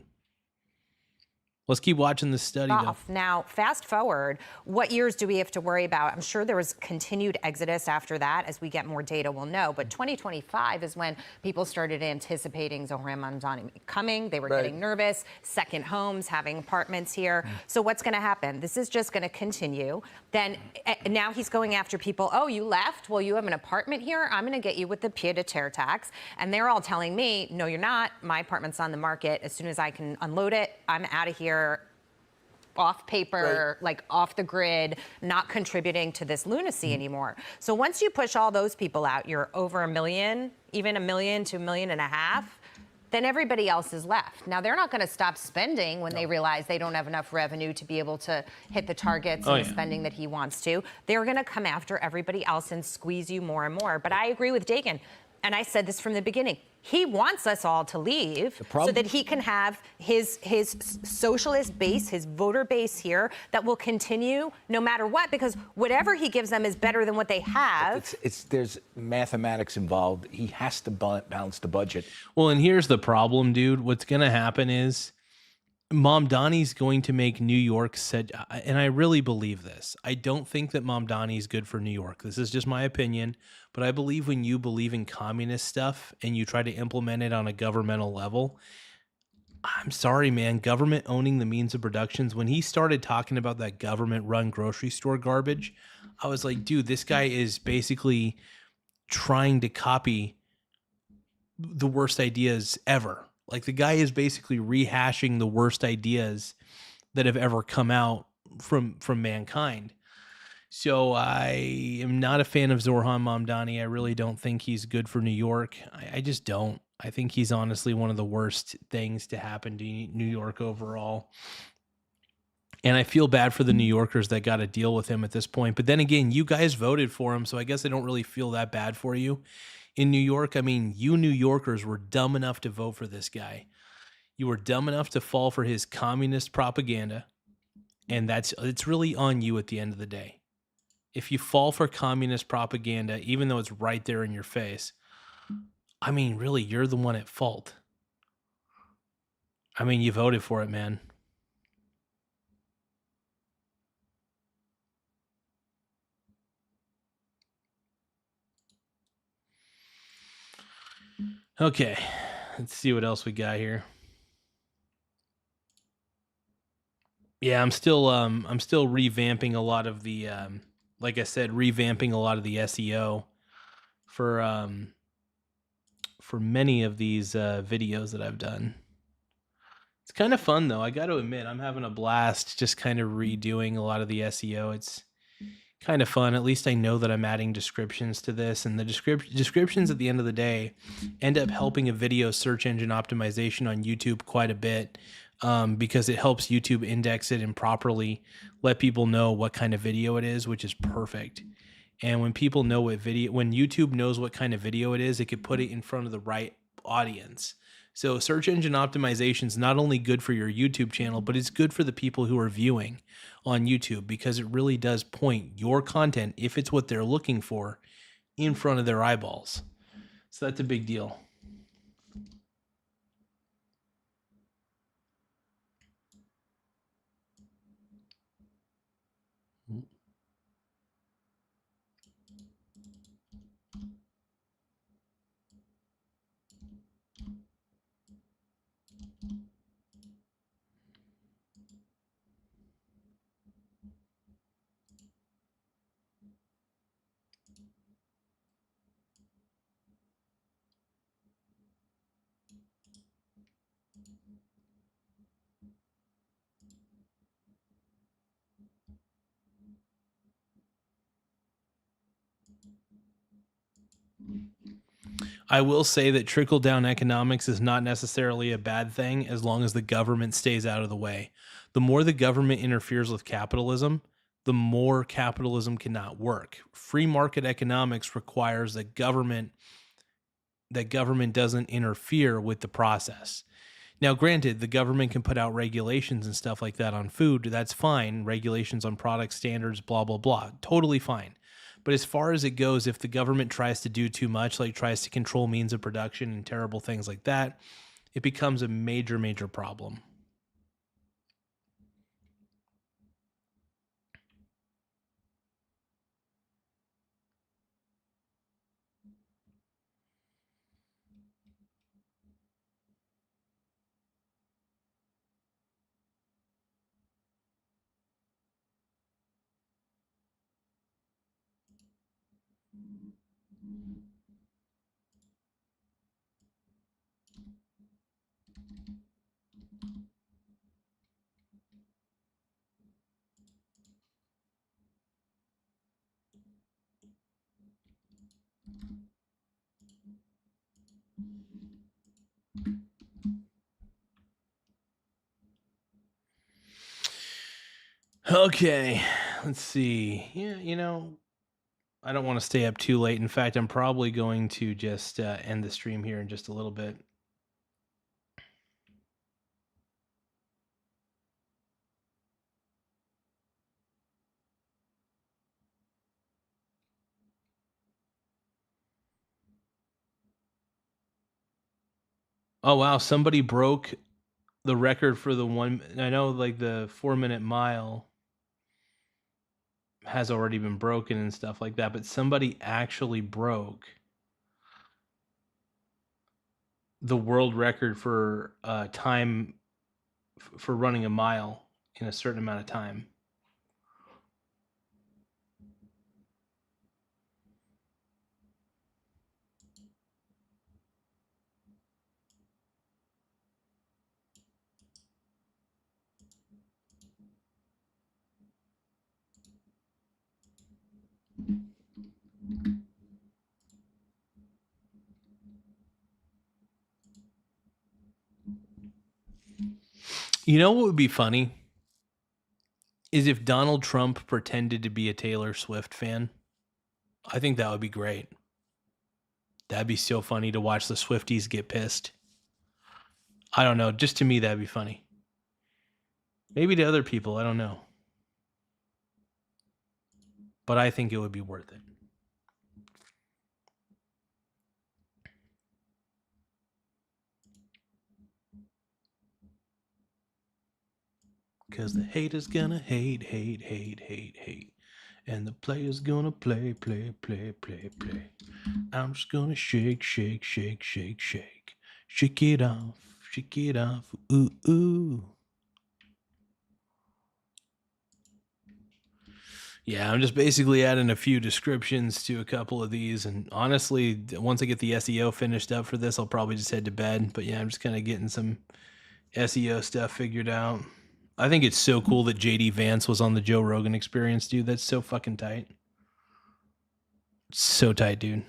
Let's keep watching this study, though. Now, fast forward, what years do we have to worry about? I'm sure there was continued exodus after that. As we get more data, we'll know. But 2025 is when people started anticipating Zohran Mamdani coming. They were getting nervous, second homes, having apartments here. So what's going to happen? This is just going to continue. Then now he's going after people. Oh, you left? Well, you have an apartment here? I'm going to get you with the pied-à-terre tax. And they're all telling me, no, you're not. My apartment's on the market. As soon as I can unload it, I'm out of here. Off paper, like off the grid, not contributing to this lunacy anymore. So once you push all those people out, you're over 1 million, even 1 million to 1.5 million, then everybody else is left. Now, they're not going to stop spending when they realize they don't have enough revenue to be able to hit the targets and the spending that he wants to. They're going to come after everybody else and squeeze you more and more. But I agree with Dagan, and I said this from the beginning. He wants us all to leave so that he can have his socialist base, his voter base here that will continue no matter what, because whatever he gives them is better than what they have. There's mathematics involved. He has to balance the budget. Well, and here's the problem, dude. What's going to happen is Mamdani's going to make New York and I really believe this. I don't think that Mamdani is good for New York. This is just my opinion, but I believe when you believe in communist stuff and you try to implement it on a governmental level, I'm sorry, man, government owning the means of productions. When he started talking about that government-run grocery store garbage, I was like, dude, this guy is basically trying to copy the worst ideas ever. Like, the guy is basically rehashing the worst ideas that have ever come out from mankind. So I am not a fan of Zohran Mamdani. I really don't think he's good for New York. I just don't. I think he's honestly one of the worst things to happen to New York overall. And I feel bad for the New Yorkers that got to deal with him at this point. But then again, you guys voted for him, so I guess I don't really feel that bad for you. In New York, I mean, you New Yorkers were dumb enough to vote for this guy. You were dumb enough to fall for his communist propaganda. And it's really on you at the end of the day. If you fall for communist propaganda, even though it's right there in your face, I mean, really, you're the one at fault. I mean, you voted for it, man. Okay, let's see what else we got here. Yeah, I'm still revamping a lot of the like I said, revamping a lot of the SEO for many of these videos that I've done. It's kind of fun though. I got to admit, I'm having a blast just kind of redoing a lot of the SEO. It's kind of fun. At least I know that I'm adding descriptions to this, and the descriptions at the end of the day end up helping a video search engine optimization on YouTube quite a bit, because it helps YouTube index it and properly let people know what kind of video it is, which is perfect. And when people know when YouTube knows what kind of video it is, it could put it in front of the right audience. So search engine optimization is not only good for your YouTube channel, but it's good for the people who are viewing on YouTube, because it really does point your content, if it's what they're looking for, in front of their eyeballs. So that's a big deal. I will say that trickle-down economics is not necessarily a bad thing as long as the government stays out of the way. The more the government interferes with capitalism, the more capitalism cannot work. Free market economics requires that government doesn't interfere with the process. Now, granted, the government can put out regulations and stuff like that on food. That's fine. Regulations on product standards, blah, blah, blah. Totally fine. But as far as it goes, if the government tries to do too much, like tries to control means of production and terrible things like that, it becomes a major, major problem. Okay, let's see. Yeah, I don't want to stay up too late. In fact, I'm probably going to just end the stream here in just a little bit. Oh, wow. Somebody broke the record for the one. I know, like, the 4-minute mile has already been broken and stuff like that, but somebody actually broke the world record for time for running a mile in a certain amount of time. You know what would be funny? Is if Donald Trump pretended to be a Taylor Swift fan. I think that would be great. That'd be so funny to watch the Swifties get pissed. I don't know. Just to me, that'd be funny. Maybe to other people, I don't know. But I think it would be worth it. Because the haters gonna hate. And the players gonna play. I'm just gonna shake. Shake it off. Ooh. Yeah, I'm just basically adding a few descriptions to a couple of these. And honestly, once I get the SEO finished up for this, I'll probably just head to bed. But yeah, I'm just kind of getting some SEO stuff figured out. I think it's so cool that JD Vance was on the Joe Rogan Experience, dude. That's so fucking tight. So tight, dude.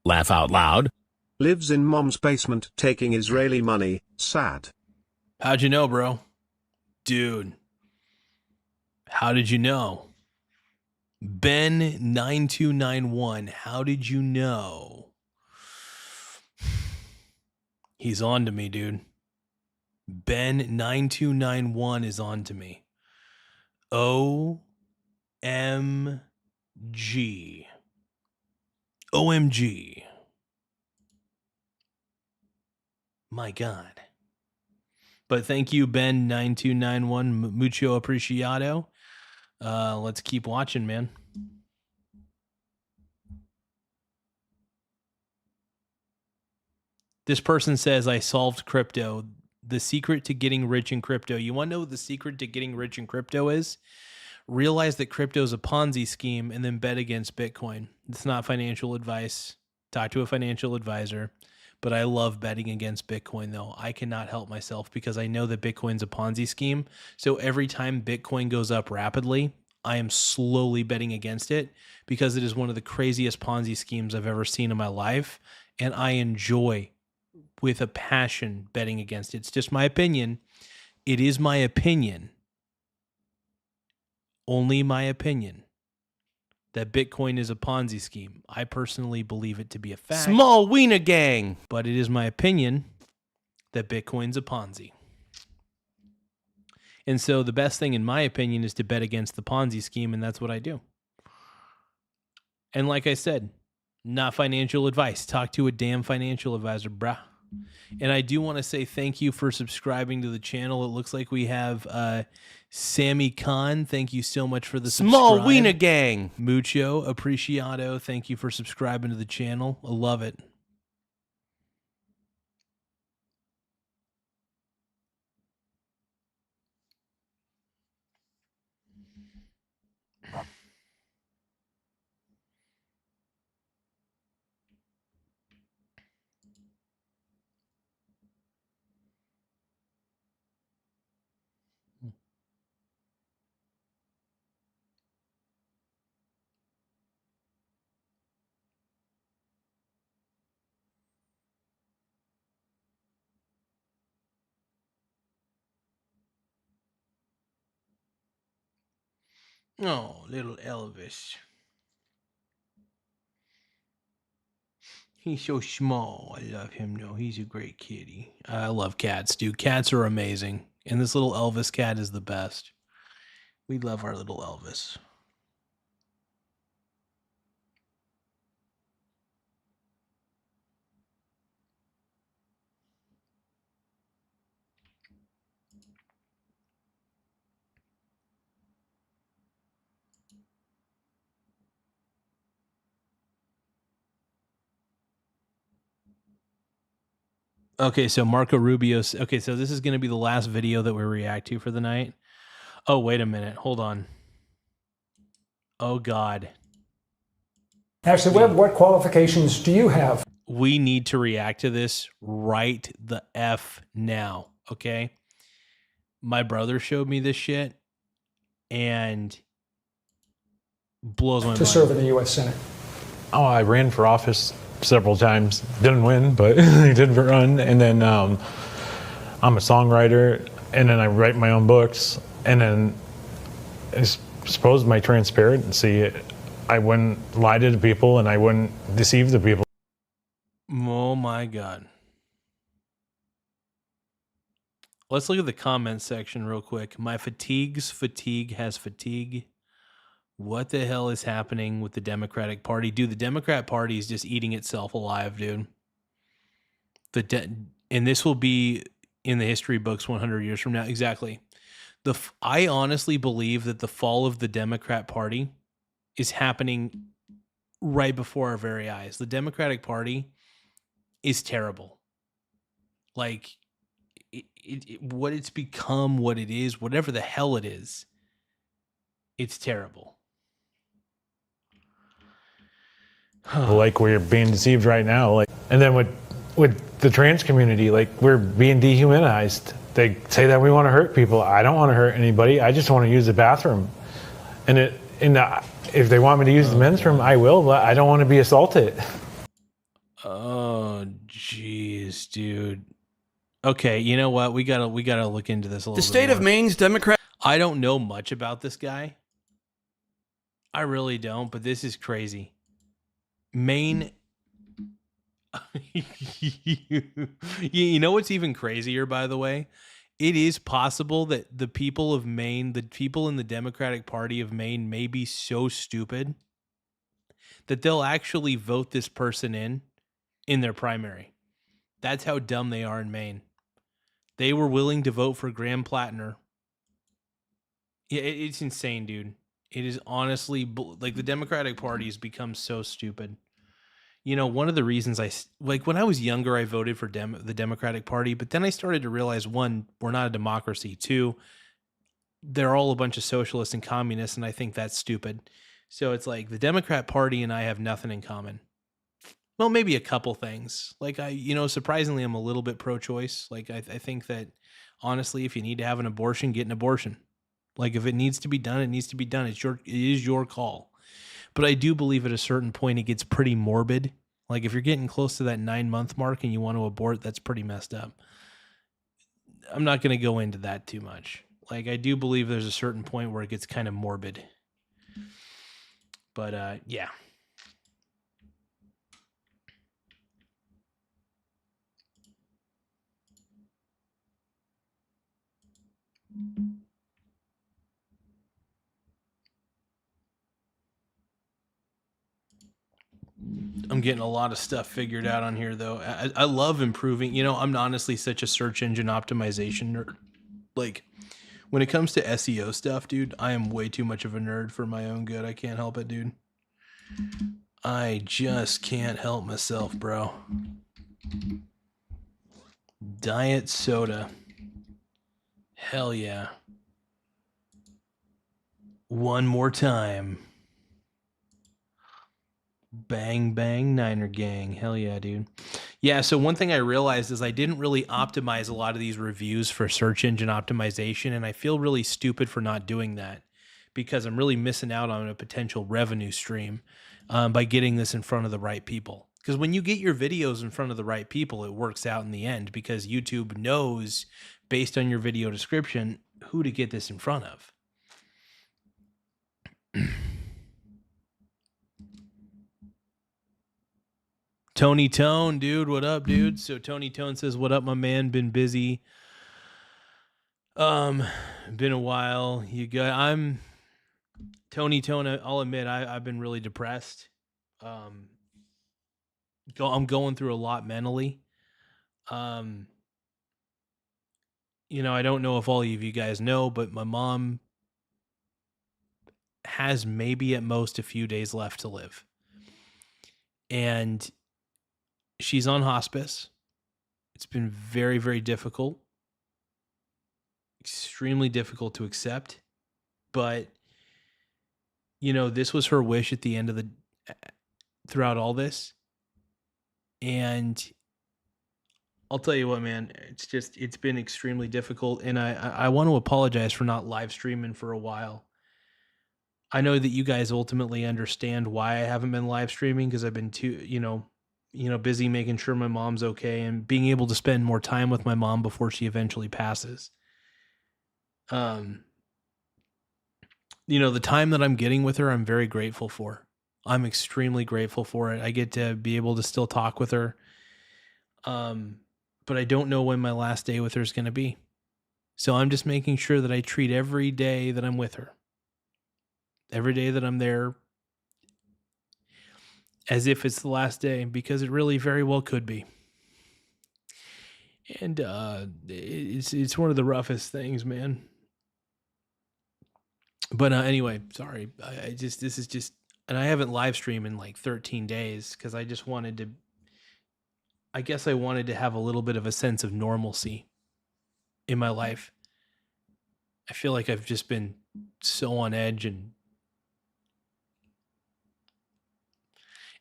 Laugh out loud. Lives in mom's basement taking Israeli money. Sad. How'd you know, bro? Dude. How did you know? Ben9291, how did you know? He's on to me, dude. Ben9291 is on to me. OMG. My God. But thank you, Ben9291. Mucho apreciado. Let's keep watching, man. This person says, I solved crypto. The secret to getting rich in crypto. You want to know what the secret to getting rich in crypto is? Realize that crypto is a Ponzi scheme and then bet against Bitcoin. It's not financial advice. Talk to a financial advisor. But I love betting against Bitcoin, though. I cannot help myself because I know that Bitcoin's a Ponzi scheme. So every time Bitcoin goes up rapidly, I am slowly betting against it because it is one of the craziest Ponzi schemes I've ever seen in my life. And I enjoy, with a passion, betting against it. It's just my opinion. It is my opinion. Only my opinion. That Bitcoin is a Ponzi scheme. I personally believe it to be a fact. Small wiener gang. But it is my opinion that Bitcoin's a Ponzi. And so the best thing, in my opinion, is to bet against the Ponzi scheme, and that's what I do. And like I said, not financial advice. Talk to a damn financial advisor, bruh. And I do want to say thank you for subscribing to the channel. It looks like we have Sammy Khan. Thank you so much for the Small subscribe. Wiener Gang. Mucho appreciado. Thank you for subscribing to the channel. I love it. Oh, little Elvis. He's so small. I love him, though. He's a great kitty. I love cats, dude. Cats are amazing. And this little Elvis cat is the best. We love our little Elvis. Okay, so Marco Rubio's. Okay, so this is going to be the last video that we react to for the night. Oh, wait a minute. Hold on. Oh, God. Ashley Webb, what qualifications do you have? We need to react to this right the F now, okay? My brother showed me this shit and blows my mind. To serve in the U.S. Senate? Oh, I ran for office several times. Didn't win, but I did run. And then I'm a songwriter, and then I write my own books. And then I suppose my transparency, I wouldn't lie to the people and I wouldn't deceive the people. Oh my God. Let's look at the comment section real quick. My fatigue has fatigue. What the hell is happening with the Democratic Party? Dude, the Democrat Party is just eating itself alive, dude. And this will be in the history books 100 years from now. Exactly. I honestly believe that the fall of the Democrat Party is happening right before our very eyes. The Democratic Party is terrible. Like, what it's become, what it is, whatever the hell it is, it's terrible. Like we're being deceived right now. Like, and then with the trans community, like we're being dehumanized. They say that we want to hurt people. I don't want to hurt anybody. I just want to use the bathroom. And if they want me to use the men's room, I will, but I don't want to be assaulted. Oh, jeez, dude. Okay, you know what? We gotta look into this a little bit. The state of Maine's Democrat. I don't know much about this guy. I really don't, but this is crazy. Maine. You know what's even crazier, by the way? It is possible that the people of Maine, the people in the Democratic Party of Maine, may be so stupid that they'll actually vote this person in their primary. That's how dumb they are in Maine. They were willing to vote for Graham Plattner. Yeah, it's insane, dude. It is honestly, like, the Democratic Party has become so stupid. You know, one of the reasons when I was younger, I voted for the Democratic Party, but then I started to realize, one, we're not a democracy. Two, they're all a bunch of socialists and communists, and I think that's stupid. So it's like the Democrat Party and I have nothing in common. Well, maybe a couple things. Like, surprisingly, I'm a little bit pro-choice. Like, I think that, honestly, if you need to have an abortion, get an abortion. Like, if it needs to be done, it needs to be done. It is your call. But I do believe at a certain point it gets pretty morbid. Like, if you're getting close to that 9-month mark and you want to abort, that's pretty messed up. I'm not going to go into that too much. Like, I do believe there's a certain point where it gets kind of morbid. But, yeah. I'm getting a lot of stuff figured out on here, though. I love improving. You know, I'm honestly such a search engine optimization nerd. Like, when it comes to SEO stuff, dude, I am way too much of a nerd for my own good. I can't help it, dude. I just can't help myself, bro. Diet soda. Hell yeah. One more time. Bang, bang, Niner gang. Hell yeah, dude. Yeah, so one thing I realized is I didn't really optimize a lot of these reviews for search engine optimization, and I feel really stupid for not doing that because I'm really missing out on a potential revenue stream by getting this in front of the right people. Because when you get your videos in front of the right people, it works out in the end because YouTube knows, based on your video description, who to get this in front of. Tony Tone, dude, what up, dude? So Tony Tone says, "What up, my man? Been busy. Been a while. You got? I'm Tony Tone. I'll admit, I've been really depressed. I'm going through a lot mentally. You know, I don't know if all of you guys know, but my mom has maybe at most a few days left to live, and she's on hospice. It's been very, very difficult. Extremely difficult to accept, but you know, this was her wish at the end of the throughout all this. And I'll tell you what, man, it's been extremely difficult, and I want to apologize for not live streaming for a while. I know that you guys ultimately understand why I haven't been live streaming, because I've been too, busy making sure my mom's okay and being able to spend more time with my mom before she eventually passes. The time that I'm getting with her, I'm very grateful for. I'm extremely grateful for it. I get to be able to still talk with her. But I don't know when my last day with her is going to be. So I'm just making sure that I treat every day that I'm with her, every day that I'm there, as if it's the last day, because it really very well could be. And it's one of the roughest things, man. But anyway, sorry. And I haven't live streamed in like 13 days because I wanted to have a little bit of a sense of normalcy in my life. I feel like I've just been so on edge, and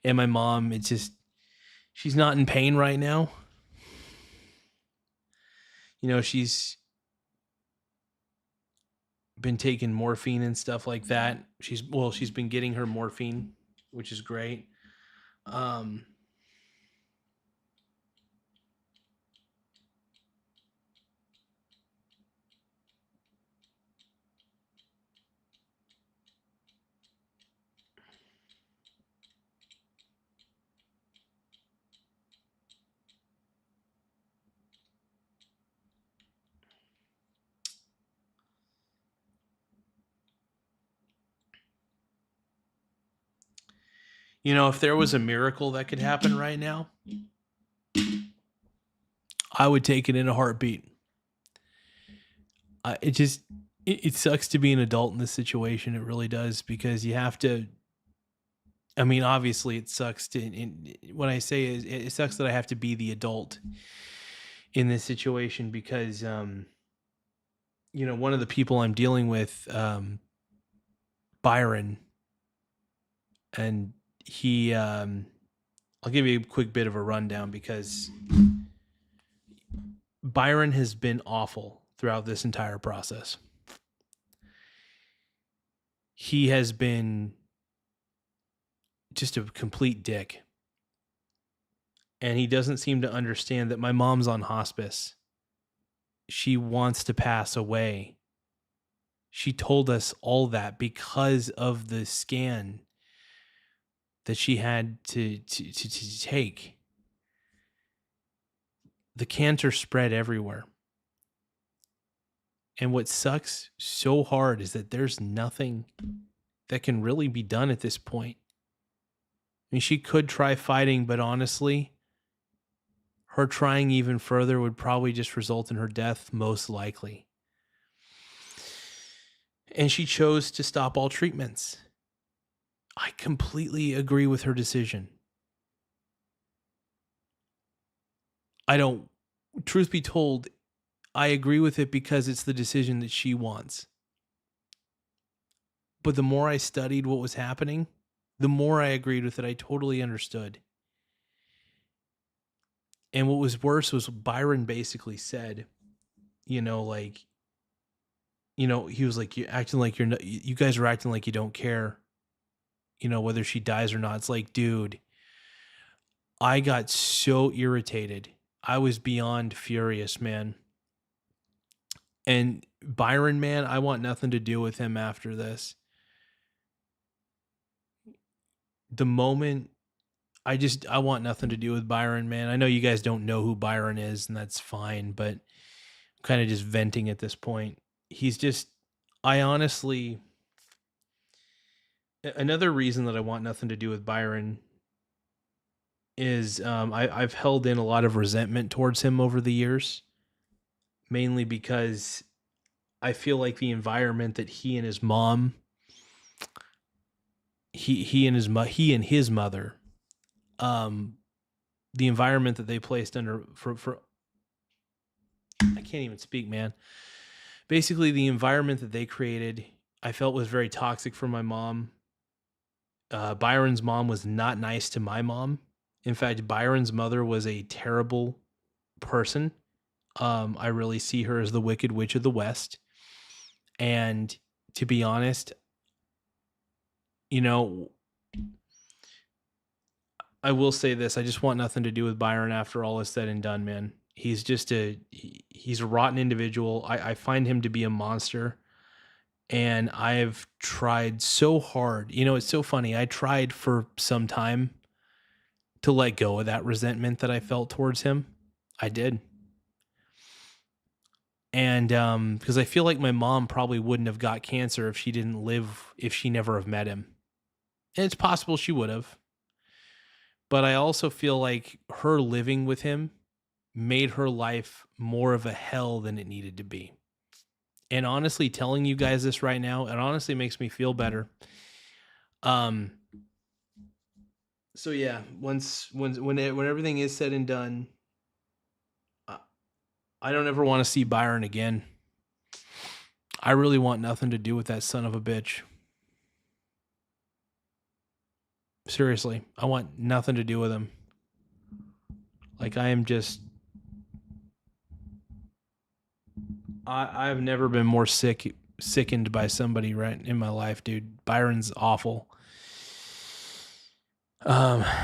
my mom, she's not in pain right now. You know, she's been taking morphine and stuff like that. She's been getting her morphine, which is great. You know, if there was a miracle that could happen right now, I would take it in a heartbeat. It sucks to be an adult in this situation. It really does, because you have to. I mean, obviously, it sucks when I say it sucks that I have to be the adult in this situation, because, one of the people I'm dealing with, Byron, and he, I'll give you a quick bit of a rundown, because Byron has been awful throughout this entire process. He has been just a complete dick. And he doesn't seem to understand that my mom's on hospice. She wants to pass away. She told us all that because of the scan that she had to take. The cancer spread everywhere. And what sucks so hard is that there's nothing that can really be done at this point. mean, she could try fighting, but honestly, her trying even further would probably just result in her death, most likely. And she chose to stop all treatments. I completely agree with her decision. Truth be told, I agree with it because it's the decision that she wants. But the more I studied what was happening, the more I agreed with it. I totally understood. And what was worse was Byron basically said, he was like, you guys are acting like you don't care, whether she dies or not. It's like, dude, I got so irritated. I was beyond furious, man. And Byron, man, I want nothing to do with him after this. The moment I want nothing to do with Byron, man. I know you guys don't know who Byron is, and that's fine, but I'm kind of just venting at this point. Another reason that I want nothing to do with Byron is I've held in a lot of resentment towards him over the years, mainly because I feel like the environment that he and his mom, he and his mother, the environment that they placed under for I can't even speak, man. Basically, the environment that they created, I felt was very toxic for my mom. Byron's mom was not nice to my mom. In fact, Byron's mother was a terrible person. I really see her as the Wicked Witch of the West. And to be honest, I will say this. I just want nothing to do with Byron after all is said and done, man. He's a rotten individual. I find him to be a monster. And I've tried so hard. It's so funny. I tried for some time to let go of that resentment that I felt towards him. I did. And because I feel like my mom probably wouldn't have got cancer if she never have met him. And it's possible she would have. But I also feel like her living with him made her life more of a hell than it needed to be. And honestly, telling you guys this right now, it honestly makes me feel better. So yeah, when everything is said and done, I don't ever want to see Byron again. I really want nothing to do with that son of a bitch. Seriously, I want nothing to do with him. Like, I am just... I've never been more sickened by somebody right in my life, dude. Byron's awful. Yeah.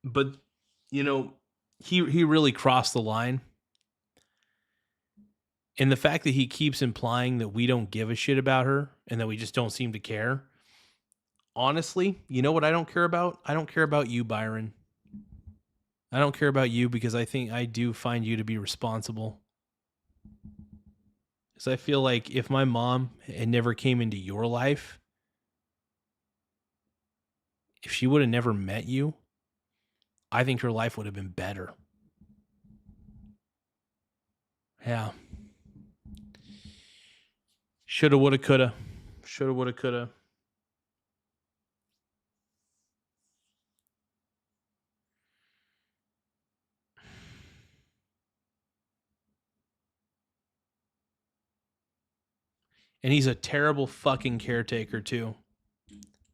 But, he really crossed the line. And the fact that he keeps implying that we don't give a shit about her and that we just don't seem to care. Honestly, you know what I don't care about? I don't care about you, Byron. I don't care about you because I think I do find you to be responsible. Because I feel like if my mom had never came into your life, if she would have never met you, I think her life would have been better. Yeah. Shoulda, woulda, coulda. Shoulda, woulda, coulda. And he's a terrible fucking caretaker, too.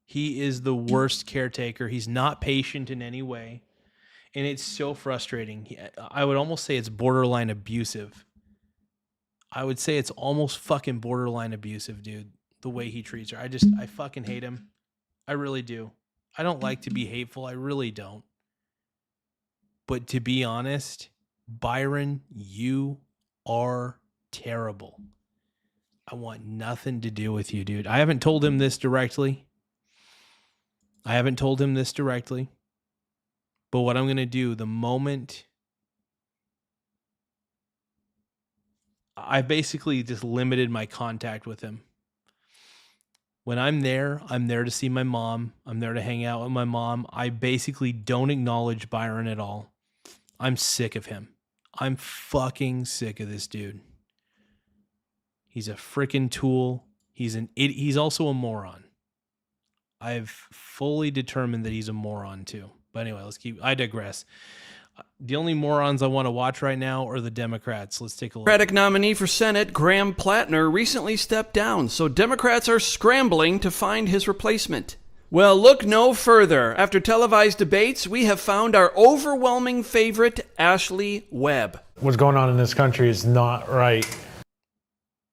He is the worst caretaker. He's not patient in any way. And it's so frustrating. I would almost say it's borderline abusive. I would say it's almost fucking borderline abusive, dude. The way he treats her. I fucking hate him. I really do. I don't like to be hateful. I really don't. But to be honest, Byron, you are terrible. I want nothing to do with you, dude. I haven't told him this directly. But what I'm going to do the moment I basically just limited my contact with him. When I'm there to see my mom. I'm there to hang out with my mom. I basically don't acknowledge Byron at all. I'm sick of him. I'm fucking sick of this dude. He's a freaking tool. He's also a moron. I've fully determined that he's a moron too. But anyway, I digress. The only morons I want to watch right now are the Democrats. Let's take a look. Democratic nominee for Senate, Graham Plattner, recently stepped down, so Democrats are scrambling to find his replacement. Well, look no further. After televised debates, we have found our overwhelming favorite, Ashley Webb. What's going on in this country is not right.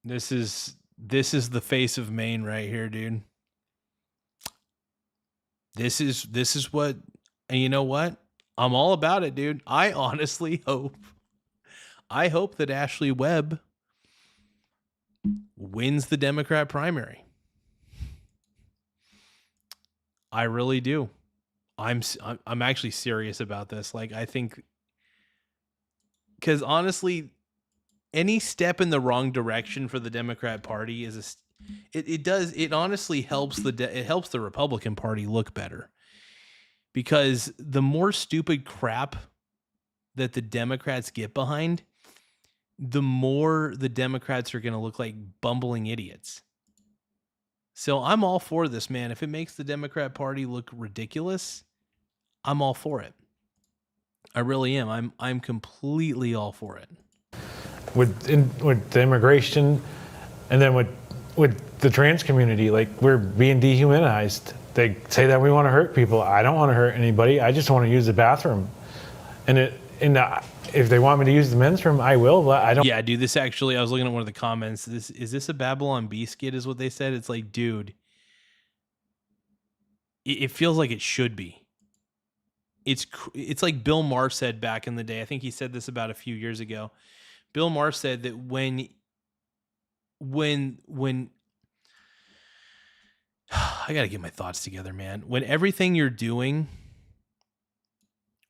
This is the face of Maine right here, dude. This is what, and you know what? I'm all about it, dude. I honestly hope that Ashley Webb wins the Democrat primary. I really do. I'm actually serious about this. Like, I think, because honestly, any step in the wrong direction for the Democrat Party it honestly helps the Republican Party look better. Because the more stupid crap that the Democrats get behind, the more the Democrats are going to look like bumbling idiots. So I'm all for this, man. If it makes the Democrat Party look ridiculous, I'm all for it. I really am. I'm completely all for it. With the immigration, and then with the trans community, like, we're being dehumanized. They say that we want to hurt people. I don't want to hurt anybody. I just want to use the bathroom. If they want me to use the men's room, I will, but I don't. Yeah, dude, this actually, I was looking at one of the comments. Is this a Babylon Bee skit is what they said? It's like, dude, it feels like it should be. It's like Bill Maher said back in the day. I think he said this about a few years ago. Bill Maher said that when I got to get my thoughts together, man. When everything you're doing,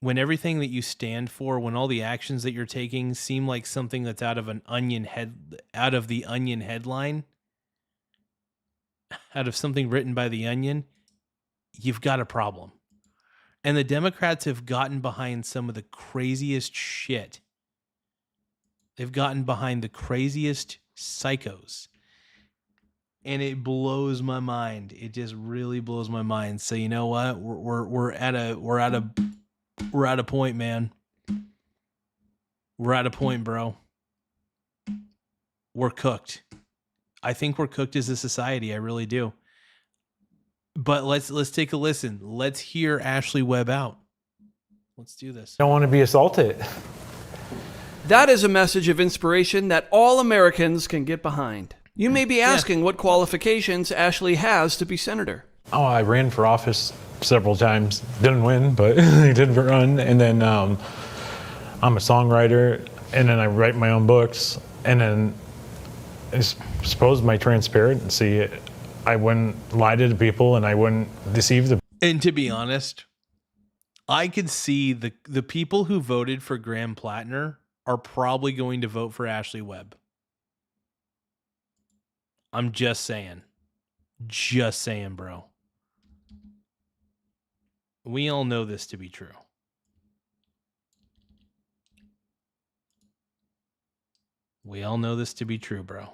when everything that you stand for, when all the actions that you're taking seem like something that's out of the Onion headline, out of something written by the Onion, you've got a problem. And the Democrats have gotten behind some of the craziest shit. They've gotten behind the craziest psychos. And it blows my mind. It just really blows my mind. So you know what? We're at a point, man. We're at a point, bro. We're cooked. I think we're cooked as a society. I really do. But let's take a listen. Let's hear Ashley Webb out. Let's do this. I don't want to be assaulted. That is a message of inspiration that all Americans can get behind. You may be asking what qualifications Ashley has to be senator. Oh, I ran for office several times. Didn't win, but I did run. And then I'm a songwriter, and then I write my own books. And then I suppose my transparency, I wouldn't lie to the people, and I wouldn't deceive the. And to be honest, I could see the people who voted for Graham Plattner are probably going to vote for Ashley Webb. I'm just saying. Just saying, bro. We all know this to be true. We all know this to be true, bro.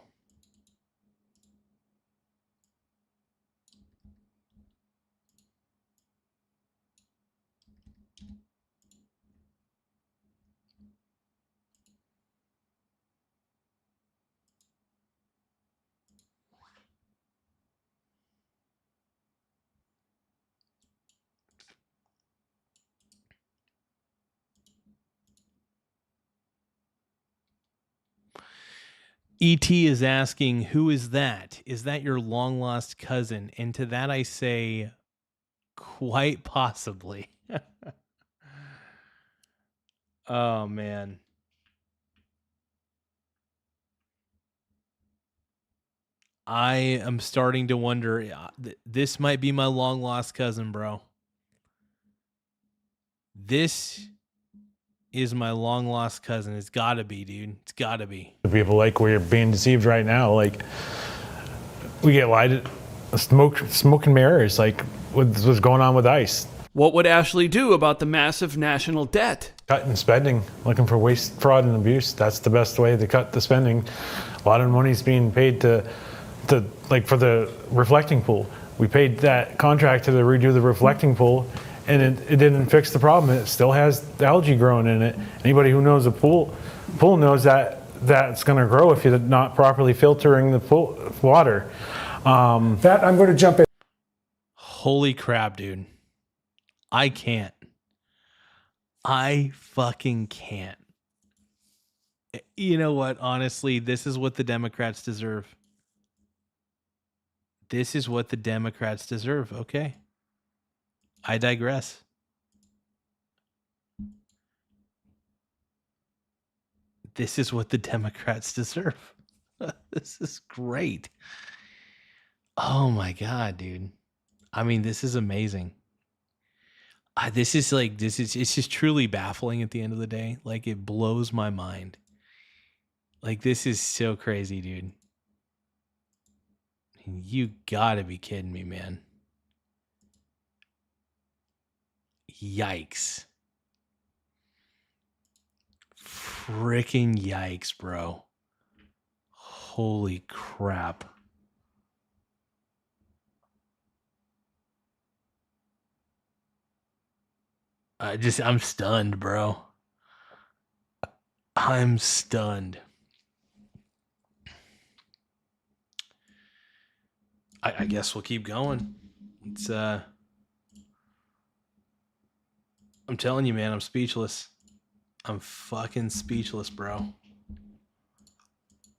ET is asking, who is that? Is that your long lost cousin? And to that I say, quite possibly. Oh, man. I am starting to wonder, this might be my long lost cousin, bro. This is my long lost cousin. It's gotta be, dude. It's gotta be. People like we're being deceived right now. Like we get lied, smoke and mirrors. Like what's going on with ICE? What would Ashley do about the massive national debt? Cutting spending, looking for waste, fraud, and abuse. That's the best way to cut the spending. A lot of money's being paid to like for the reflecting pool. We paid that contract to redo the reflecting pool, and it didn't fix the problem. It still has algae growing in it. Anybody who knows a pool knows that that's going to grow if you're not properly filtering the pool water. That I'm going to jump in. Holy crap, dude. I can't. I fucking can't. You know what? Honestly, this is what the Democrats deserve. This is what the Democrats deserve. Okay. I digress. This is what the Democrats deserve. This is great. Oh my God, dude. I mean, this is amazing. It's just truly baffling at the end of the day. Like, it blows my mind. Like, this is so crazy, dude. You gotta be kidding me, man. Yikes. Freaking yikes, bro. Holy crap. I'm stunned, bro. I'm stunned. I guess we'll keep going. It's I'm telling you, man, I'm speechless. I'm fucking speechless, bro.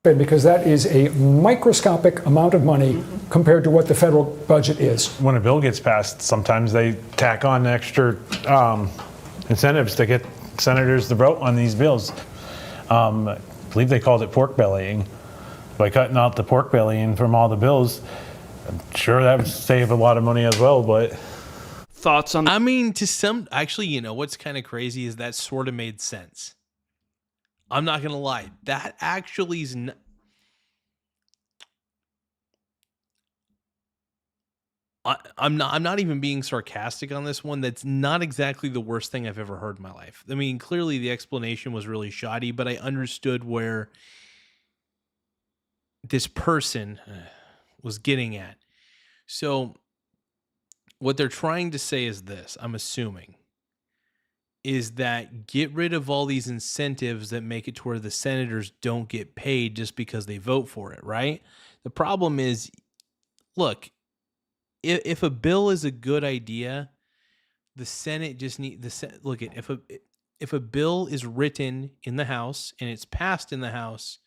Because that is a microscopic amount of money compared to what the federal budget is. When a bill gets passed, sometimes they tack on extra incentives to get senators to vote on these bills. I believe they called it pork bellying. By cutting out the pork bellying from all the bills, I'm sure that would save a lot of money as well, but... Thoughts on... I mean, to some... Actually, you know, what's kind of crazy is that sort of made sense. I'm not going to lie. That actually is... I'm not even being sarcastic on this one. That's not exactly the worst thing I've ever heard in my life. I mean, clearly the explanation was really shoddy, but I understood where this person was getting at. So what they're trying to say is this, I'm assuming, is that get rid of all these incentives that make it to where the senators don't get paid just because they vote for it, right? The problem is, look, if a bill is a good idea, the Senate just look at if a bill is written in the House and it's passed in the House,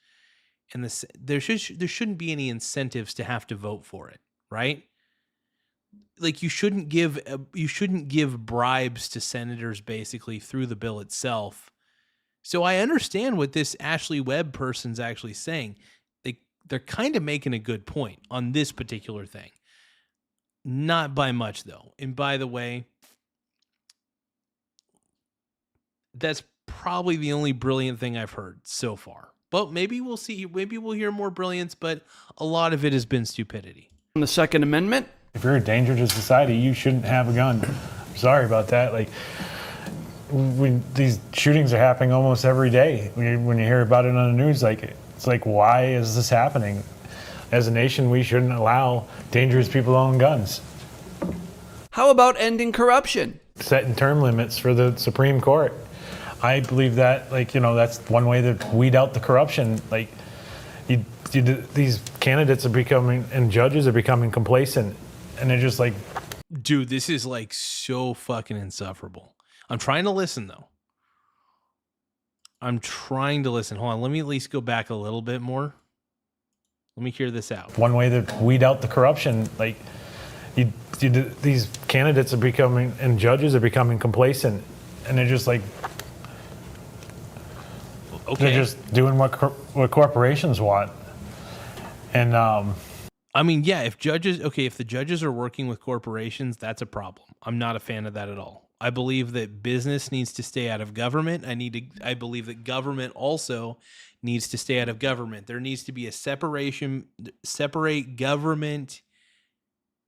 and there shouldn't be any incentives to have to vote for it, right? Like you shouldn't give bribes to senators basically through the bill itself. So I understand what this Ashley Webb person's actually saying. They're kind of making a good point on this particular thing. Not by much though. And by the way, that's probably the only brilliant thing I've heard so far. But maybe we'll see. Maybe we'll hear more brilliance, but a lot of it has been stupidity. On the Second Amendment? If you're a danger to society, you shouldn't have a gun. I'm sorry about that. Like, when these shootings are happening almost every day, when you hear about it on the news, like, it's like, why is this happening? As a nation, we shouldn't allow dangerous people to own guns. How about ending corruption? Setting term limits for the Supreme Court. I believe that, like, you know, that's one way to weed out the corruption. Like, these candidates are becoming, and judges are becoming complacent, and they're just like... Dude, this is, like, so fucking insufferable. I'm trying to listen, though. I'm trying to listen. Hold on, let me at least go back a little bit more. Let me hear this out. One way to weed out the corruption, like, these candidates are becoming, and judges are becoming complacent, and they're just like... Okay. They're just doing what corporations want. And I mean, yeah, if the judges are working with corporations, that's a problem. I'm not a fan of that at all. I believe that business needs to stay out of government. I believe that government also needs to stay out of government. There needs to be a separate government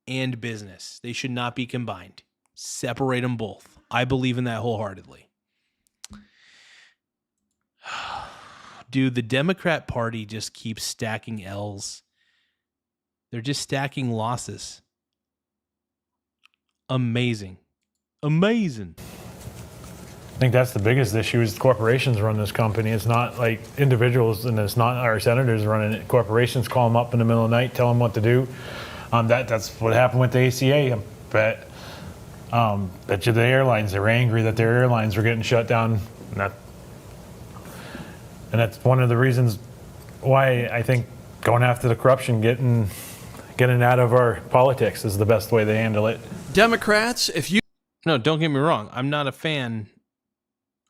and business. They should not be combined. Separate them both. I believe in that wholeheartedly. Dude, the Democrat Party just keeps stacking L's. They're just stacking losses. Amazing. Amazing. I think that's the biggest issue is corporations run this company. It's not like individuals, and it's not our senators running it. Corporations call them up in the middle of the night, tell them what to do. That's what happened with the ACA. Bet you the airlines, they were angry that their airlines were getting shut down. And that's one of the reasons why I think going after the corruption, getting out of our politics is the best way to handle it. Democrats, if you... No, don't get me wrong. I'm not a fan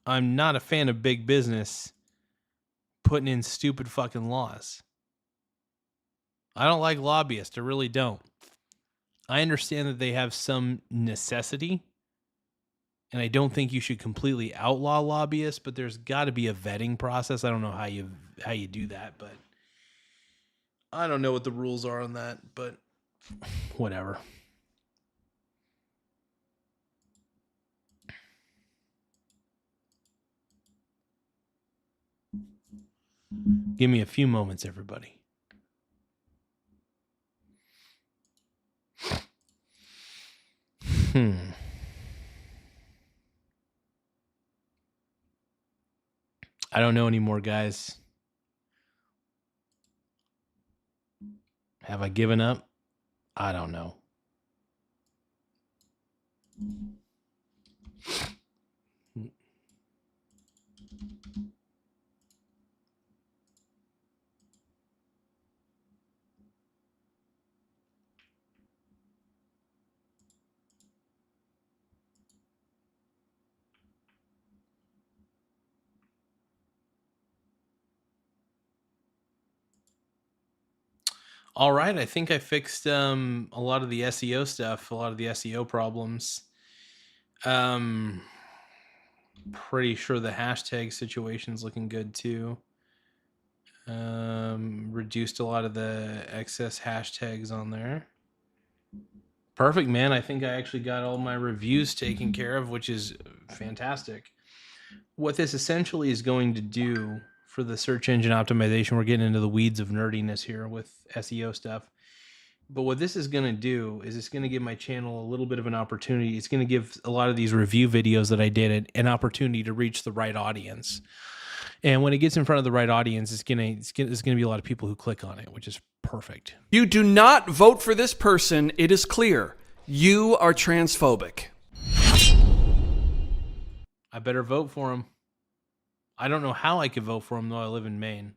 of big business putting in stupid fucking laws. I don't like lobbyists. I really don't. I understand that they have some necessity, and I don't think you should completely outlaw lobbyists, but there's got to be a vetting process. I don't know how you do that, but I don't know what the rules are on that, but whatever. Give me a few moments, everybody. I don't know anymore, guys. Have I given up? I don't know. All right, I think I fixed a lot of the SEO stuff, a lot of the SEO problems. Pretty sure the hashtag situation's looking good too. Reduced a lot of the excess hashtags on there. Perfect, man. I think I actually got all my reviews taken care of, which is fantastic. What this essentially is going to do for the search engine optimization, we're getting into the weeds of nerdiness here with SEO stuff. But what this is going to do is it's going to give my channel a little bit of an opportunity. It's going to give a lot of these review videos that I did an opportunity to reach the right audience. And when it gets in front of the right audience, there's going to be a lot of people who click on it, which is perfect. You do not vote for this person. It is clear. You are transphobic. I better vote for him. I don't know how I could vote for him, though I live in Maine.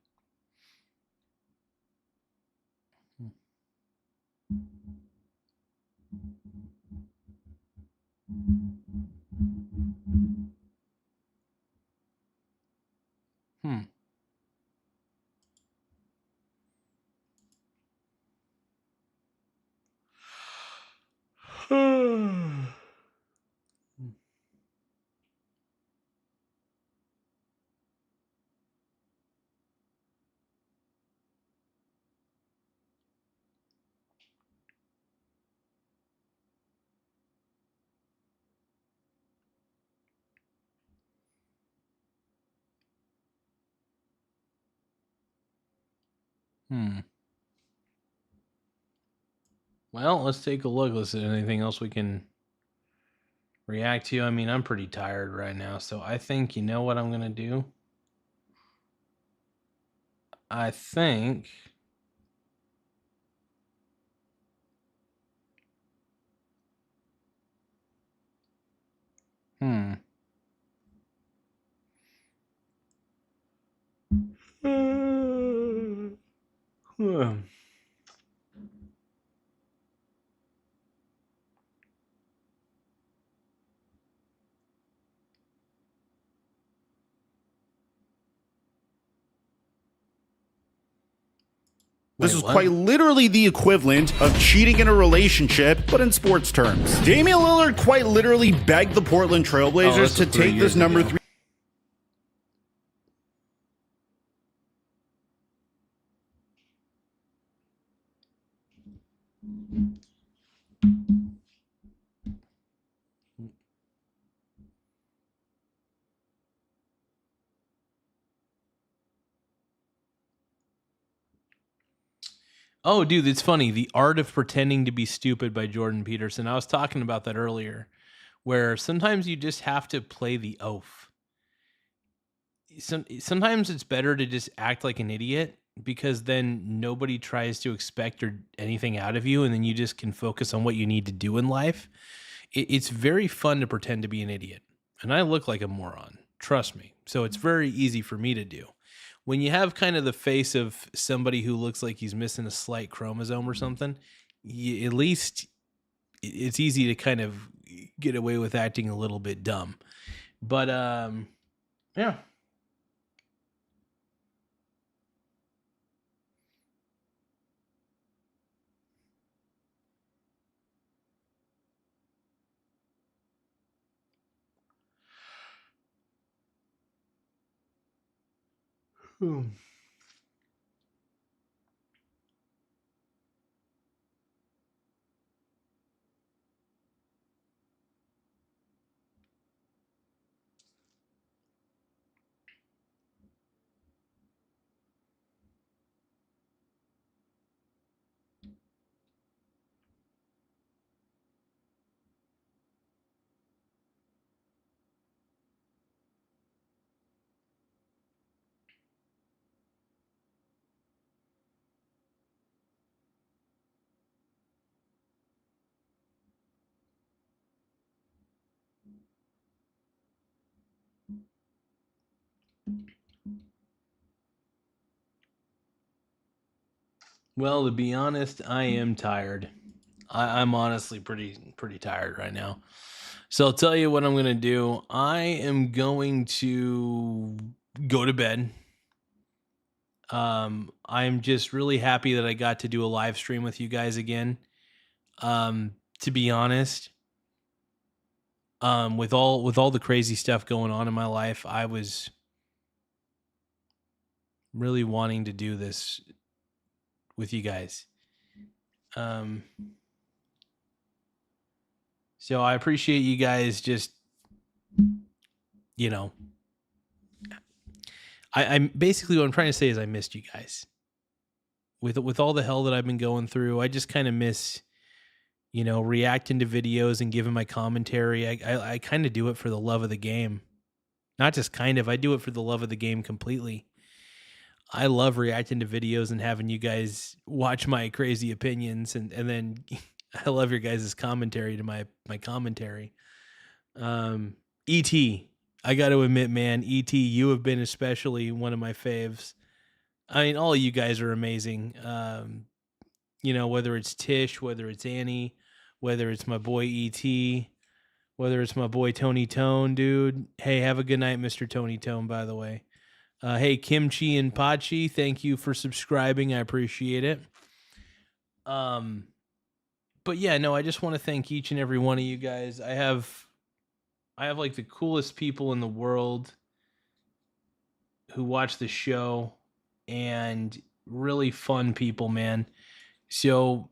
Well, let's take a look. Is there anything else we can react to? I mean, I'm pretty tired right now, so I think, you know what I'm going to do? I think... This is quite literally the equivalent of cheating in a relationship, but in sports terms. Damian Lillard quite literally begged the Portland Trailblazers to take this number 3. Oh, dude, it's funny. The Art of Pretending to be Stupid by Jordan Peterson. I was talking about that earlier, where sometimes you just have to play the oaf. Sometimes it's better to just act like an idiot, because then nobody tries to expect or anything out of you, and then you just can focus on what you need to do in life. It's very fun to pretend to be an idiot, and I look like a moron. Trust me. So it's very easy for me to do. When you have kind of the face of somebody who looks like he's missing a slight chromosome or something, at least it's easy to kind of get away with acting a little bit dumb. But yeah. Well, to be honest, I am tired. I'm honestly pretty tired right now. So I'll tell you what I'm going to do. I am going to go to bed. I'm just really happy that I got to do a live stream with you guys again. To be honest, with all the crazy stuff going on in my life, I was really wanting to do this with you guys. So I appreciate you guys just, I'm basically what I'm trying to say is I missed you guys. With all the hell that I've been going through, I just kind of miss, reacting to videos and giving my commentary. I kind of do it for the love of the game. Not just kind of, I do it for the love of the game completely. I love reacting to videos and having you guys watch my crazy opinions, and then I love your guys' commentary to my commentary. E.T., I got to admit, man, E.T., you have been especially one of my faves. I mean, all of you guys are amazing. Whether it's Tish, whether it's Annie, whether it's my boy E.T., whether it's my boy Tony Tone, dude. Hey, have a good night, Mr. Tony Tone, by the way. Hey, Kimchi and Pachi, thank you for subscribing. I appreciate it. But yeah, no, I just want to thank each and every one of you guys. I have like the coolest people in the world who watch the show, and really fun people, man. So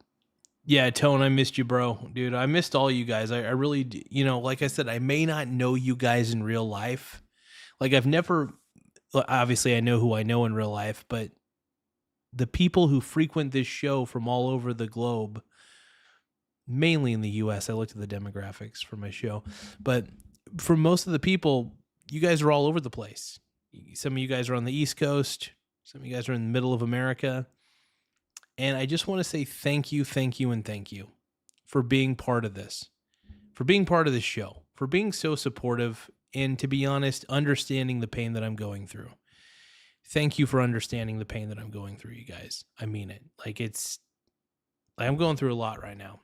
yeah, Tone, I missed you, bro. Dude, I missed all you guys. I really, like I said, I may not know you guys in real life. Like obviously I know who I know in real life, but the people who frequent this show from all over the globe, mainly in the US, I looked at the demographics for my show, but for most of the people, you guys are all over the place. Some of you guys are on the East Coast. Some of you guys are in the middle of America. And I just want to say thank you, and thank you for being part of this, for being part of this show, for being so supportive, and to be honest, understanding the pain that I'm going through. Thank you for understanding the pain that I'm going through, you guys. I mean it. I'm going through a lot right now.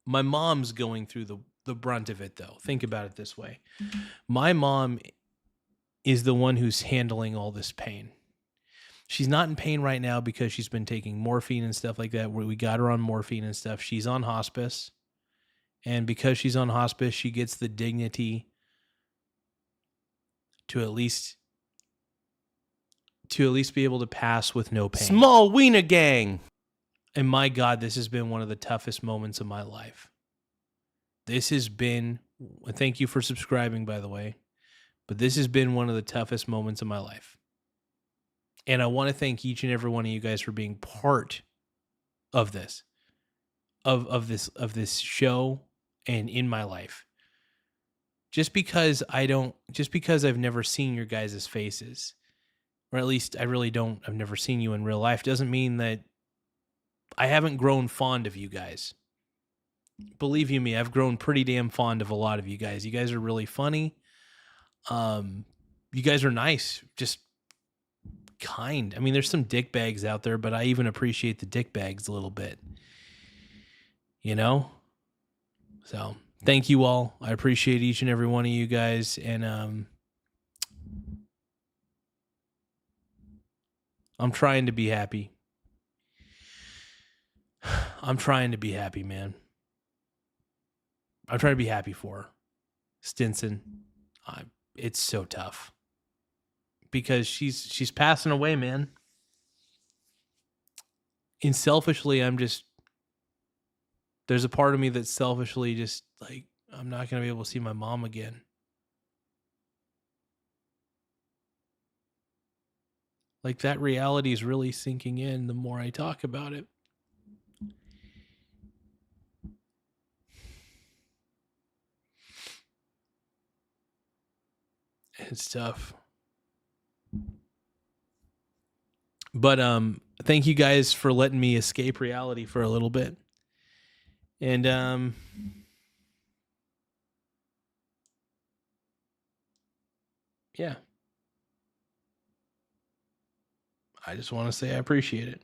My mom's going through the brunt of it, though. Think about it this way. My mom is the one who's handling all this pain. She's not in pain right now because she's been taking morphine and stuff like that. We got her on morphine and stuff. She's on hospice. And because she's on hospice, she gets the dignity to at least be able to pass with no pain. Small wiener gang. And my God, this has been one of the toughest moments of my life. This has been, thank you for subscribing, by the way, but this has been one of the toughest moments of my life. And I want to thank each and every one of you guys for being part of this, of this show and in my life. Just because I've never seen your guys' faces, or at least I've never seen you in real life, doesn't mean that I haven't grown fond of you guys. Believe you me, I've grown pretty damn fond of a lot of you guys. You guys are really funny. You guys are nice, just kind. I mean, there's some dick bags out there, but I even appreciate the dick bags a little bit. You know? So, thank you all. I appreciate each and every one of you guys. And I'm trying to be happy. I'm trying to be happy, man. I'm trying to be happy for her. Stinson. It's so tough. Because she's passing away, man. And selfishly, there's a part of me that's selfishly just like, I'm not going to be able to see my mom again. Like, that reality is really sinking in the more I talk about it. It's tough. But thank you guys for letting me escape reality for a little bit. And yeah. I just want to say I appreciate it.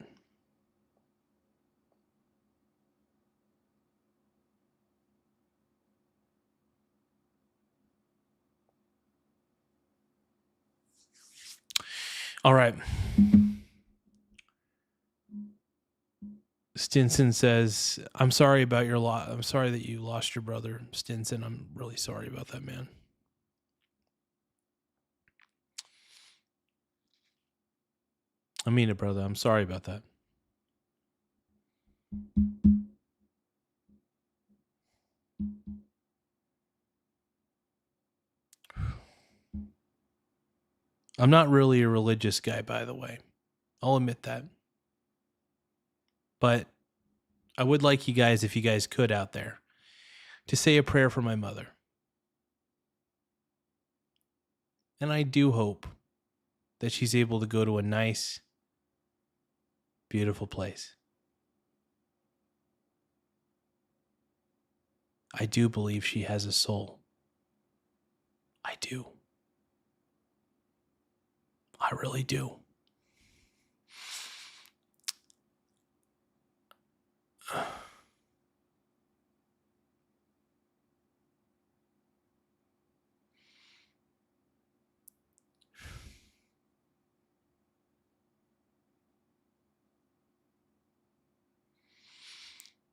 All right. Stinson says, I'm sorry about your loss. I'm sorry that you lost your brother, Stinson. I'm really sorry about that, man. I mean it, brother. I'm sorry about that. I'm not really a religious guy, by the way. I'll admit that. But I would like you guys, if you guys could out there, to say a prayer for my mother. And I do hope that she's able to go to a nice, beautiful place. I do believe she has a soul. I do. I really do.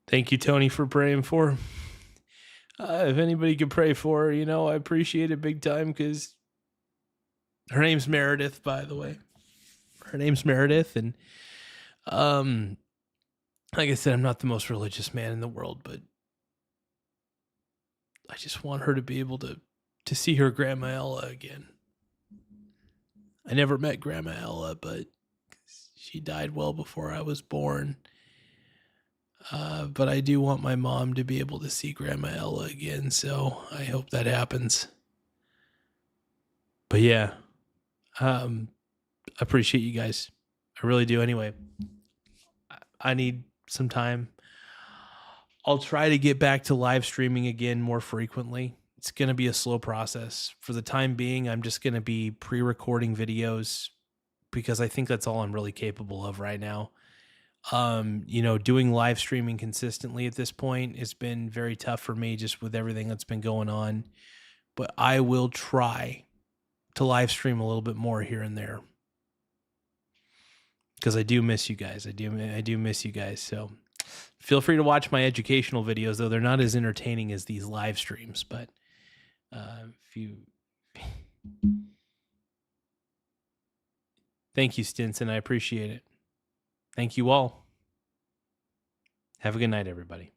Thank you, Tony, for praying for her. If anybody could pray for her, I appreciate it big time, because her name's Meredith, by the way. Her name's Meredith, and like I said, I'm not the most religious man in the world, but I just want her to be able to see her Grandma Ella again. I never met Grandma Ella, but she died well before I was born. But I do want my mom to be able to see Grandma Ella again, so I hope that happens. But yeah, I appreciate you guys. I really do. Anyway, I need some time. I'll try to get back to live streaming again more frequently. It's going to be a slow process. For the time being, I'm just going to be pre-recording videos because I think that's all I'm really capable of right now. Doing live streaming consistently at this point has been very tough for me just with everything that's been going on. But I will try to live stream a little bit more here and there. because I do miss you guys. I do miss you guys. So feel free to watch my educational videos, though they're not as entertaining as these live streams. But if you, thank you, Stinson. I appreciate it. Thank you all. Have a good night, everybody.